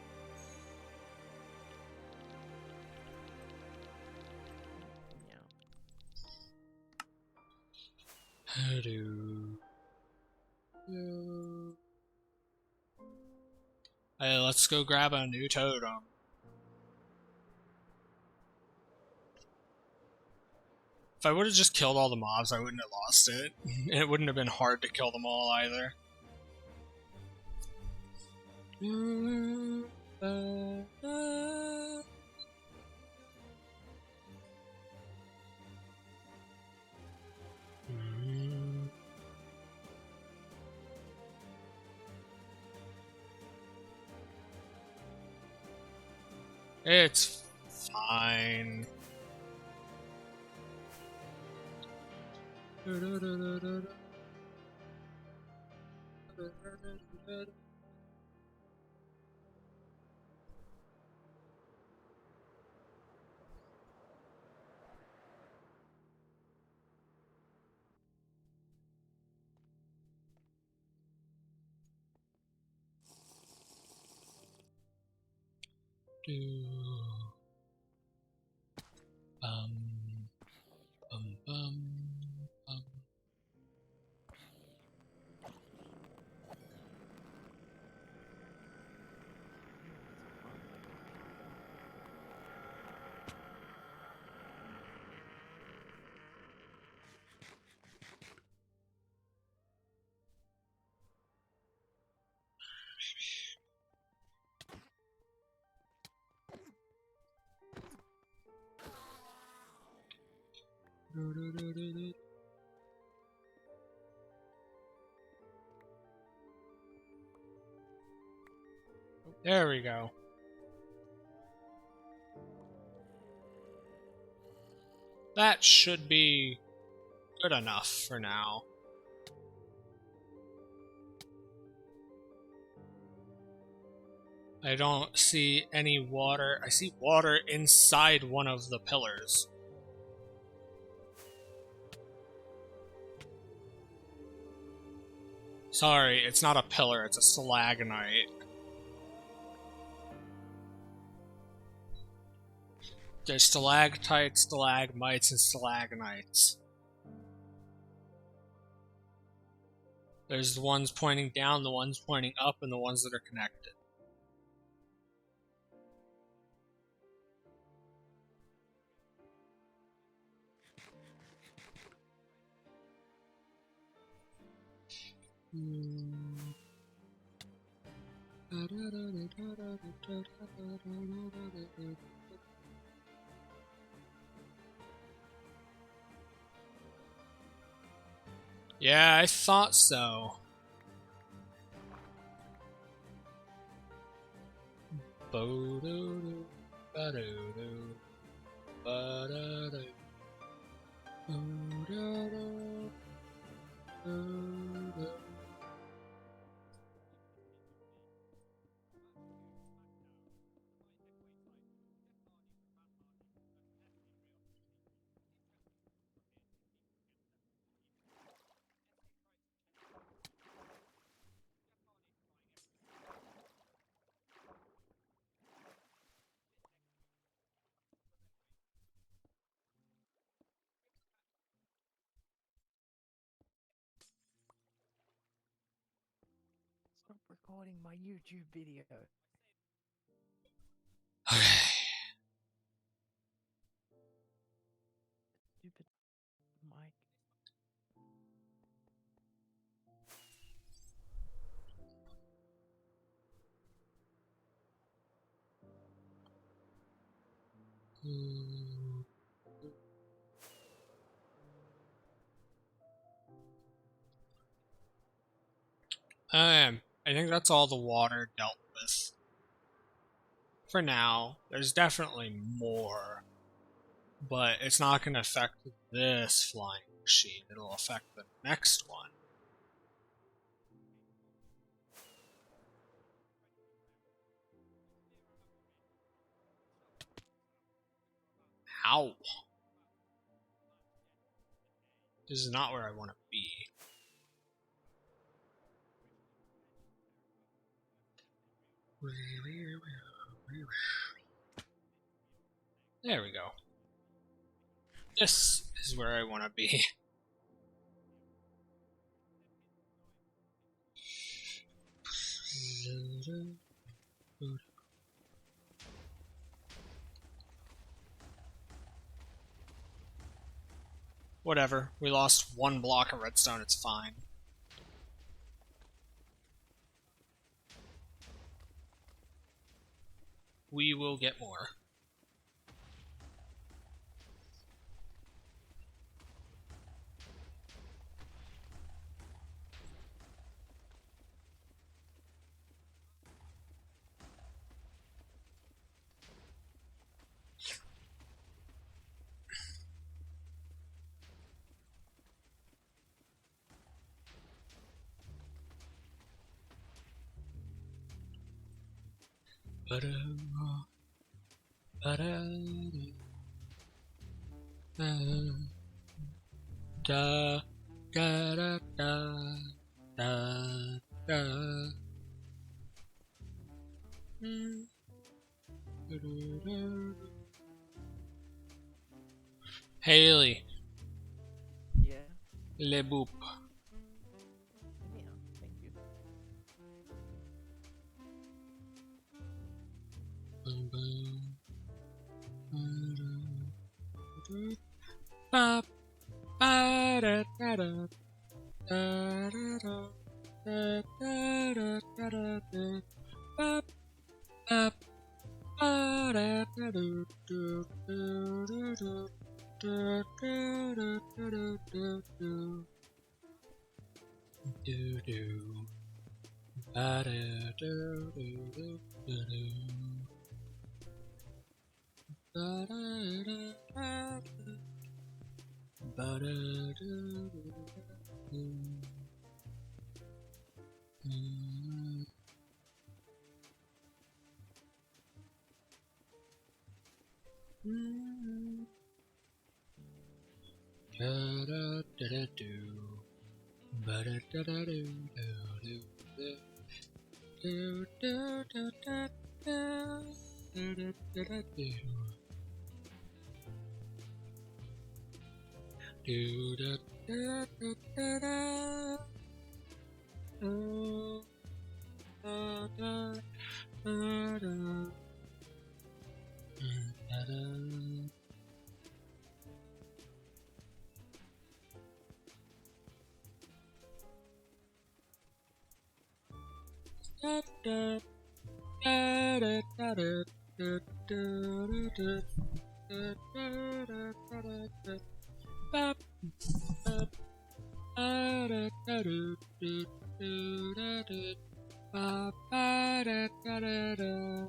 Hey, let's go grab a new totem. If I would have just killed all the mobs, I wouldn't have lost it. And it wouldn't have been hard to kill them all either. It's fine. Bum, bum, bum, bum. There we go. That should be good enough for now. I don't see any water. I see water inside one of the pillars. Sorry, it's not a pillar, it's a stalagonite. There's stalactites, stalagmites, and stalagmites. There's the ones pointing down, the ones pointing up, and the ones that are connected. Yeah, I thought so. Stop recording my YouTube video. Stupid mic. I think that's all the water dealt with. for now. There's definitely more, but it's not going to affect this flying machine. It'll affect the next one. Ow. This is not where I want to be. There we go. This is where I want to be. Whatever. We lost one block of redstone. It's fine. We will get more. Da da da da da da. Haley, Yeah. le boop. Yeah. Thank you. Ba ba da da da da da da da da da da da. Ba ba ba da da do do do do do do do do do do do do. Ba da do do do do do. Ba da da da da. Ba da do do do. Da da da da do. Ba da da da do do do do do do da da da da da do. Do da da da da da. Do da da da da. Da da. Da da da da da da da da da da da da da. Ba ba ba da da do do do da do. Ba ba da da da da.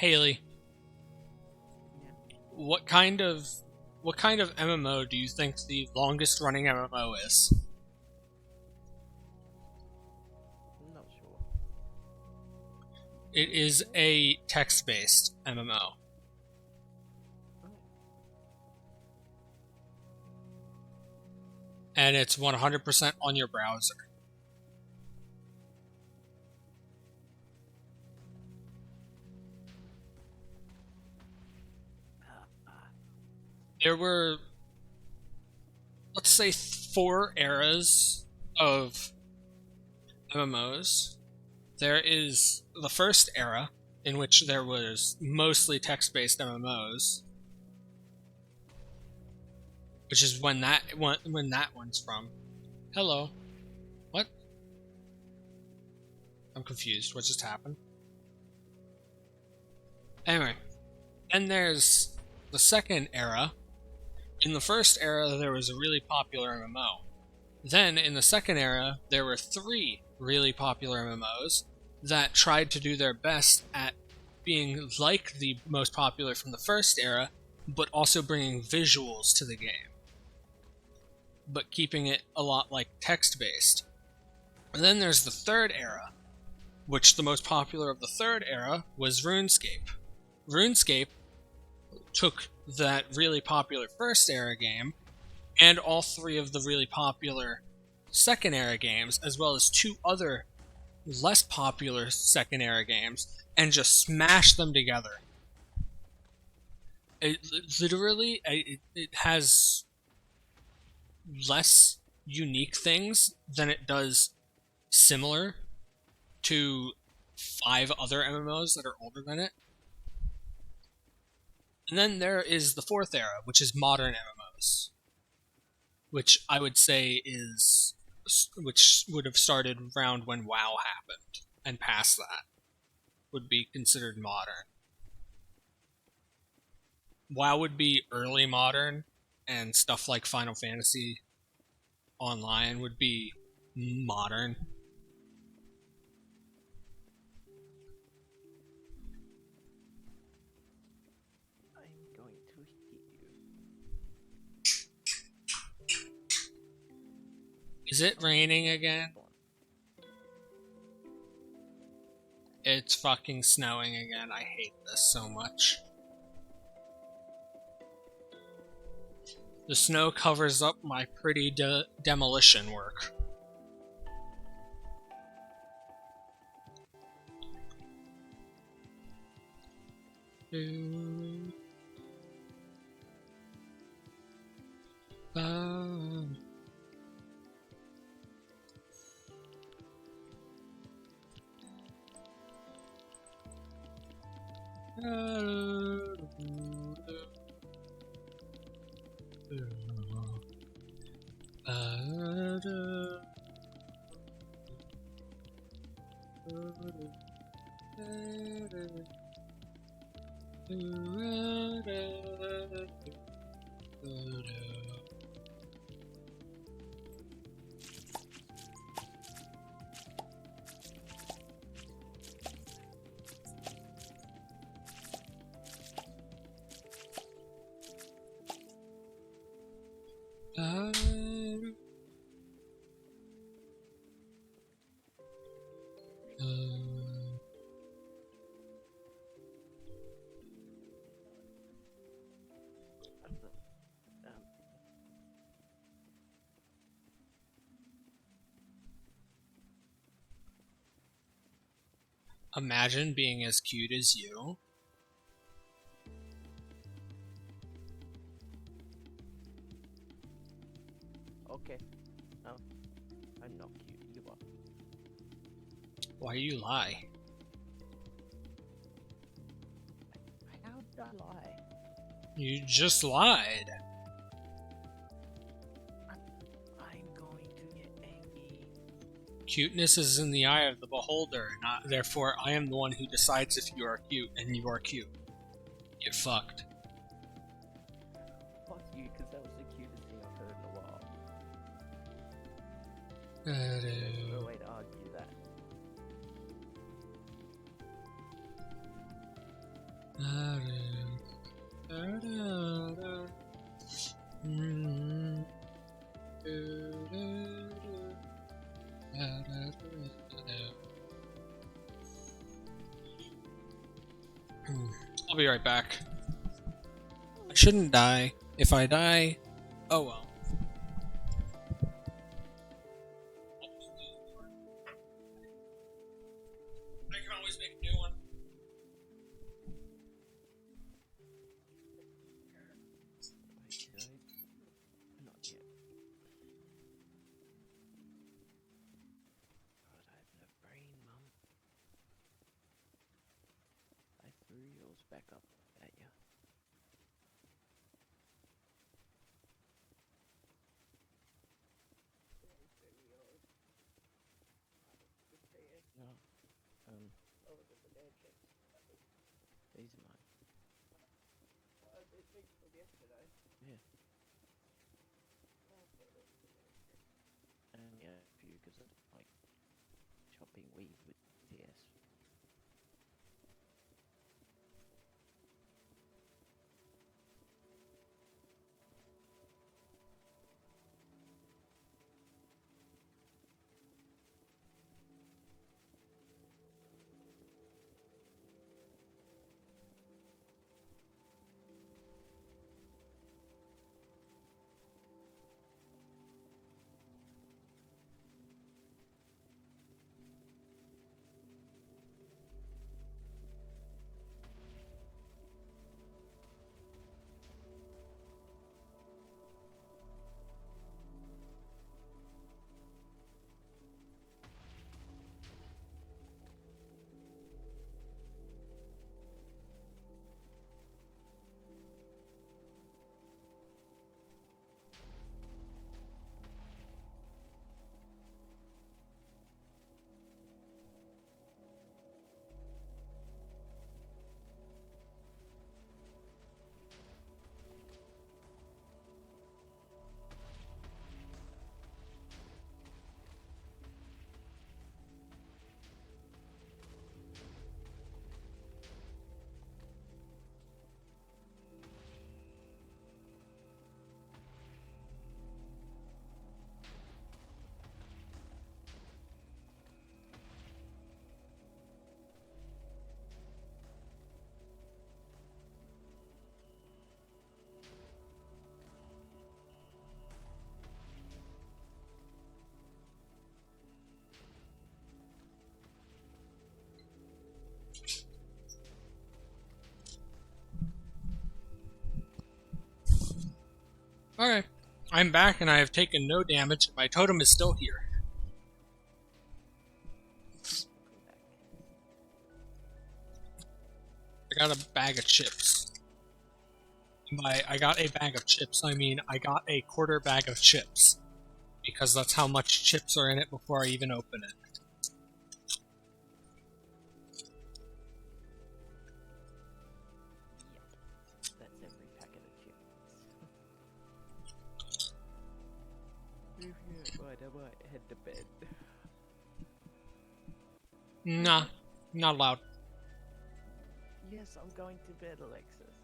Haley, Yeah. what kind of MMO do you think the longest running MMO is? I'm not sure. It is a text-based MMO. Oh. And it's 100% on your browser. There were, let's say, 4 eras of MMOs. There is the first era, in which there was mostly text-based MMOs, which is when that one's from. Hello. What? I'm confused. What just happened? Anyway, then there's the second era. In the first era, there was a really popular MMO. Then, in the second era, there were 3 really popular MMOs that tried to do their best at being like the most popular from the first era, but also bringing visuals to the game, but keeping it a lot like text-based. And then there's the third era, which the most popular of the third era was RuneScape. RuneScape took that really popular first era game and all 3 of the really popular second era games, as well as 2 other less popular second era games, and just smashed them together. It literally it has less unique things than it does similar to 5 other MMOs that are older than it. And then there is the fourth era, which is modern MMOs, which I would say which would have started around when WoW happened, and past that would be considered modern. WoW would be early modern, and stuff like Final Fantasy Online would be modern. I'm going to hit you. Is it raining again? It's fucking snowing again. I hate this so much. The snow covers up my pretty demolition work. Imagine being as cute as you. Okay. No. I'm not cute. You are. Why you lie? How did I lie? You just lied. I'm going to get angry. Cuteness is in the eye of the beholder, not therefore I am the one who decides if you are cute, and you are cute. Get fucked. Fuck you, because that was the cutest thing I've heard in a while. There's no way to argue that. Hmm. I'll be right back. I shouldn't die. If I die, oh well. I can always make a new one. Okay. Not yet. God, I have no brain, Mum. I threw yours back up at you. No. These are mine. Yeah. And yeah, a few because I like chopping weed with TS. Okay. I'm back and I have taken no damage. My totem is still here. Welcome back. I got a bag of chips. By I got a bag of chips, I mean I got a quarter bag of chips. Because that's how much chips are in it before I even open it. Yep. That's every packet of chips. If you don't mind, I might head to bed. Nah, not allowed. Yes, I'm going to bed, Alexis.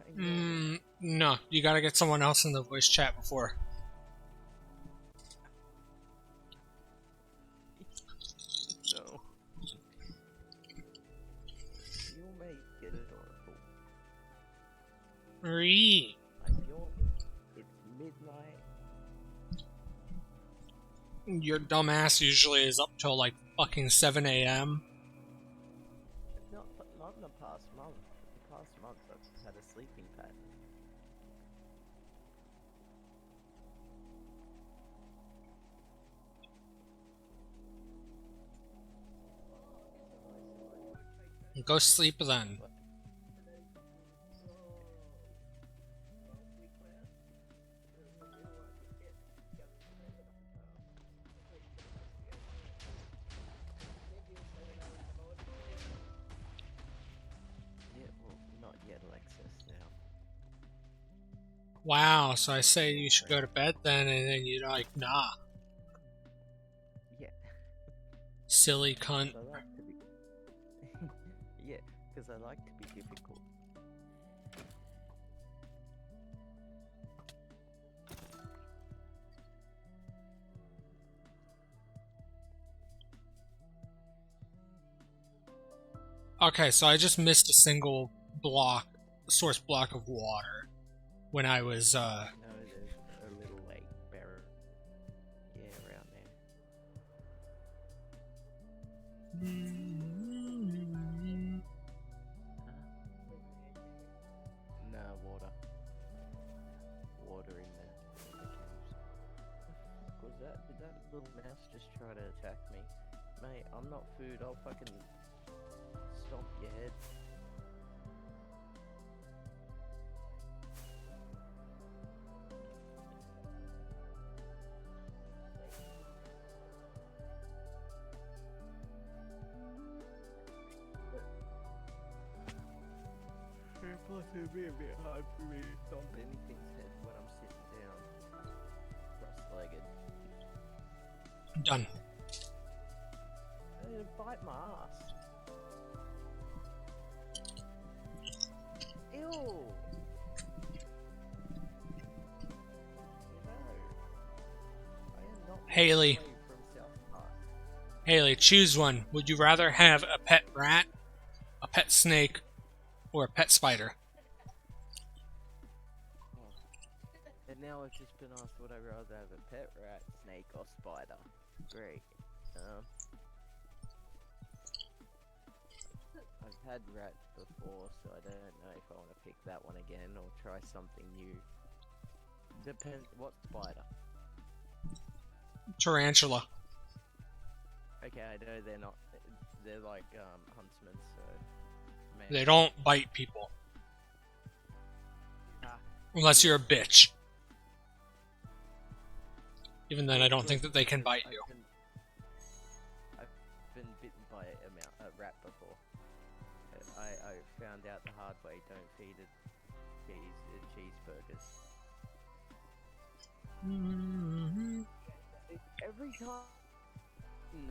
I know. No, you gotta get someone else in the voice chat before. No. You'll make it adorable. Ree. Like it's midnight. Your dumbass usually is up till like fucking 7 a.m. Not in the past month. The past month I've had a sleeping pattern. Go sleep then. Yeah, well, not yet, Alexis. Now. Wow, so I say you should go to bed then, and then you're like, nah, Yeah. silly cunt. 'Cause I like to be. Yeah, because I like to be difficult. Okay, so I just missed a single source block of water when I was, No, there's a little lake buried. Yeah, around there. No water. Water in the caves. What the fuck was that? Did that little mouse just try to attack me? Mate, I'm not food. I'll fucking stomp your head. Plus, it'd be a bit hard for me to stomp anything's head when I'm sitting down, cross-legged. done. It'd bite my ass. Ew! No. I am not Haley. from South Park. Haley, choose one. Would you rather have a pet rat, a pet snake, or a pet spider? And now I've just been asked would I rather have a pet rat, snake, or spider. Great. I've had rats before, so I don't know if I want to pick that one again or try something new. Depends what spider. Tarantula. Okay, I know they're not. They're like huntsmen, so. Maybe. They don't bite people. Unless you're a bitch. Even then, I don't think that they can bite you. I've been bitten by a rat before. I found out the hard way. Don't feed it cheeseburgers. Every time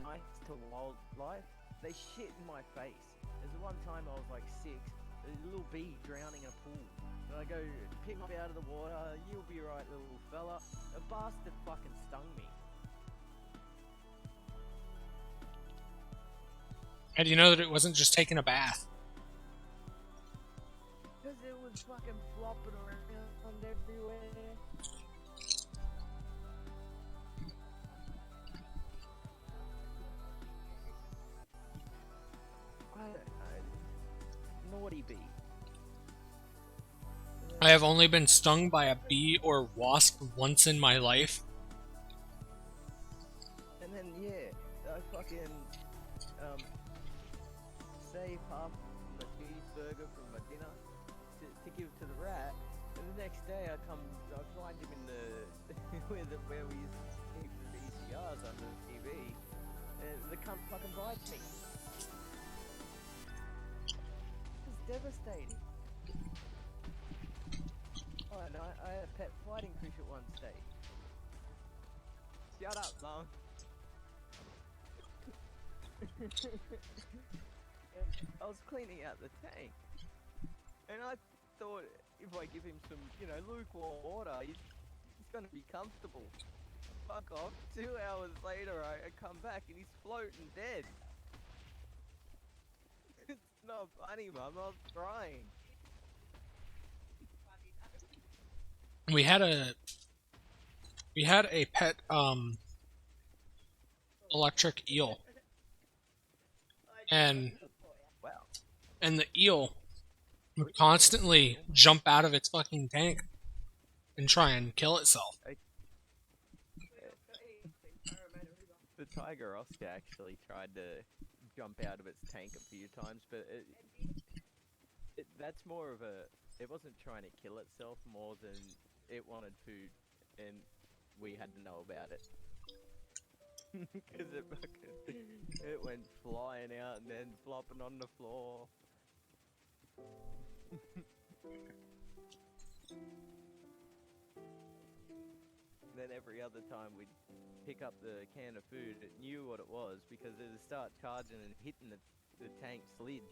nice to wildlife, they shit in my face. There's one time I was like 6, there's a little bee drowning in a pool. And I go, pick him up out of the water, you'll be right, little fella. A bastard fucking stung me. How do you know that it wasn't just taking a bath? Because it was fucking flopping around everywhere. I don't know. Naughty bee. I have only been stung by a bee or wasp once in my life. And then yeah, I fucking save half my cheeseburger from my dinner to give to the rat, and the next day I find him in the where we used to keep the VCRs under the TV, and the cunt fucking bites me. It's devastating. Oh, and I had a pet fighting fish at one stage. Shut up, Mum. I was cleaning out the tank, and I thought if I give him some, lukewarm water, he's gonna be comfortable. Fuck off. 2 hours later, I come back and he's floating dead. It's not funny, Mum. I was crying. We had a pet electric eel, and Wow. the eel would constantly jump out of its fucking tank and try and kill itself. The tiger Oscar actually tried to jump out of its tank a few times, but that's more of a... It wasn't trying to kill itself more than it wanted food, and we had to know about it. Because it went flying out and then flopping on the floor. Then every other time we'd pick up the can of food, it knew what it was because it would start charging and hitting the tank lid.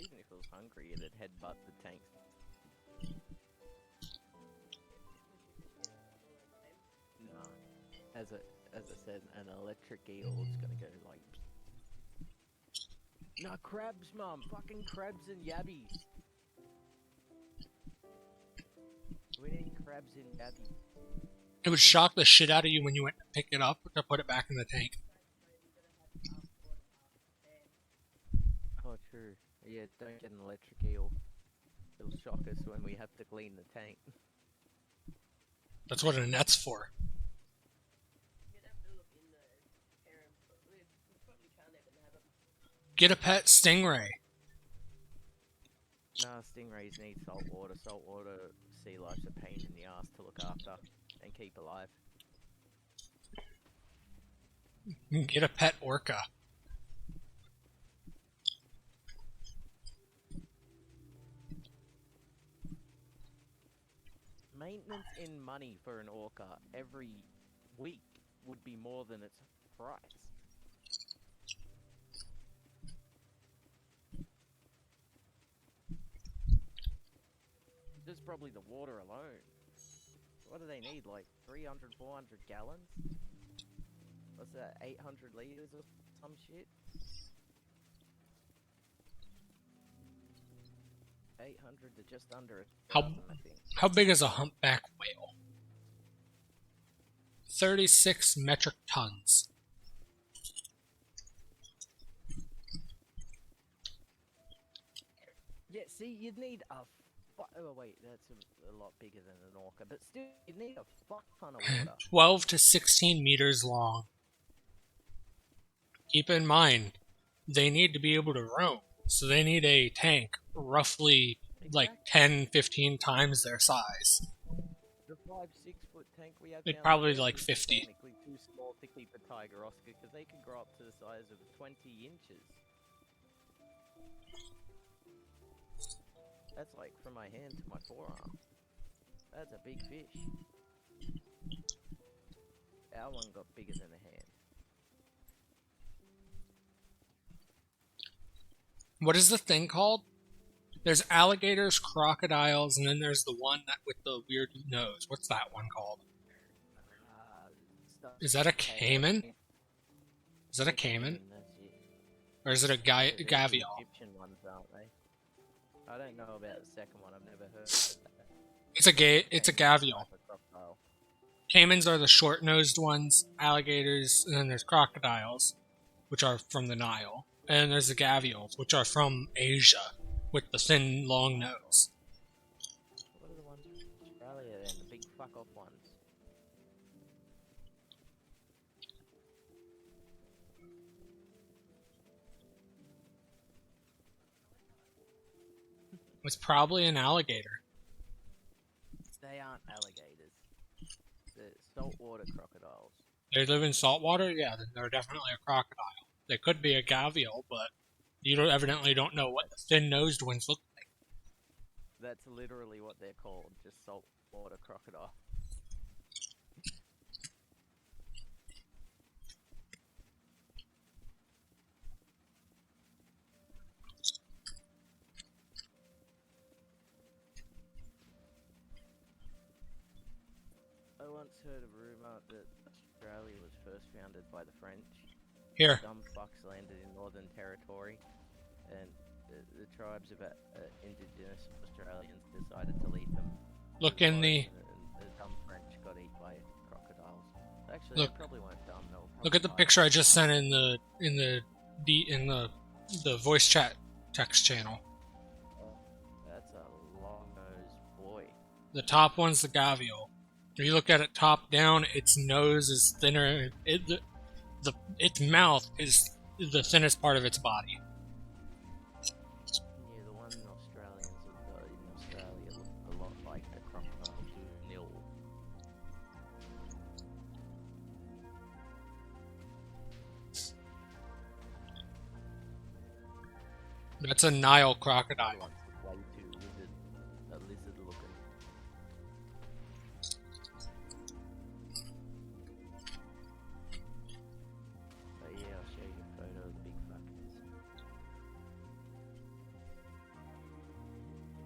Even if it was hungry, it'd headbutt the tank. as I said, an electric eel is gonna go like. No crabs, mum. Fucking crabs and yabbies. We need crabs and yabbies. It would shock the shit out of you when you went to pick it up to put it back in the tank. Oh, true. Yeah, don't get an electric eel. It'll shock us when we have to clean the tank. That's what a net's for. Get a pet stingray. Nah, stingrays need salt water. Saltwater sea life's a pain in the ass to look after and keep alive. Get a pet orca. Maintenance in money for an orca every week would be more than its price. Just probably the water alone. What do they need? Like 300, 400 gallons? What's that? 800 liters or some shit? 800 to just under 1,000, I think. How big is a humpback whale? 36 metric tons. Yeah, see, you'd need a oh wait, that's a lot bigger than an orca, but still, you'd need a fuck ton of water. 12 to 16 meters long. Keep in mind, they need to be able to roam, so they need a tank roughly like 10, 15 times their size. The 5-6 foot tank we have It'd probably like is 50. technically too small to keep a tiger Oscar because they can grow up to the size of 20 inches. That's like from my hand to my forearm. That's a big fish. Our one got bigger than a hand. What is the thing called? There's alligators, crocodiles, and then there's the one that with the weird nose. What's that one called? Is that a caiman? Is that a caiman? That's it. Or is it a They're the gavial? Egyptian ones, aren't they? I don't know about the second one. I've never heard of that. It's a gavial. Crocodile. Caimans are the short-nosed ones, alligators, and then there's crocodiles, which are from the Nile. And then there's the gavials, which are from Asia, with the thin, long nose. What are the ones from Australia then? The big fuck-off ones. It's probably an alligator. They aren't alligators. They're saltwater crocodiles. They live in saltwater? Yeah, then they're definitely a crocodile. They could be a gavial, but you evidently don't know what the thin-nosed ones look like. That's literally what they're called, just saltwater crocodile. I once heard a rumour that Australia was first founded by the French. Here, Dumb fucks landed in Northern Territory, and the tribes of indigenous Australians decided to leave them. look in the... And the dumb French got eaten by crocodiles. Actually, Look. they probably weren't dumb. They were Look at the probably picture I just sent in the voice chat text channel. That's a long-nosed boy. The top one's the gavial. If you look at it top down, its nose is thinner. Its mouth is the thinnest part of its body. Yeah, the one Australians have got in Australia look a lot like the crocodiles in Nil. That's a Nile crocodile. Way too lizard looking. But yeah, I'll show you a photo of the big fuckers.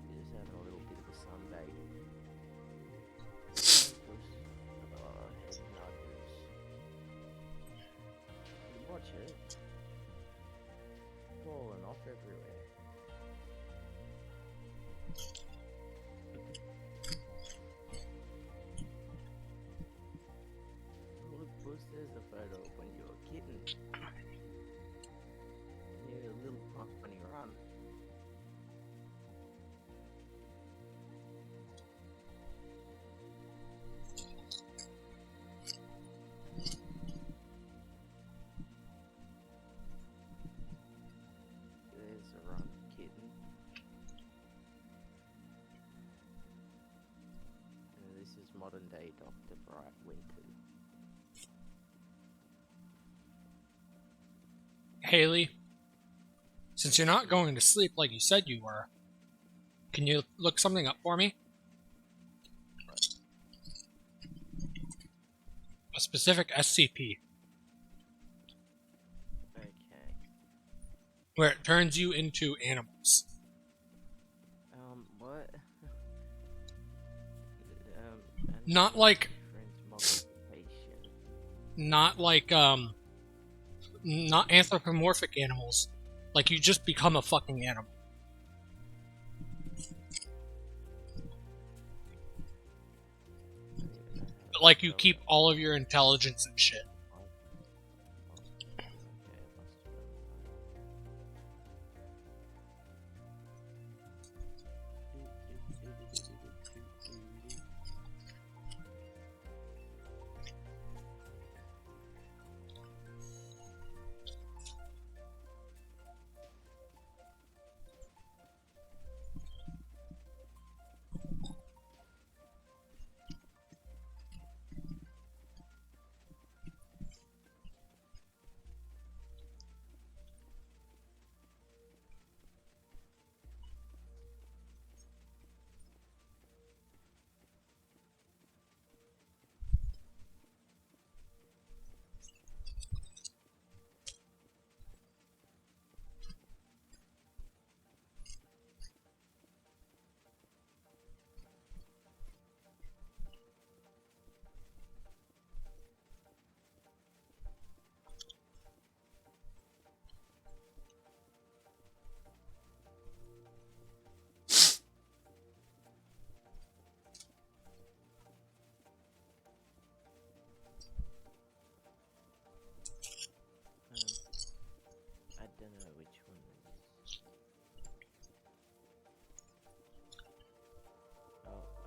You're just having a little bit of a sunbathe. Oh, head nuggers. modern day Dr. Bright Winton. Haley, since you're not going to sleep like you said you were, can you look something up for me? A specific SCP. Okay. Where it turns you into animals. What? Not like... Not like, not anthropomorphic animals. Like you just become a fucking animal. But like you keep all of your intelligence and shit. I don't know which one it is.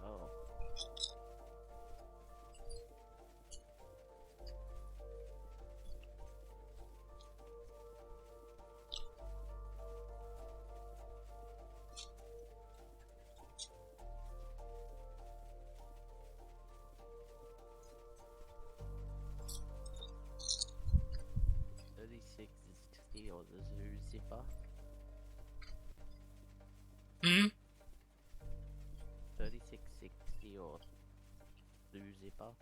Oh. 36 is still the zoo zipper. Hmm? 3660 or zoo zipper.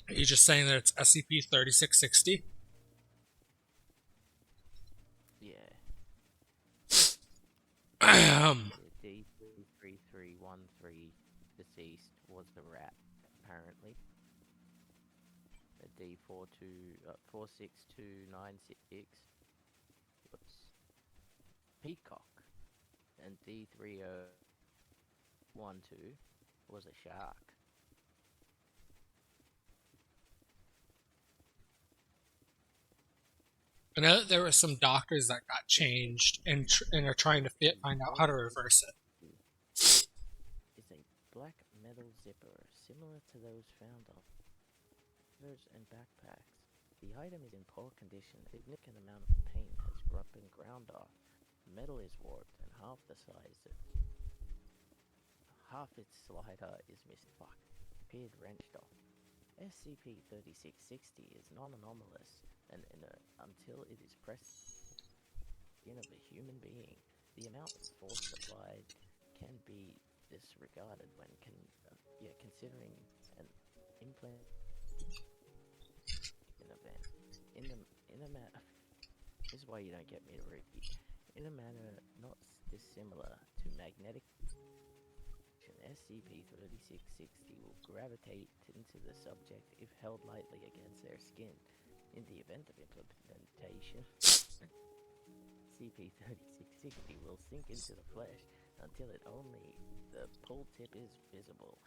Are you just saying that it's SCP-3660? Yeah. Ahem. The D33313 deceased was the rat, apparently. The D46296 was peacock, and D3012 was a shark. I know that there were some doctors that got changed and are trying to find out how to reverse it. It's a black metal zipper, similar to those found on covers and backpacks. The item is in poor condition. A significant amount of paint has been ground off. The metal is warped and half its slider is missing. Fuck. Appeared wrenched off. SCP-3660 is non-anomalous and inert until it is pressed in of a human being. The amount of force applied can be disregarded when considering an implant event. In a manner, this is why you don't get me to repeat. In a manner not dissimilar to magnetic, SCP-3660 will gravitate into the subject if held lightly against their skin. In the event of implementation, SCP-3660 will sink into the flesh until only the pull tip is visible.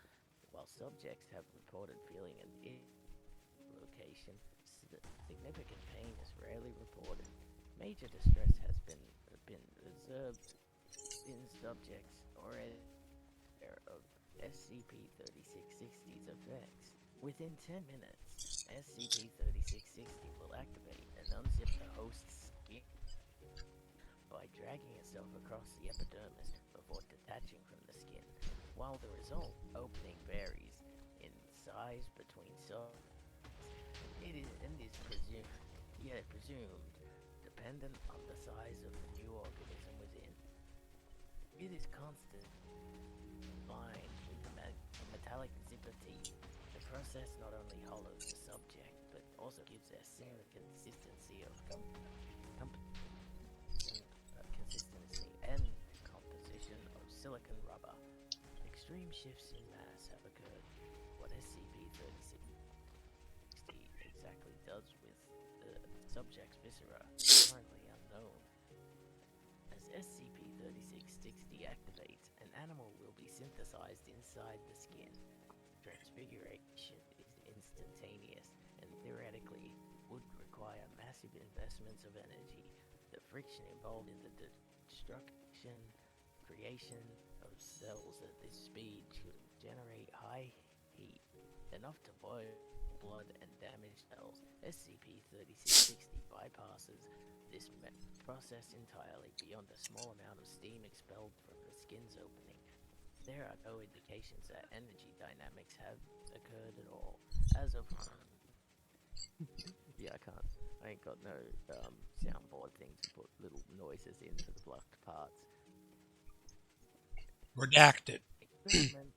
While subjects have reported feeling an location, significant pain is rarely reported. Major distress has been observed in subjects already of SCP-3660's effects. Within 10 minutes, SCP-3660 will activate and unzip the host's skin. by dragging itself across the epidermis before detaching from the skin, while the result opening varies in size between cells. It is presumed dependent on the size of the new organism within. It is constant, lined with the metallic zipper teeth. The process not only hollows the subject, but also gives a similar consistency consistency and composition of silicon rubber. Extreme shifts in mass have occurred. What SCP-3660 exactly does with the subject's viscera is currently unknown. As SCP-3660 activates, an animal will be synthesized inside the skin. Transfiguration is instantaneous and theoretically would require massive investments of energy. The friction involved in the destruction, creation of cells at this speed could generate high heat, enough to boil blood and damage cells. SCP-3660 bypasses this process entirely beyond a small amount of steam expelled from the skin's opening. There are no indications that energy dynamics have occurred at all. As of yeah, I ain't got no soundboard thing to put little noises in for the blocked parts. Redacted. Experiment.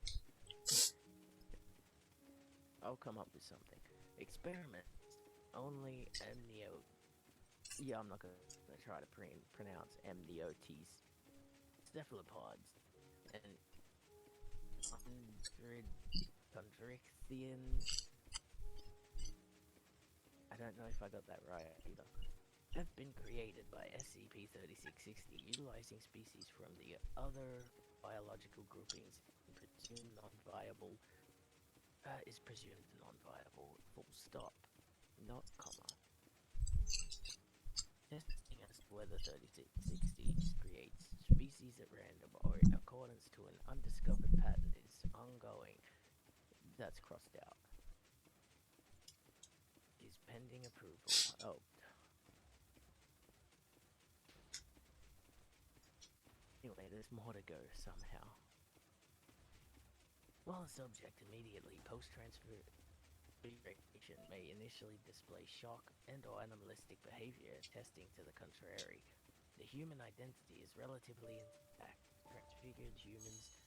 I'll come up with something. Experiment only amnio. Yeah, I'm not gonna try to pronounce amniotes. Cephalopods and chondrichthyans. I don't know if I got that right either. Have been created by SCP-3660, utilizing species from the other biological groupings, presumed non-viable. Is presumed non-viable. Full stop. Not comma. Testing as to whether 3660 creates species at random or in accordance to an undiscovered pattern is ongoing. That's crossed out. Is pending approval. Oh. Anyway, there's more to go somehow. While a subject immediately post-transfiguration may initially display shock and or animalistic behavior, testing to the contrary, the human identity is relatively intact. Transfigured humans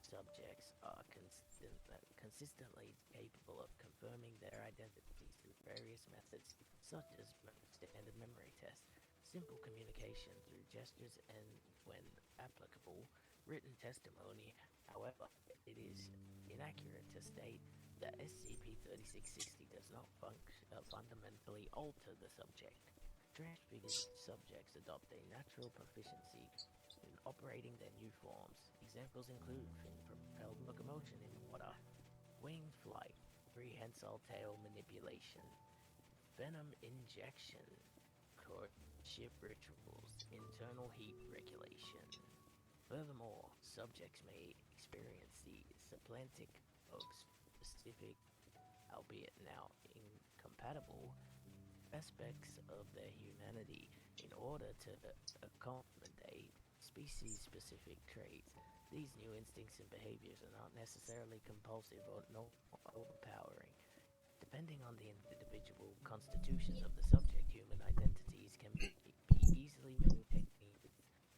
subjects are consistently capable of confirming their identities through various methods, such as standard memory tests, simple communication through gestures, and, when applicable, written testimony. However, it is inaccurate to state that SCP-3660 does not fundamentally alter the subject. Transfigured subjects adopt a natural proficiency in operating their new forms. Examples include fin-propelled locomotion in water, winged flight, prehensile tail manipulation, venom injection, courtship rituals, internal heat regulation. Furthermore, subjects may experience the supplanting of specific, albeit now incompatible, aspects of their humanity in order to accommodate species-specific traits. These new instincts and behaviors are not necessarily compulsive or overpowering. Depending on the individual constitutions of the subject, human identities can be easily maintained with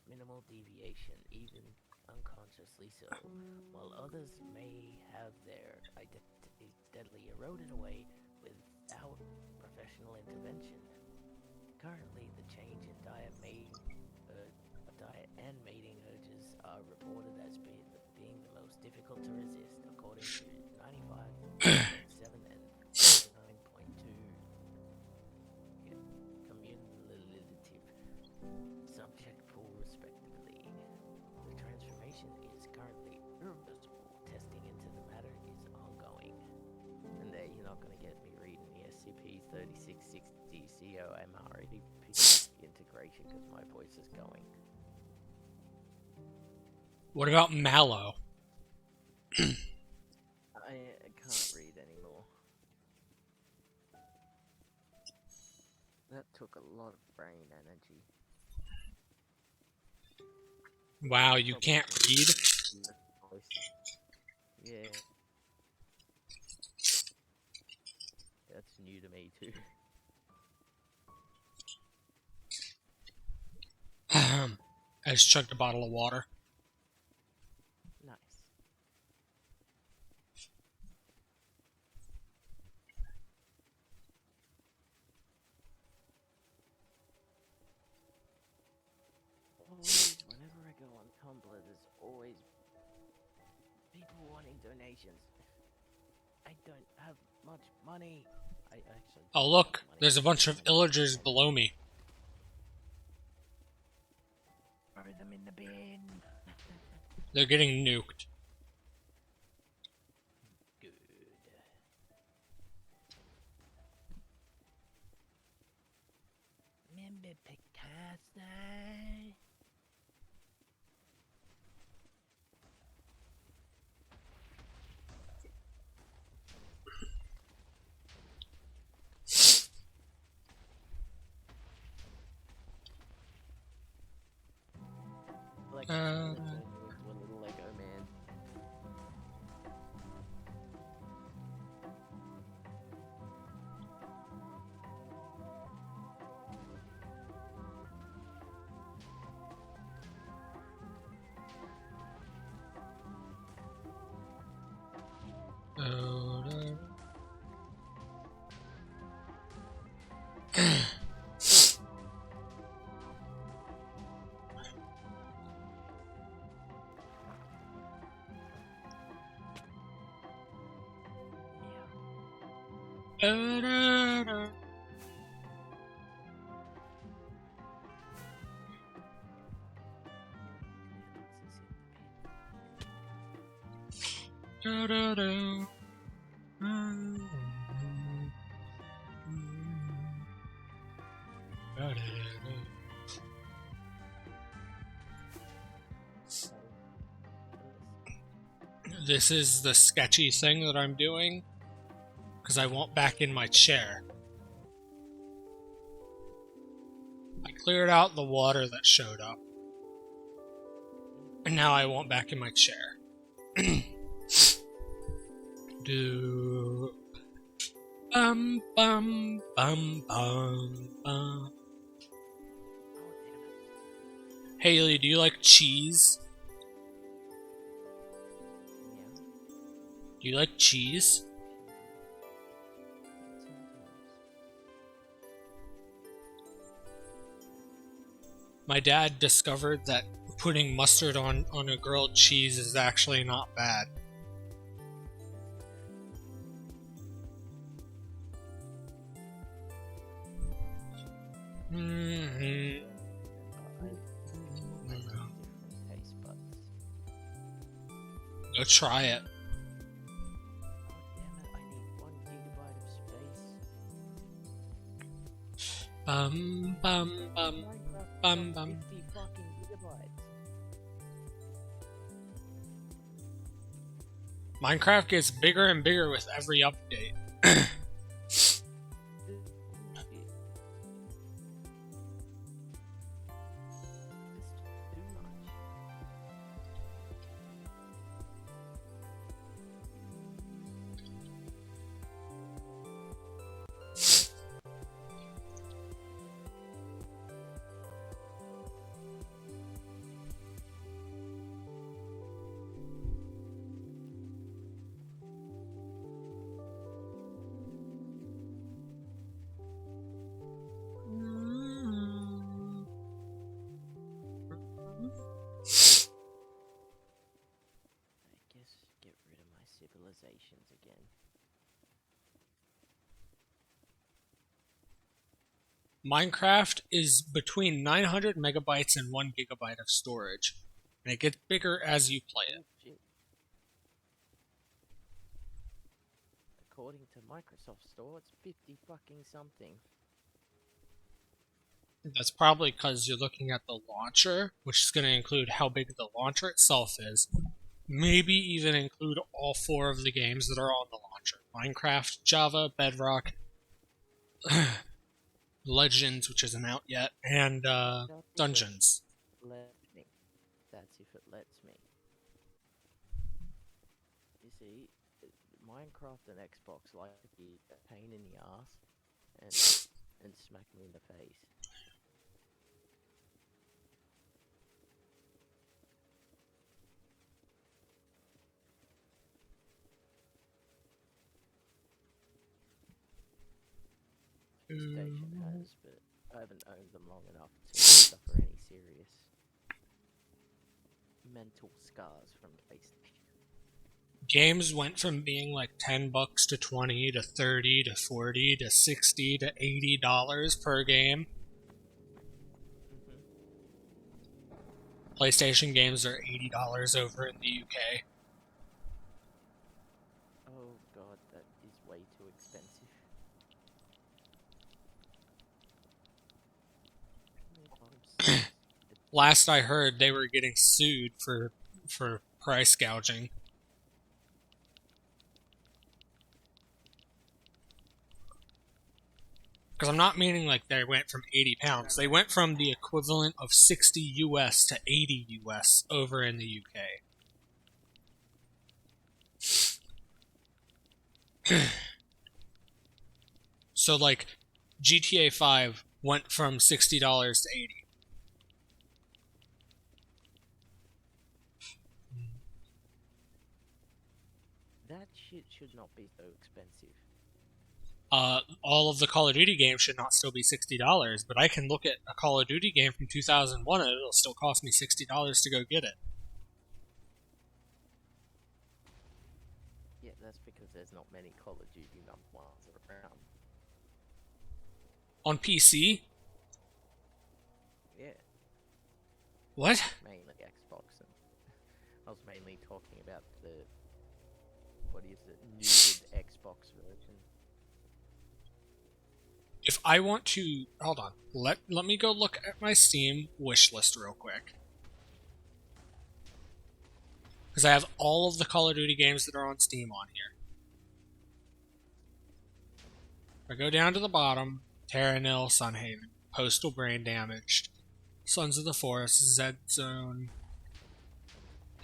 minimal deviation, even unconsciously so, while others may have their identities steadily eroded away without professional intervention. Currently, the change in diet and mating urges are reported as being the most difficult to resist, according to 95.7 and 9.2 cumulative subject pool, respectively. The transformation is currently irreversible. Testing into the matter is ongoing. And there, you're not going to get me reading the SCP-3660 COMRED integration because my voice is going. What about Mallow? I can't read anymore. That took a lot of brain energy. Wow, you Probably can't some read? voice. Yeah. That's new to me too. I just chugged a bottle of water. Nice. Always, whenever I go on Tumblr, there's always people wanting donations. I don't have much money. I actually. Oh don't look, have money. there's a bunch of illagers below me. Throw them in the bin. They're getting nuked. Good. Remember Picasso? Like turn you into a little Lego man. This is the sketchy thing that I'm doing, because I want back in my chair. I cleared out the water that showed up, and now I want back in my chair. Do bum bum bum bum bum. Haley, do you like cheese? Yeah. Do you like cheese? My dad discovered that putting mustard on a grilled cheese is actually not bad. Mm-hmm. Go try it. Damn it, I need 1 gigabyte of space. Bum bum bum Minecraft bum got bum. 50 fucking gigabytes. Minecraft gets bigger and bigger with every update. I guess get rid of my civilizations again. Minecraft is between 900 megabytes and 1 gigabyte of storage, and it gets bigger as you play it. Shit. According to Microsoft Store, it's 50 fucking something. That's probably because you're looking at the launcher, which is going to include how big the launcher itself is. Maybe even include all 4 of the games that are on the launcher. Minecraft, Java, Bedrock, Legends, which isn't out yet, and Dungeons. That's if Minecraft and Xbox like to be a pain in the ass and smack me in the face. PlayStation has, but I haven't owned them long enough to suffer any serious mental scars from PlayStation. Games went from being like $10 to $20 to $30 to $40 to $60 to $80 per game. PlayStation games are $80 over in the UK. Oh god, that is way too expensive. Last I heard, they were getting sued for price gouging. Because I'm not meaning like they went from £80. They went from the equivalent of 60 US to 80 US over in the UK. So like GTA 5 went from $60 to 80. That shit should not be so expensive. All of the Call of Duty games should not still be $60, but I can look at a Call of Duty game from 2001 and it'll still cost me $60 to go get it. Yeah, that's because there's not many Call of Duty number ones around. On PC? Yeah. What? Mainly Xbox. And I was mainly talking about the, what is it, neutered Xbox version. If I want to... Hold on. Let me go look at my Steam wishlist real quick. Because I have all of the Call of Duty games that are on Steam on here. If I go down to the bottom, Terranil, Sunhaven, Postal Brain Damaged, Sons of the Forest, Zed Zone,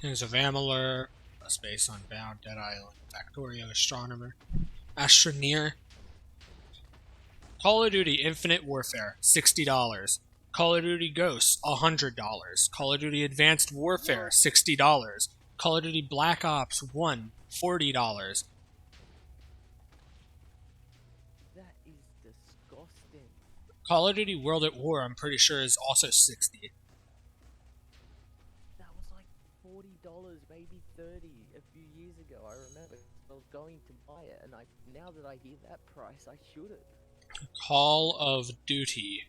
Kings of Amalur, A Space Unbound, Dead Island, Factorio Astronomer, Astroneer, Call of Duty Infinite Warfare, $60. Call of Duty Ghosts, $100. Call of Duty Advanced Warfare, $60. Call of Duty Black Ops 1, $40. That is disgusting. Call of Duty World at War, I'm pretty sure, is also $60. That was like $40, maybe $30 a few years ago. I remember I was going to buy it, and now that I hear that price, I should have. Call of Duty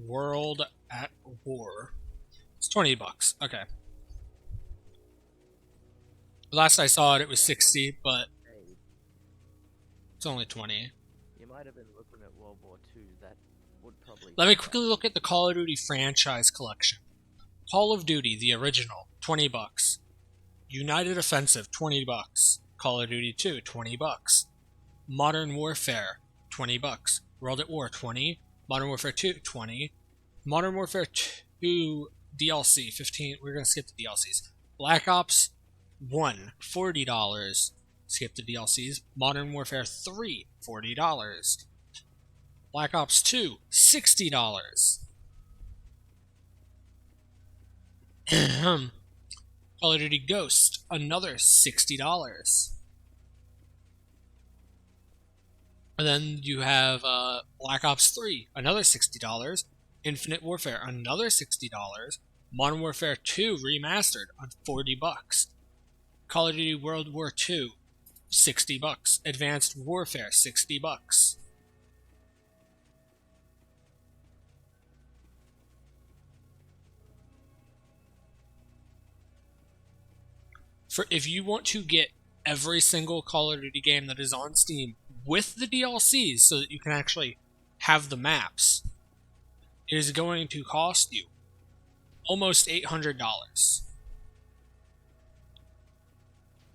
World at War. It's $20. Okay. Last I saw it was 60, but it's only 20. You might have been looking at World War II. That would probably. Let me quickly look at the Call of Duty franchise collection. Call of Duty, the original, $20. United Offensive, $20. Call of Duty 2, $20. Modern Warfare, $20. World at War, $20. Modern Warfare 2, $20. Modern Warfare 2 DLC, $15. We're gonna skip the DLCs. Black Ops 1, $40. Skip the DLCs. Modern Warfare 3, $40. Black Ops 2, $60. Call of Duty Ghost, another $60. And then you have Black Ops 3, another $60. Infinite Warfare, another $60. Modern Warfare 2 Remastered on $40. Call of Duty World War 2, $60. Advanced Warfare, $60. For if you want to get every single Call of Duty game that is on Steam with the DLCs so that you can actually have the maps, it is going to cost you almost $800.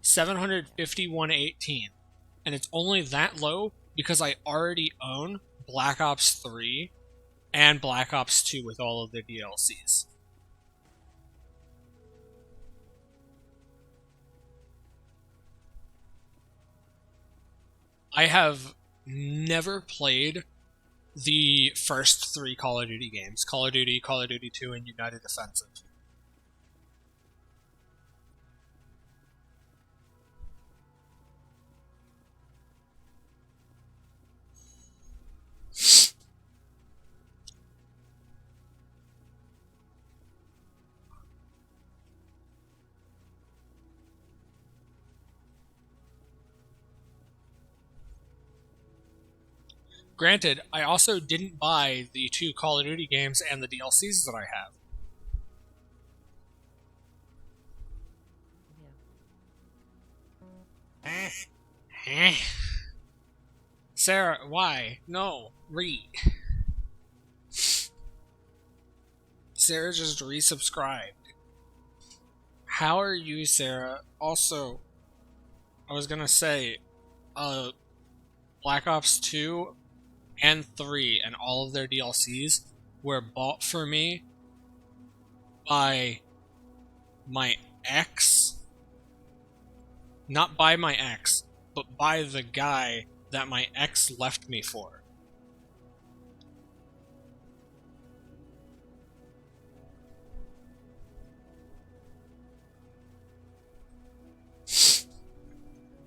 $751.18. And it's only that low because I already own Black Ops 3 and Black Ops 2 with all of the DLCs. I have never played the first 3 Call of Duty games: Call of Duty, Call of Duty 2, and United Offensive. Granted, I also didn't buy the 2 Call of Duty games and the DLCs that I have. Yeah. Sarah, why? No, read. Sarah just resubscribed. How are you, Sarah? Also, I was gonna say, Black Ops 2 and 3 and all of their DLCs were bought for me by my ex. Not by my ex, but by the guy that my ex left me for.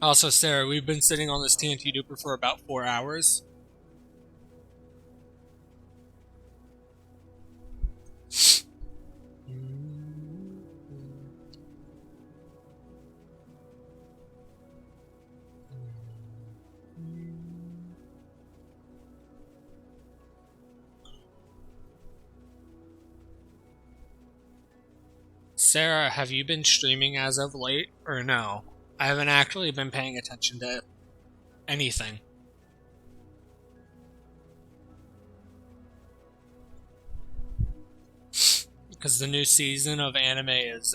Also, Sarah, we've been sitting on this TNT duper for about 4 hours. Sarah, have you been streaming as of late, or no? I haven't actually been paying attention to anything. Because the new season of anime is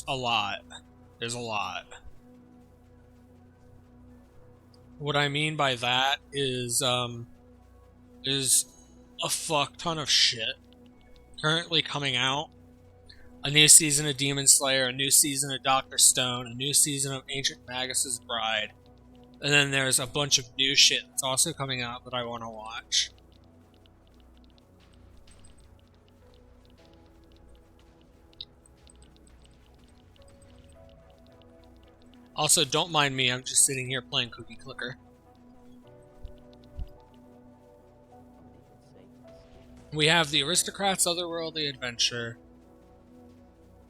a lot. There's a lot. What I mean by that is there's a fuck ton of shit currently coming out. A new season of Demon Slayer, a new season of Doctor Stone, a new season of Ancient Magus's Bride, and then there's a bunch of new shit that's also coming out that I want to watch. Also, don't mind me, I'm just sitting here playing Cookie Clicker. We have the Aristocrats Otherworldly Adventure.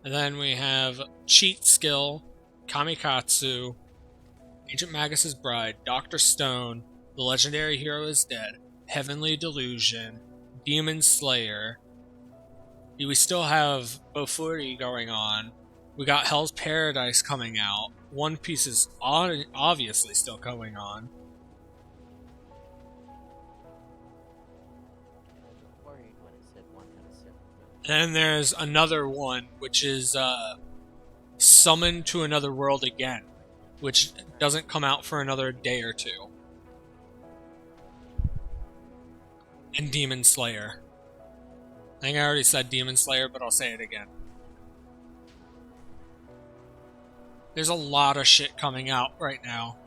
And then we have Cheat Skill, Kamikatsu, Ancient Magus's Bride, Doctor Stone, The Legendary Hero is Dead, Heavenly Delusion, Demon Slayer. We still have Bofuri going on. We got Hell's Paradise coming out. One Piece is obviously still going on. And then there's another one, which is Summoned to Another World Again, which doesn't come out for another day or two. And Demon Slayer. I think I already said Demon Slayer, but I'll say it again. There's a lot of shit coming out right now.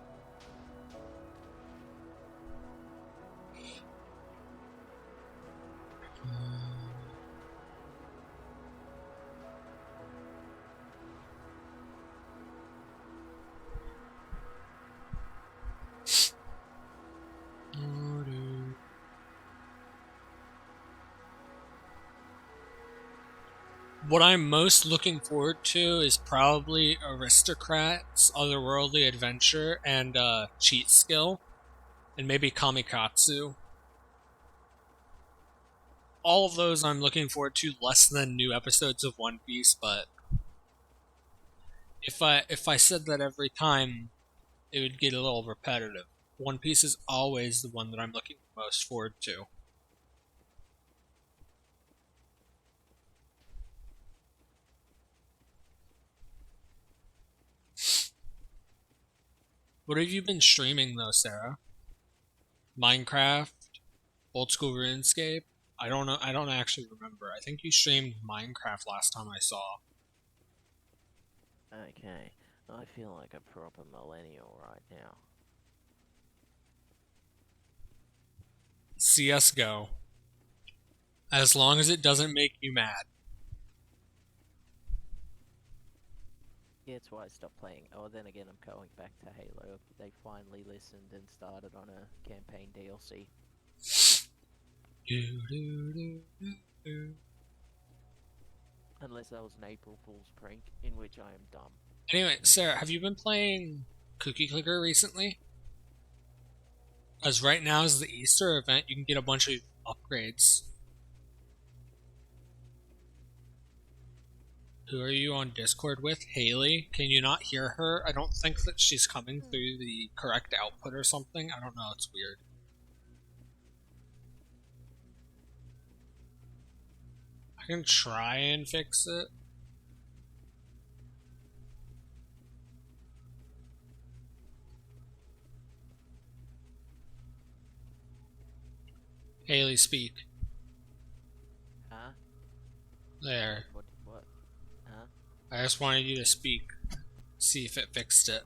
What I'm most looking forward to is probably Aristocrats, Otherworldly Adventure, and Cheat Skill, and maybe Kamikatsu. All of those I'm looking forward to less than new episodes of One Piece, but if I said that every time, it would get a little repetitive. One Piece is always the one that I'm looking most forward to. What have you been streaming though, Sarah? Minecraft? Old school RuneScape? I don't know. I don't actually remember. I think you streamed Minecraft last time I saw. Okay. I feel like a proper millennial right now. CSGO. As long as it doesn't make you mad. Yeah, that's why I stopped playing. Oh, then again, I'm going back to Halo. They finally listened and started on a campaign DLC. Unless that was an April Fool's prank, in which I am dumb. Anyway, Sarah, have you been playing Cookie Clicker recently? As right now is the Easter event, you can get a bunch of upgrades. Who are you on Discord with? Haley? Can you not hear her? I don't think that she's coming through the correct output or something. I don't know, it's weird. I can try and fix it. Haley, speak. Huh? There. What? Huh? I just wanted you to speak. See if it fixed it.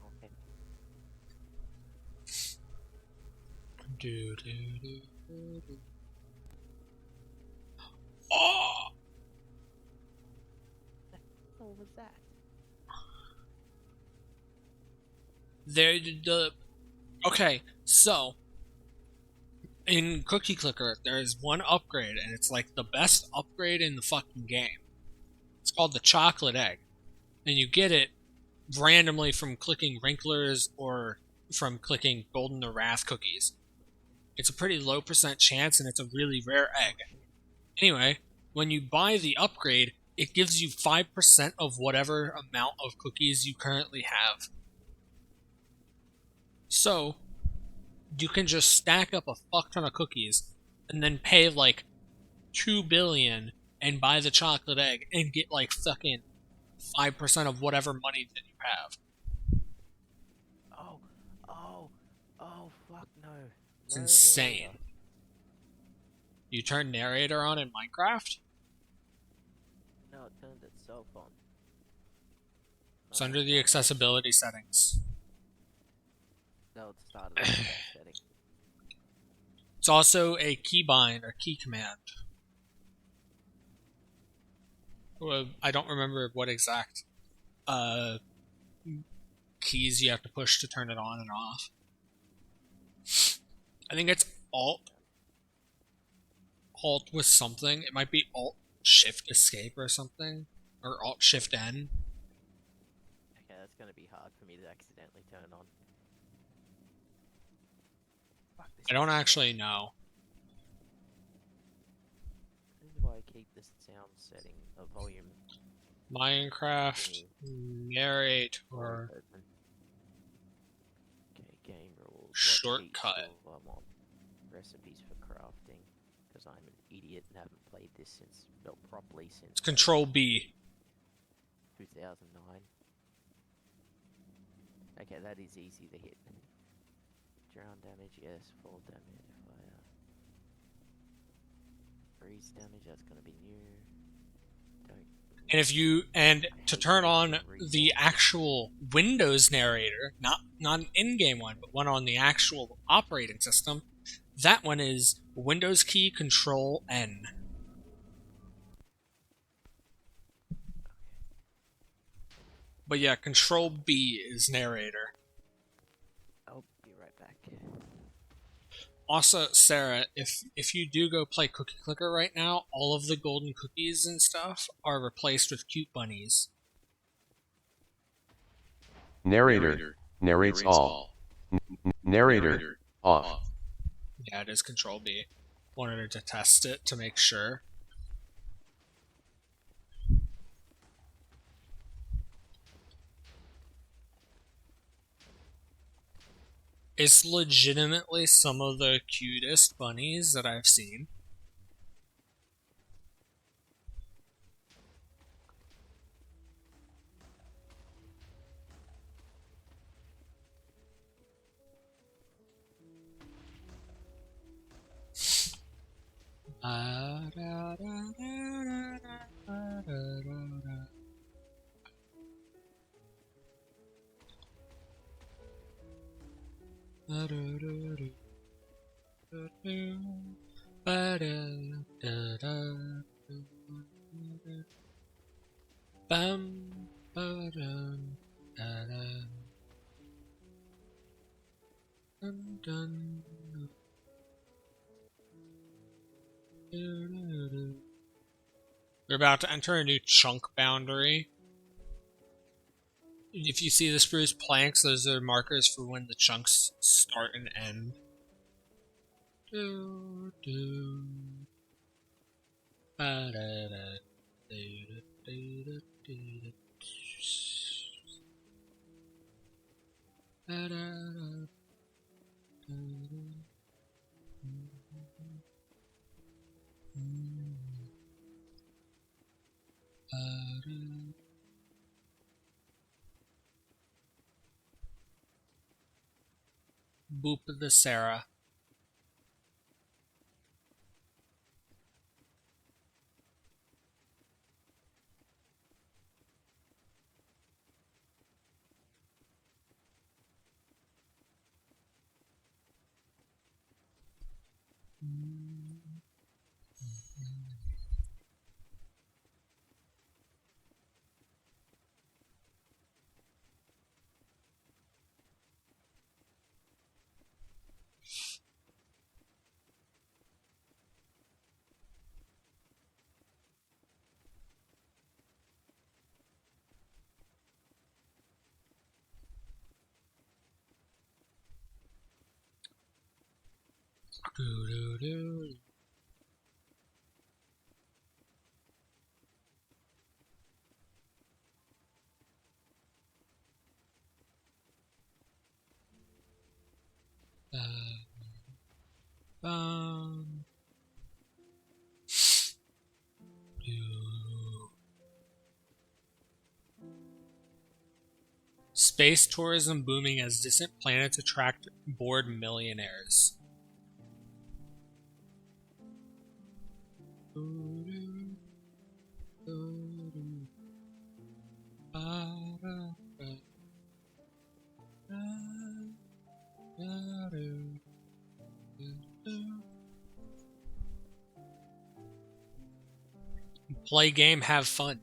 Okay. Oh! What was that? Okay, so in Cookie Clicker, there is one upgrade, and it's like the best upgrade in the fucking game. It's called the Chocolate Egg, and you get it randomly from clicking Wrinklers or from clicking Golden the Wrath cookies. It's a pretty low % chance, and it's a really rare egg. Anyway, when you buy the upgrade, it gives you 5% of whatever amount of cookies you currently have. So, you can just stack up a fuck ton of cookies and then pay like $2 billion and buy the chocolate egg and get like fucking 5% of whatever money that you have. Oh, fuck no. It's insane. You turn narrator on in Minecraft? No, it turned itself on. It's under the accessibility settings. No, it started with that setting. It's also a keybind or key command. Well, I don't remember what exact keys you have to push to turn it on and off. I think it's Alt with something. It might be Alt Shift Escape or something, or Alt Shift N. Okay, that's gonna be hard for me to accidentally turn on. Fuck, I don't actually know. This is why I keep this sound setting of volume. Minecraft narrator Open. Okay, game rules. shortcut. I'm on. Recipes for crafting, because I'm an idiot and haven't played this since, well, properly since It's Control B. 2009. Okay, that is easy to hit. Drown damage, yes. Fall damage, fire. Freeze damage, that's gonna be new. And to turn on the actual Windows narrator, not an in-game one, but one on the actual operating system, that one is Windows key Control N. But yeah, Control B is narrator. I'll be right back. Also, Sarah, if you do go play Cookie Clicker right now, all of the golden cookies and stuff are replaced with cute bunnies. Narrator narrates all. Narrator off. Yeah, it is Control B. Wanted to test it to make sure. It's legitimately some of the cutest bunnies that I've seen. Bum, ba-dum, da-dum, dun, dun, doo-doo-doo. We're about to enter a new chunk boundary. If you see the spruce planks, those are markers for when the chunks start and end. Do, do. Ba-da-da, do-do-do-do-do. Ba-da-da, do-do. Ba-da. Boop the Sarah. Do-do-do. Bum. Do. Space tourism booming as distant planets attract bored millionaires. Play game, have fun.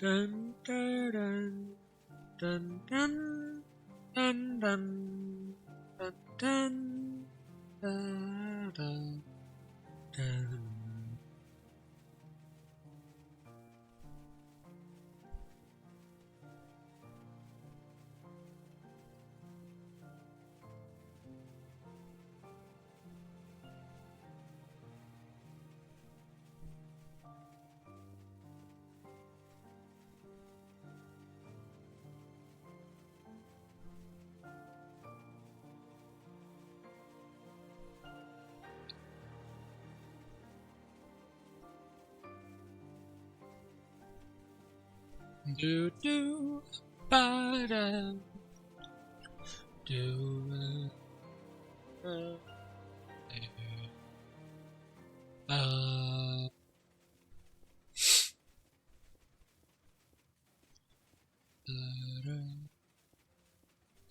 Dun, dun, dun, dun, dun, dun, dun, dun, dun, dun, dun, dun. Do do ba da do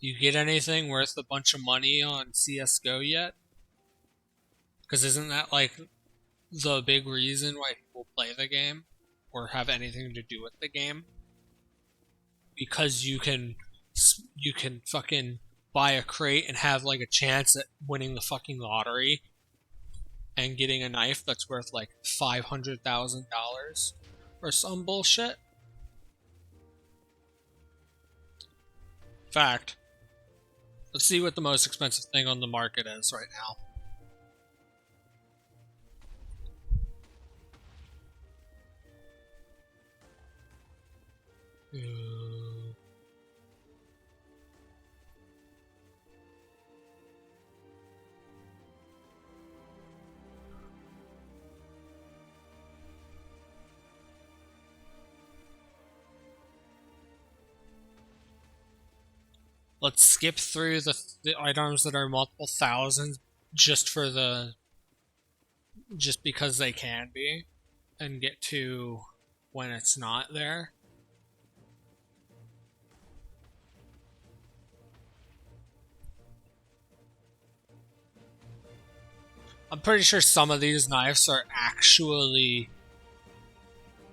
you get anything worth a bunch of money on CS:GO yet? Because isn't that like the big reason why people play the game or have anything to do with the game? Because you can fucking buy a crate and have like a chance at winning the fucking lottery. and getting a knife that's worth like $500,000 or some bullshit. Fact. Let's see what the most expensive thing on the market is right now. Let's skip through the items that are multiple thousands just because they can be, and get to when it's not there. I'm pretty sure some of these knives are actually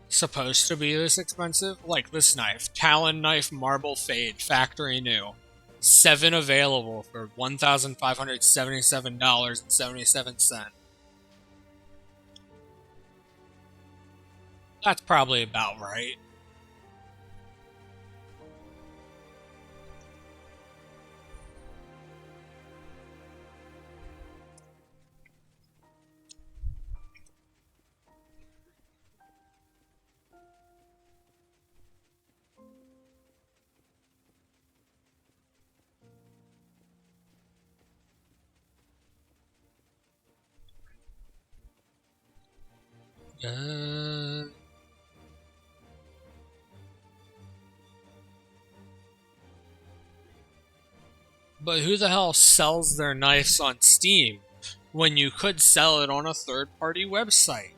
supposed to be this expensive. Like this knife, Talon Knife Marble Fade, factory new. 7 available for $1,577.77. That's probably about right. But who the hell sells their knives on Steam when you could sell it on a third-party website?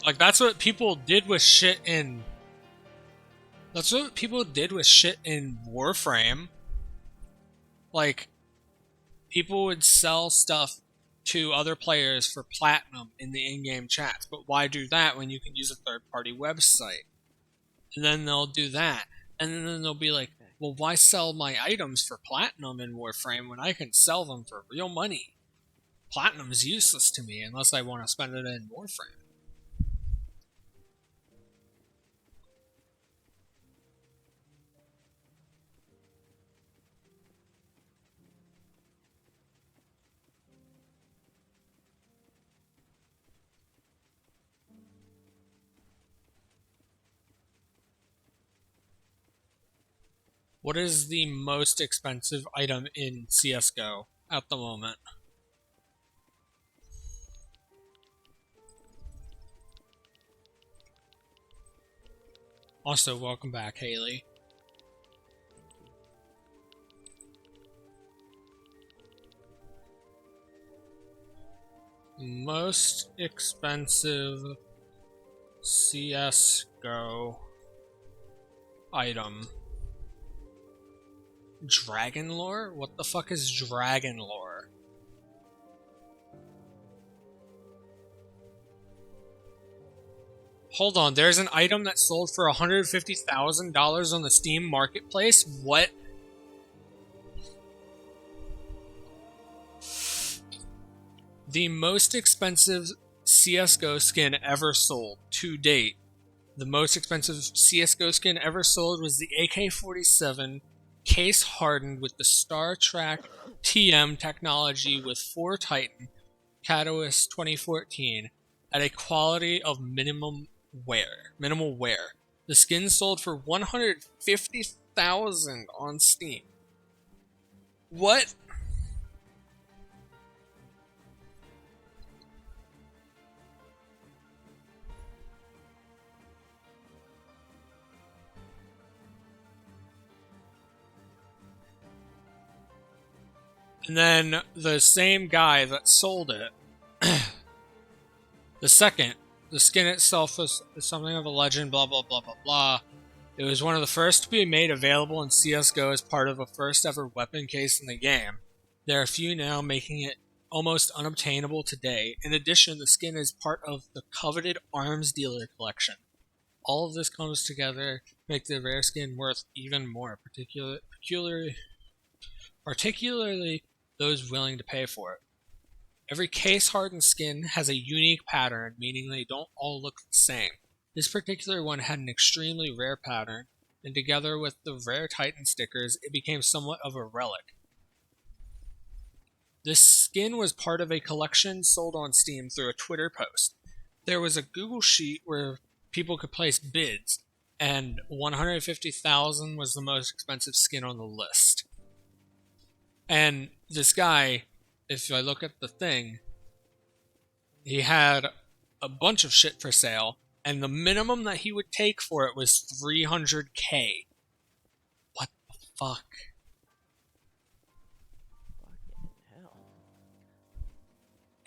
Like, that's what people did with shit in... That's what people did with shit in Warframe. Like, people would sell stuff to other players for platinum in the in-game chats. But why do that when you can use a third-party website? And then they'll do that. And then they'll be like, well, why sell my items for platinum in Warframe when I can sell them for real money? Platinum is useless to me unless I want to spend it in Warframe. What is the most expensive item in CSGO at the moment? Also, welcome back, Haley. Most expensive CSGO item. Dragon lore? What the fuck is dragon lore? Hold on, there's an item that sold for $150,000 on the Steam marketplace? What? The most expensive CSGO skin ever sold to date. The most expensive CSGO skin ever sold was the AK-47 case hardened with the Star Trek TM technology with 4 Titan Catalyst 2014 at a quality of minimal wear. The skin sold for $150,000 on Steam. What? And then the same guy that sold it, the skin itself is something of a legend, blah, blah, blah, blah, blah. It was one of the first to be made available in CSGO as part of a first ever weapon case in the game. There are a few now, making it almost unobtainable today. In addition, the skin is part of the coveted arms dealer collection. All of this comes together to make the rare skin worth even more, particularly those willing to pay for it. Every case-hardened skin has a unique pattern, meaning they don't all look the same. This particular one had an extremely rare pattern, and together with the rare Titan stickers, it became somewhat of a relic. This skin was part of a collection sold on Steam through a Twitter post. There was a Google Sheet where people could place bids, and 150,000 was the most expensive skin on the list. And this guy, if I look at the thing, he had a bunch of shit for sale, and the minimum that he would take for it was 300k. What the fuck? Fucking hell.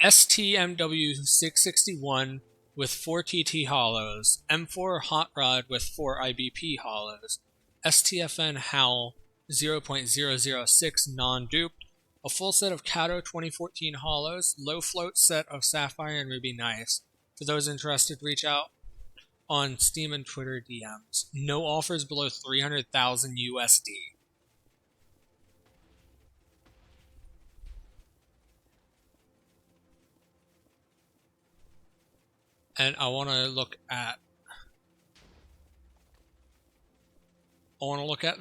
STMW661 with 4 TT hollows, M4 Hot Rod with 4 IBP hollows, STFN Howl 0.006 non-duped, a full set of Kato 2014 hollows, low float set of Sapphire and Ruby knives. For those interested, reach out on Steam and Twitter DMs. No offers below 300,000 USD. And I want to look at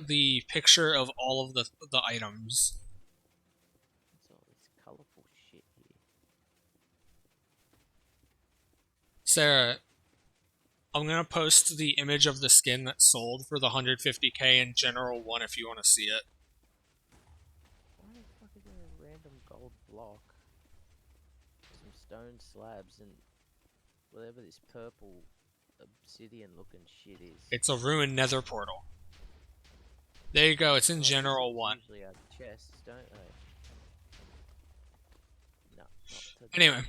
the picture of all of the items. What's all this colourful shit here? Sarah, I'm going to post the image of the skin that sold for the 150k in General 1 if you want to see it. Why the fuck is there a random gold block? Some stone slabs and whatever this purple obsidian looking shit is. It's a ruined nether portal. There you go, it's in Oh, General these 1. usually have chests, don't they? No, not today. Anyway,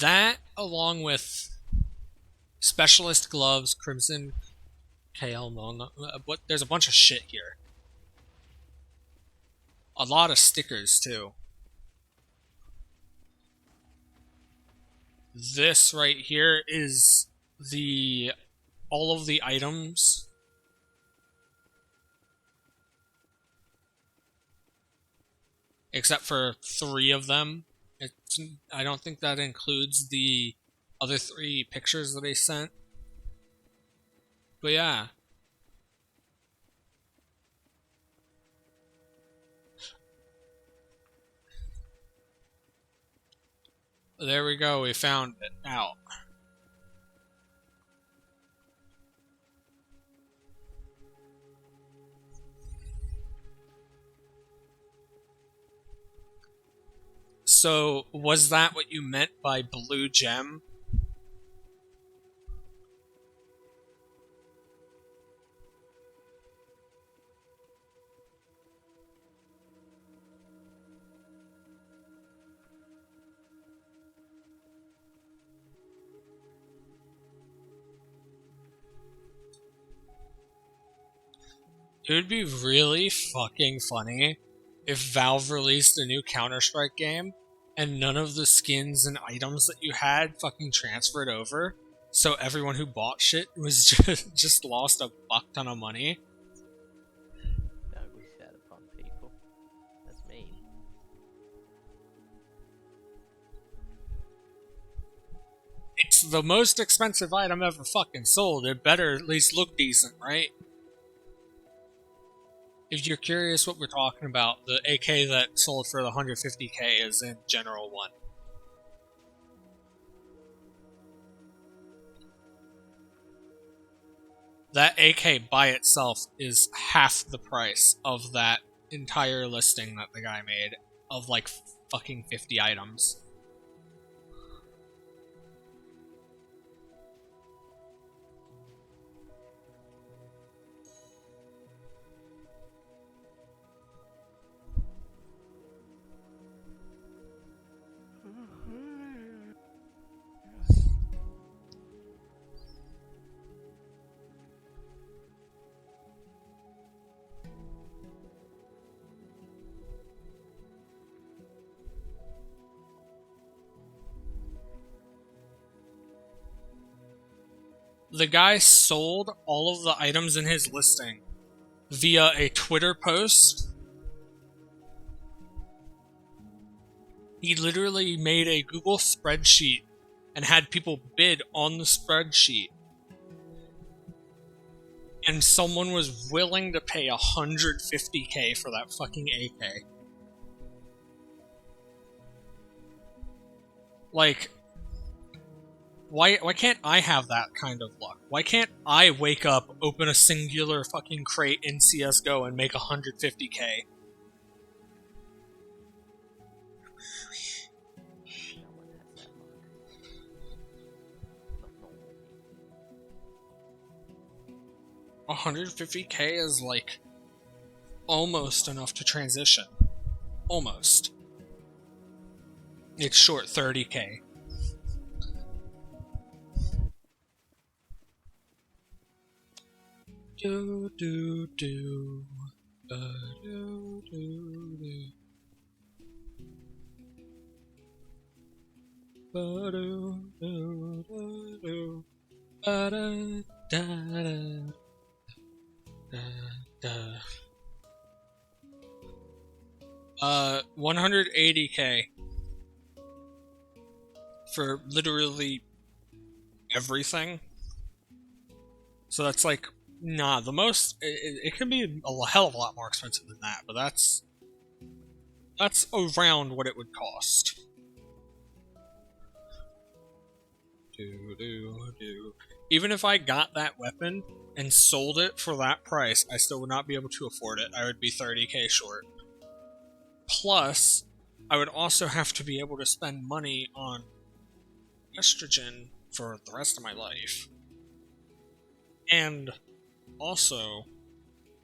that along with specialist gloves, crimson KL what? There's a bunch of shit here. A lot of stickers too. This right here is all of the items. Except for 3 of them. I don't think that includes the other 3 pictures that they sent. But yeah. There we go, we found it out. So, was that what you meant by blue gem? It would be really fucking funny if Valve released a new Counter-Strike game and none of the skins and items that you had fucking transferred over, so everyone who bought shit was just lost a fuck ton of money. Don't wish that upon people. That's mean. It's the most expensive item ever fucking sold. It better at least look decent, right? If you're curious what we're talking about, the AK that sold for the 150k is in General 1. That AK by itself is half the price of that entire listing that the guy made of like fucking 50 items. The guy sold all of the items in his listing via a Twitter post. He literally made a Google spreadsheet and had people bid on the spreadsheet. And someone was willing to pay $150K for that fucking AK. Like, why can't I have that kind of luck? Why can't I wake up, open a singular fucking crate in CSGO and make $150K? No one has that luck. Not normal people. 150K is like almost enough to transition. Almost. It's short 30K. Do do do. Do do do. Ba-do, do, do, do. Ba-da, da, da, da, da. 180K for literally everything. So that's like, nah, the most, it can be a hell of a lot more expensive than that, but that's around what it would cost. Do, do, do. Even if I got that weapon and sold it for that price, I still would not be able to afford it. I would be 30K short. Plus, I would also have to be able to spend money on estrogen for the rest of my life. And also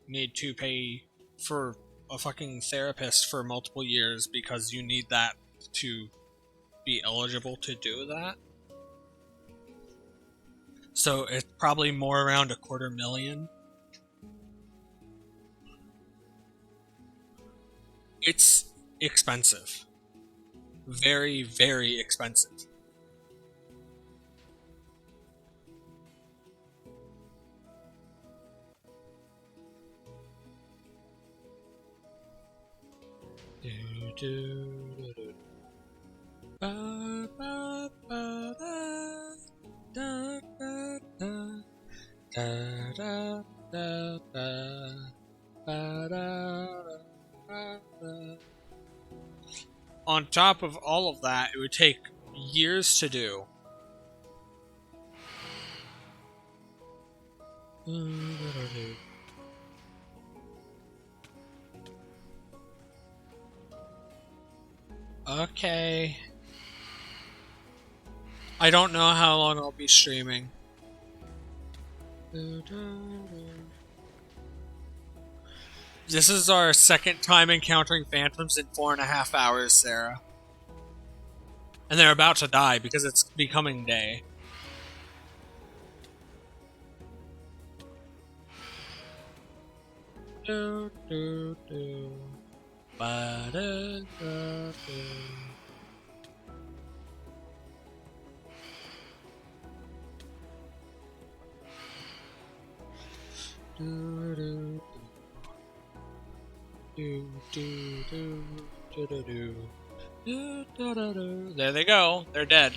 need to pay for a fucking therapist for multiple years because you need that to be eligible to do that. So it's probably more around $250,000. It's expensive. Very, very expensive. Do, do, do, do. Ba, ba, ba, da, da, da, da, da, da, da, ba, da, da, da. On top of all of that, it would take years to do. Okay. I don't know how long I'll be streaming. This is our second time encountering phantoms in 4.5 hours, Sarah. And they're about to die because it's becoming day. Do, do, do. Ba, da, da, do. Do, do, do, do, do, do, do, do. Do, do, do, do. There they go. They're dead.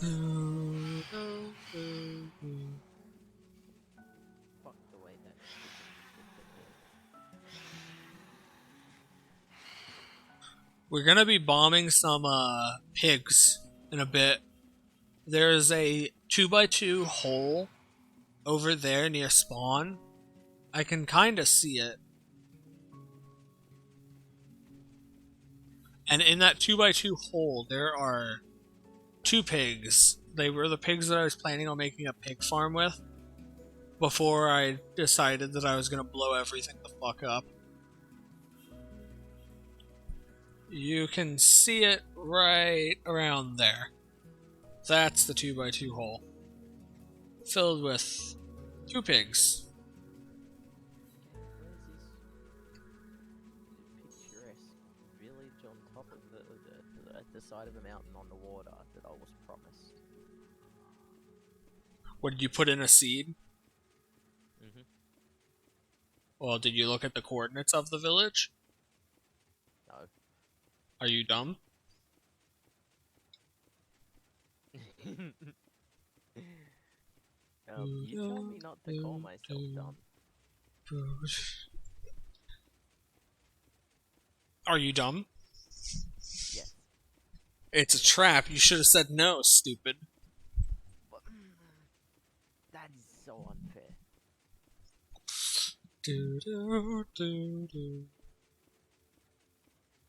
Do, do, do, do. Fuck the way that We're gonna be bombing some pigs in a bit. There's a 2x2 hole over there near spawn. I can kinda see it. And in that 2x2 hole, there are 2 pigs. They were the pigs that I was planning on making a pig farm with before I decided that I was gonna blow everything the fuck up. You can see it right around there. That's the 2x2 hole. Filled with 2 pigs. Where's this picturesque village on top of the, at the side of a mountain on the water that I was promised? What did you put in a seed? Mm-hmm. Well, did you look at the coordinates of the village? No. Are you dumb? You told me not to call myself dumb. Are you dumb? Yes. It's a trap. You should have said no, stupid. But, that is so unfair. Do do do do.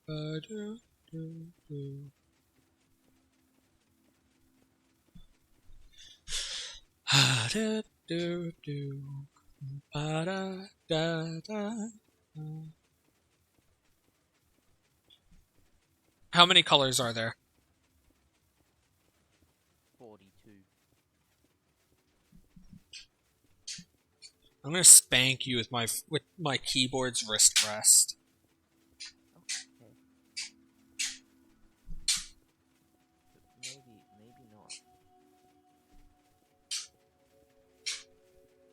Do do do. Da do do. Ba da da da. How many colors are there? 42. I'm gonna spank you with my keyboard's wrist rest. Okay. Maybe not.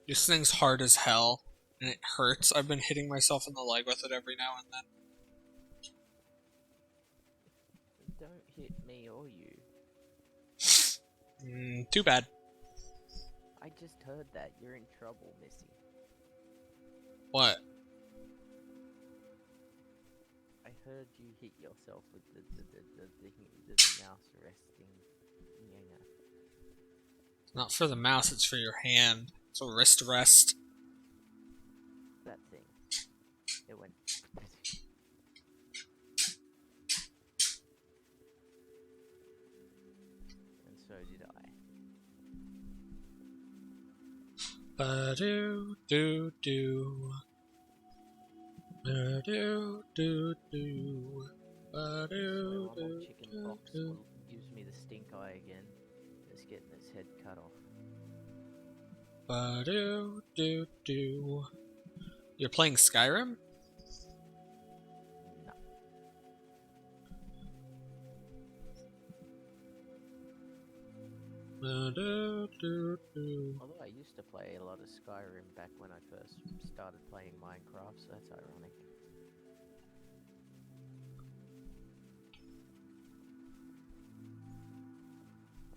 This thing's hard as hell, and it hurts. I've been hitting myself in the leg with it every now and then. Don't hit me or you. Too bad. I just heard that. You're in trouble, Missy. What? I heard you hit yourself with the mouse resting. Yeah. Not for the mouse, it's for your hand. It's a wrist rest. That thing. It went. And so did I. Ba-do, do, do. Ba-do, do, do. Ba-do, So do, chicken do, fox do. gives me the stink eye again. It's getting its head cut off. Ba-do, do, do. You're playing Skyrim? No. Ba-do, do, do. Although I used to play a lot of Skyrim back when I first started playing Minecraft, so that's ironic.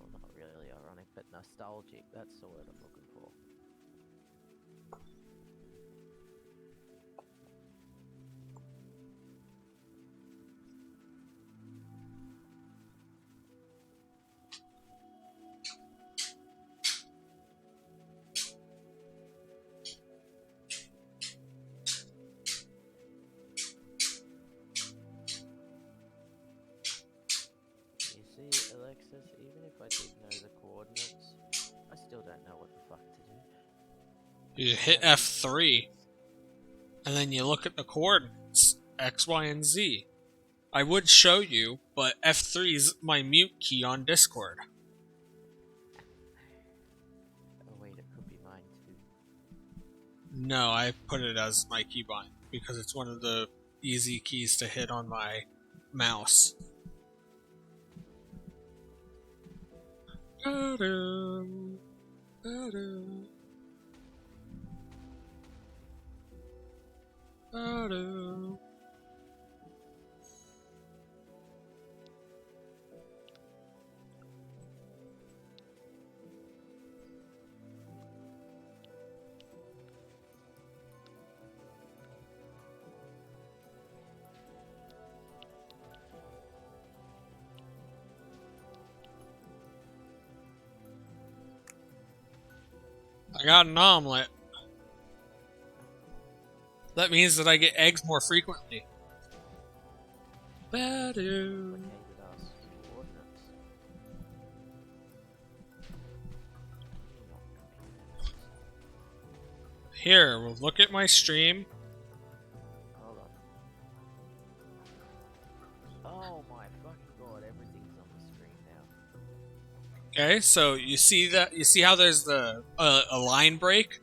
Well, not really ironic, but nostalgic. That's the word I'm looking for. You see, Alexis, even if I did know the coordinates, I still don't know what the fuck to do. You hit F3, and then you look at the coordinates, X, Y, and Z. I would show you, but F3 is my mute key on Discord. Oh wait, it could be mine too. No, I put it as my keybind, because it's one of the easy keys to hit on my mouse. Da-dum, da-dum, da-dum. I got an omelet. That means that I get eggs more frequently. Ba-doo. But handed us coordinates. Not computer notes. Here, we'll look at my stream. Hold on. Oh my fucking god, everything's on the screen now. Okay, so you see how there's the a line break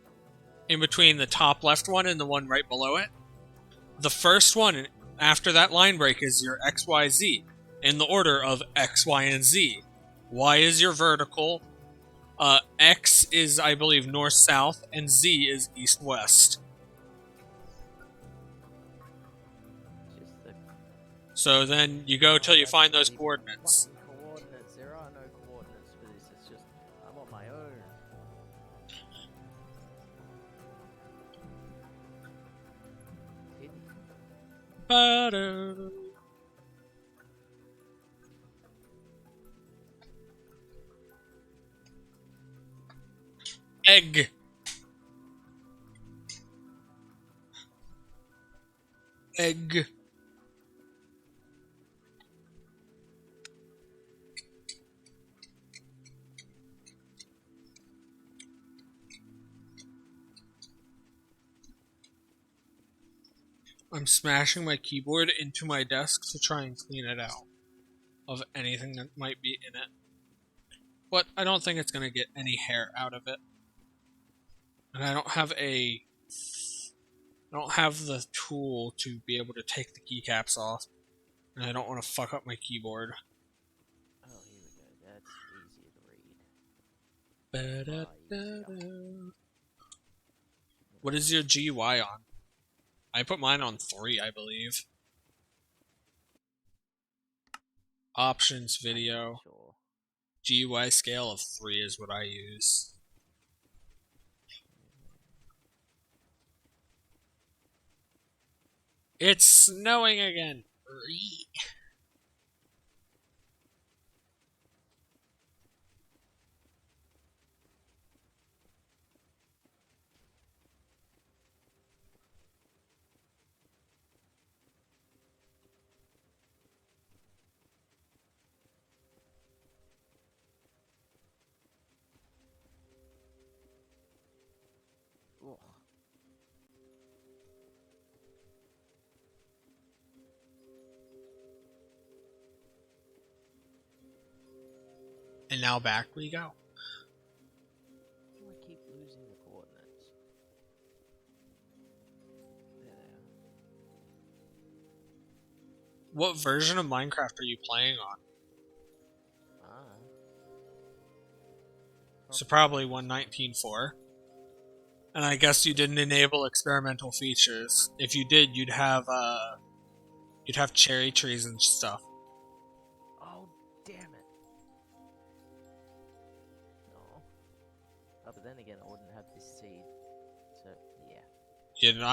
in between the top left one and the one right below it? The first one after that line break is your XYZ in the order of X, Y, and Z. Y is your vertical, X is, I believe, north-south, and Z is east-west. Just the So then you go till you find those coordinates. fucking coordinates. There are no coordinates for this. It's just I'm on my own. Hidden. Ba-da. Egg. Egg. I'm smashing my keyboard into my desk to try and clean it out of anything that might be in it. But I don't think it's going to get any hair out of it. And I don't have the tool to be able to take the keycaps off. And I don't want to fuck up my keyboard. Oh, here we go. That's easier to read. Ba-da-da-da. What is your GUI on? I put mine on 3, I believe. Options video. Sure. GUI scale of 3 is what I use. It's snowing again. Ugh. And now back we go. How do I keep losing the coordinates? There they are. What version of Minecraft are you playing on? So probably 1.19.4. And I guess you didn't enable experimental features. If you did, you'd have cherry trees and stuff. Oh, damn it. No. Oh, but then again, I wouldn't have this seed. So, yeah.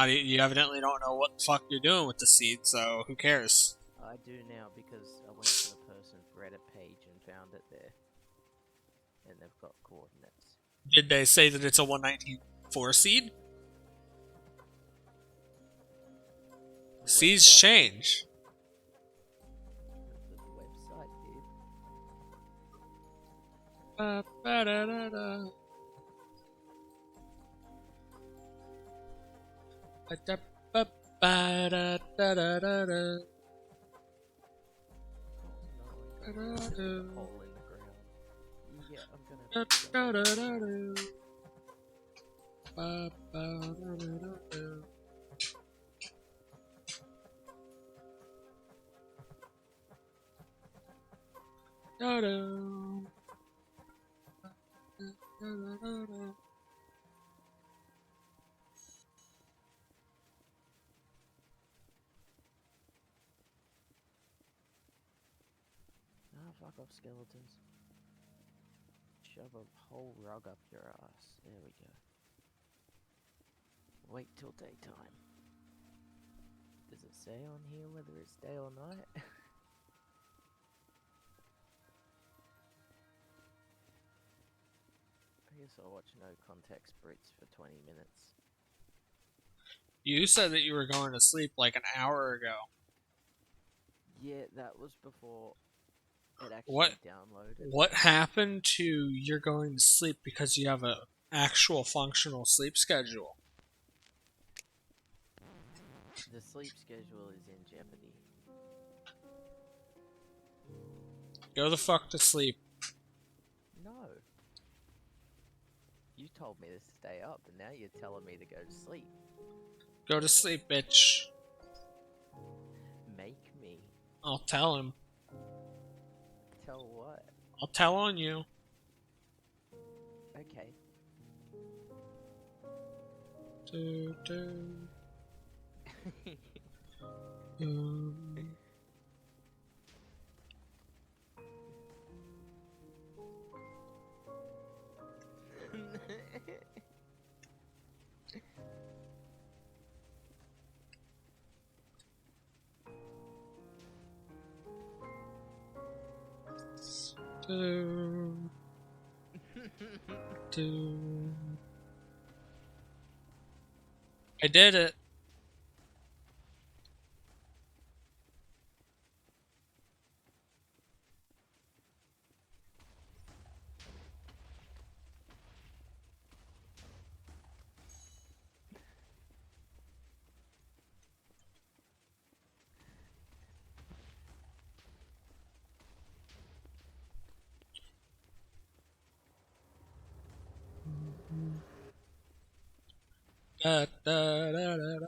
You evidently don't know what the fuck you're doing with the seed, so who cares? I do now because I went to the person's Reddit page and found it there. And they've got coordinates. Did they say that it's a 1.19.4 seed? Seeds change. The website did. Ba-ba-da-da-da. Ba-da-ba-ba-da-da-da-da. Oh no, I got a hole in the ground. Yeah, I'm gonna... Da-da-da-da-da. Ba-ba-da-da-da-da. Da-da. Da-da-da-da. Ah, fuck off, skeletons. Shove a whole rug up your ass. There we go. Wait till daytime. Does it say on here whether it's day or night? I guess I'll watch No Context Brits for 20 minutes. You said that you were going to sleep like an hour ago. Yeah, that was before it actually downloaded. What happened to you're going to sleep because you have a actual functional sleep schedule? The sleep schedule is in jeopardy. Go the fuck to sleep. No. You told me to stay up, and now you're telling me to go to sleep. Go to sleep, bitch. Make me. I'll tell him. Tell what? I'll tell on you. Okay. Do, do. Um, do, do. I did it. Da, da, da, da, da.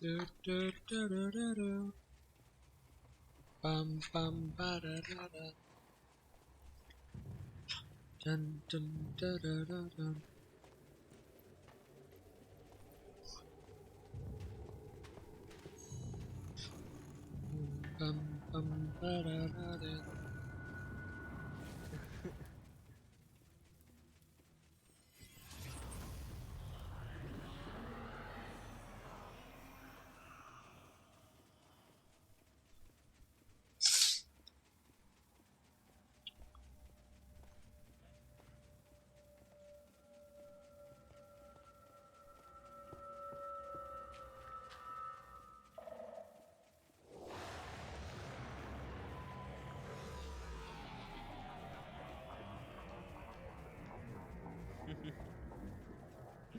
Do, do, do, do, do, do. Bum, bum, ba, da, da, da. Dun, dun, da, da, da, dun. Bum, bum, ba, da, da, da.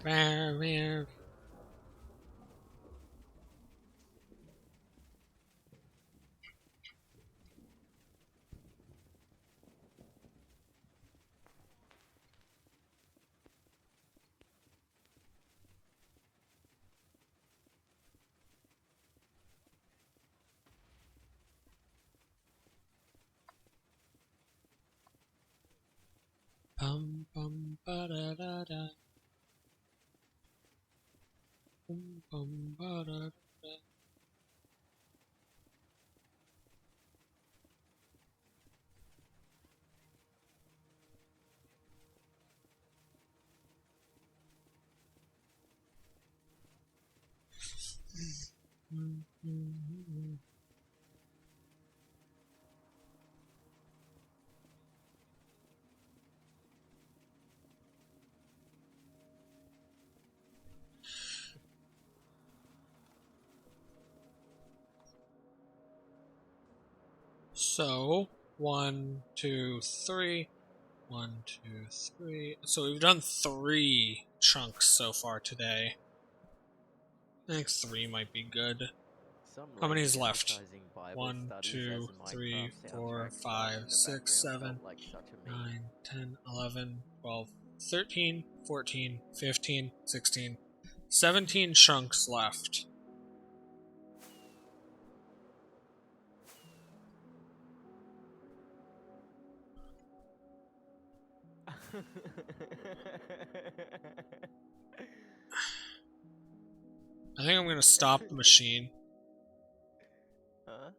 Meow, meow. Bum, bum, ba, da, da, da. Bum, bum, ba, da, da. Mm, mm, mm. So, 1, 2, 3. 1, 2, 3. So we've done 3 chunks so far today. I think 3 might be good. Some How many lady is left? advertising Bible 1, studies as 2, a 3, Minecraft 4, soundtrack 5, playing in the 6, background 7, felt like such a meme. 9, 10, 11, 12, 13, 14, 15, 16, 17 chunks left. I think I'm gonna stop the machine. Huh?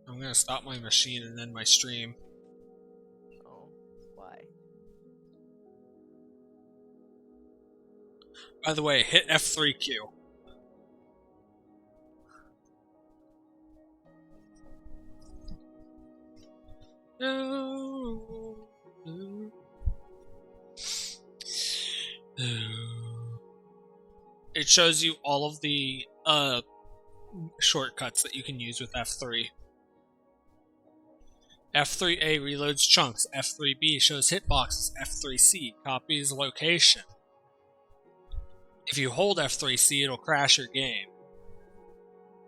I'm gonna stop my machine and then my stream. Oh, why? By the way, hit F3Q. No. It shows you all of the shortcuts that you can use with F3. F3A reloads chunks, F3B shows hitboxes, F3C copies location. If you hold F3C, it'll crash your game.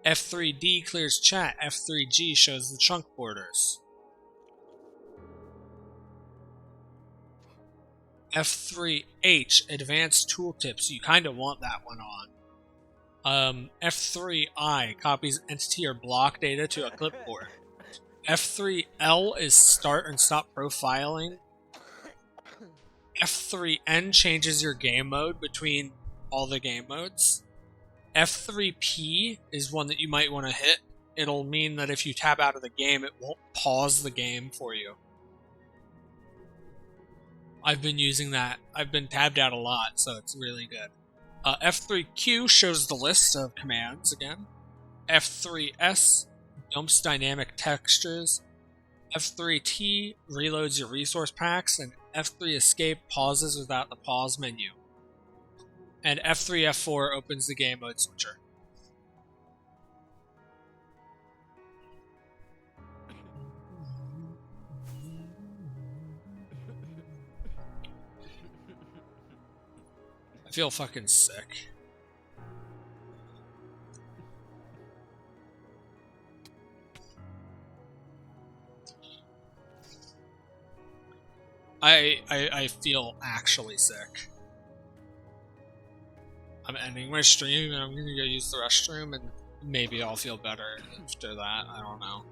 F3D clears chat, F3G shows the chunk borders. F3H, advanced tooltips, you kinda want that one on. F3I, copies entity or block data to a clipboard. F3L is start and stop profiling. F3N changes your game mode between all the game modes. F3P is one that you might want to hit. It'll mean that if you tab out of the game, it won't pause the game for you. I've been using that. I've been tabbed out a lot, so it's really good. F3Q shows the list of commands again. F3S dumps dynamic textures. F3T reloads your resource packs, and F3 escape pauses without the pause menu. And F3F4 opens the game mode switcher. I feel fucking sick. I feel actually sick. I'm ending my stream and I'm gonna go use the restroom and maybe I'll feel better after that. I don't know.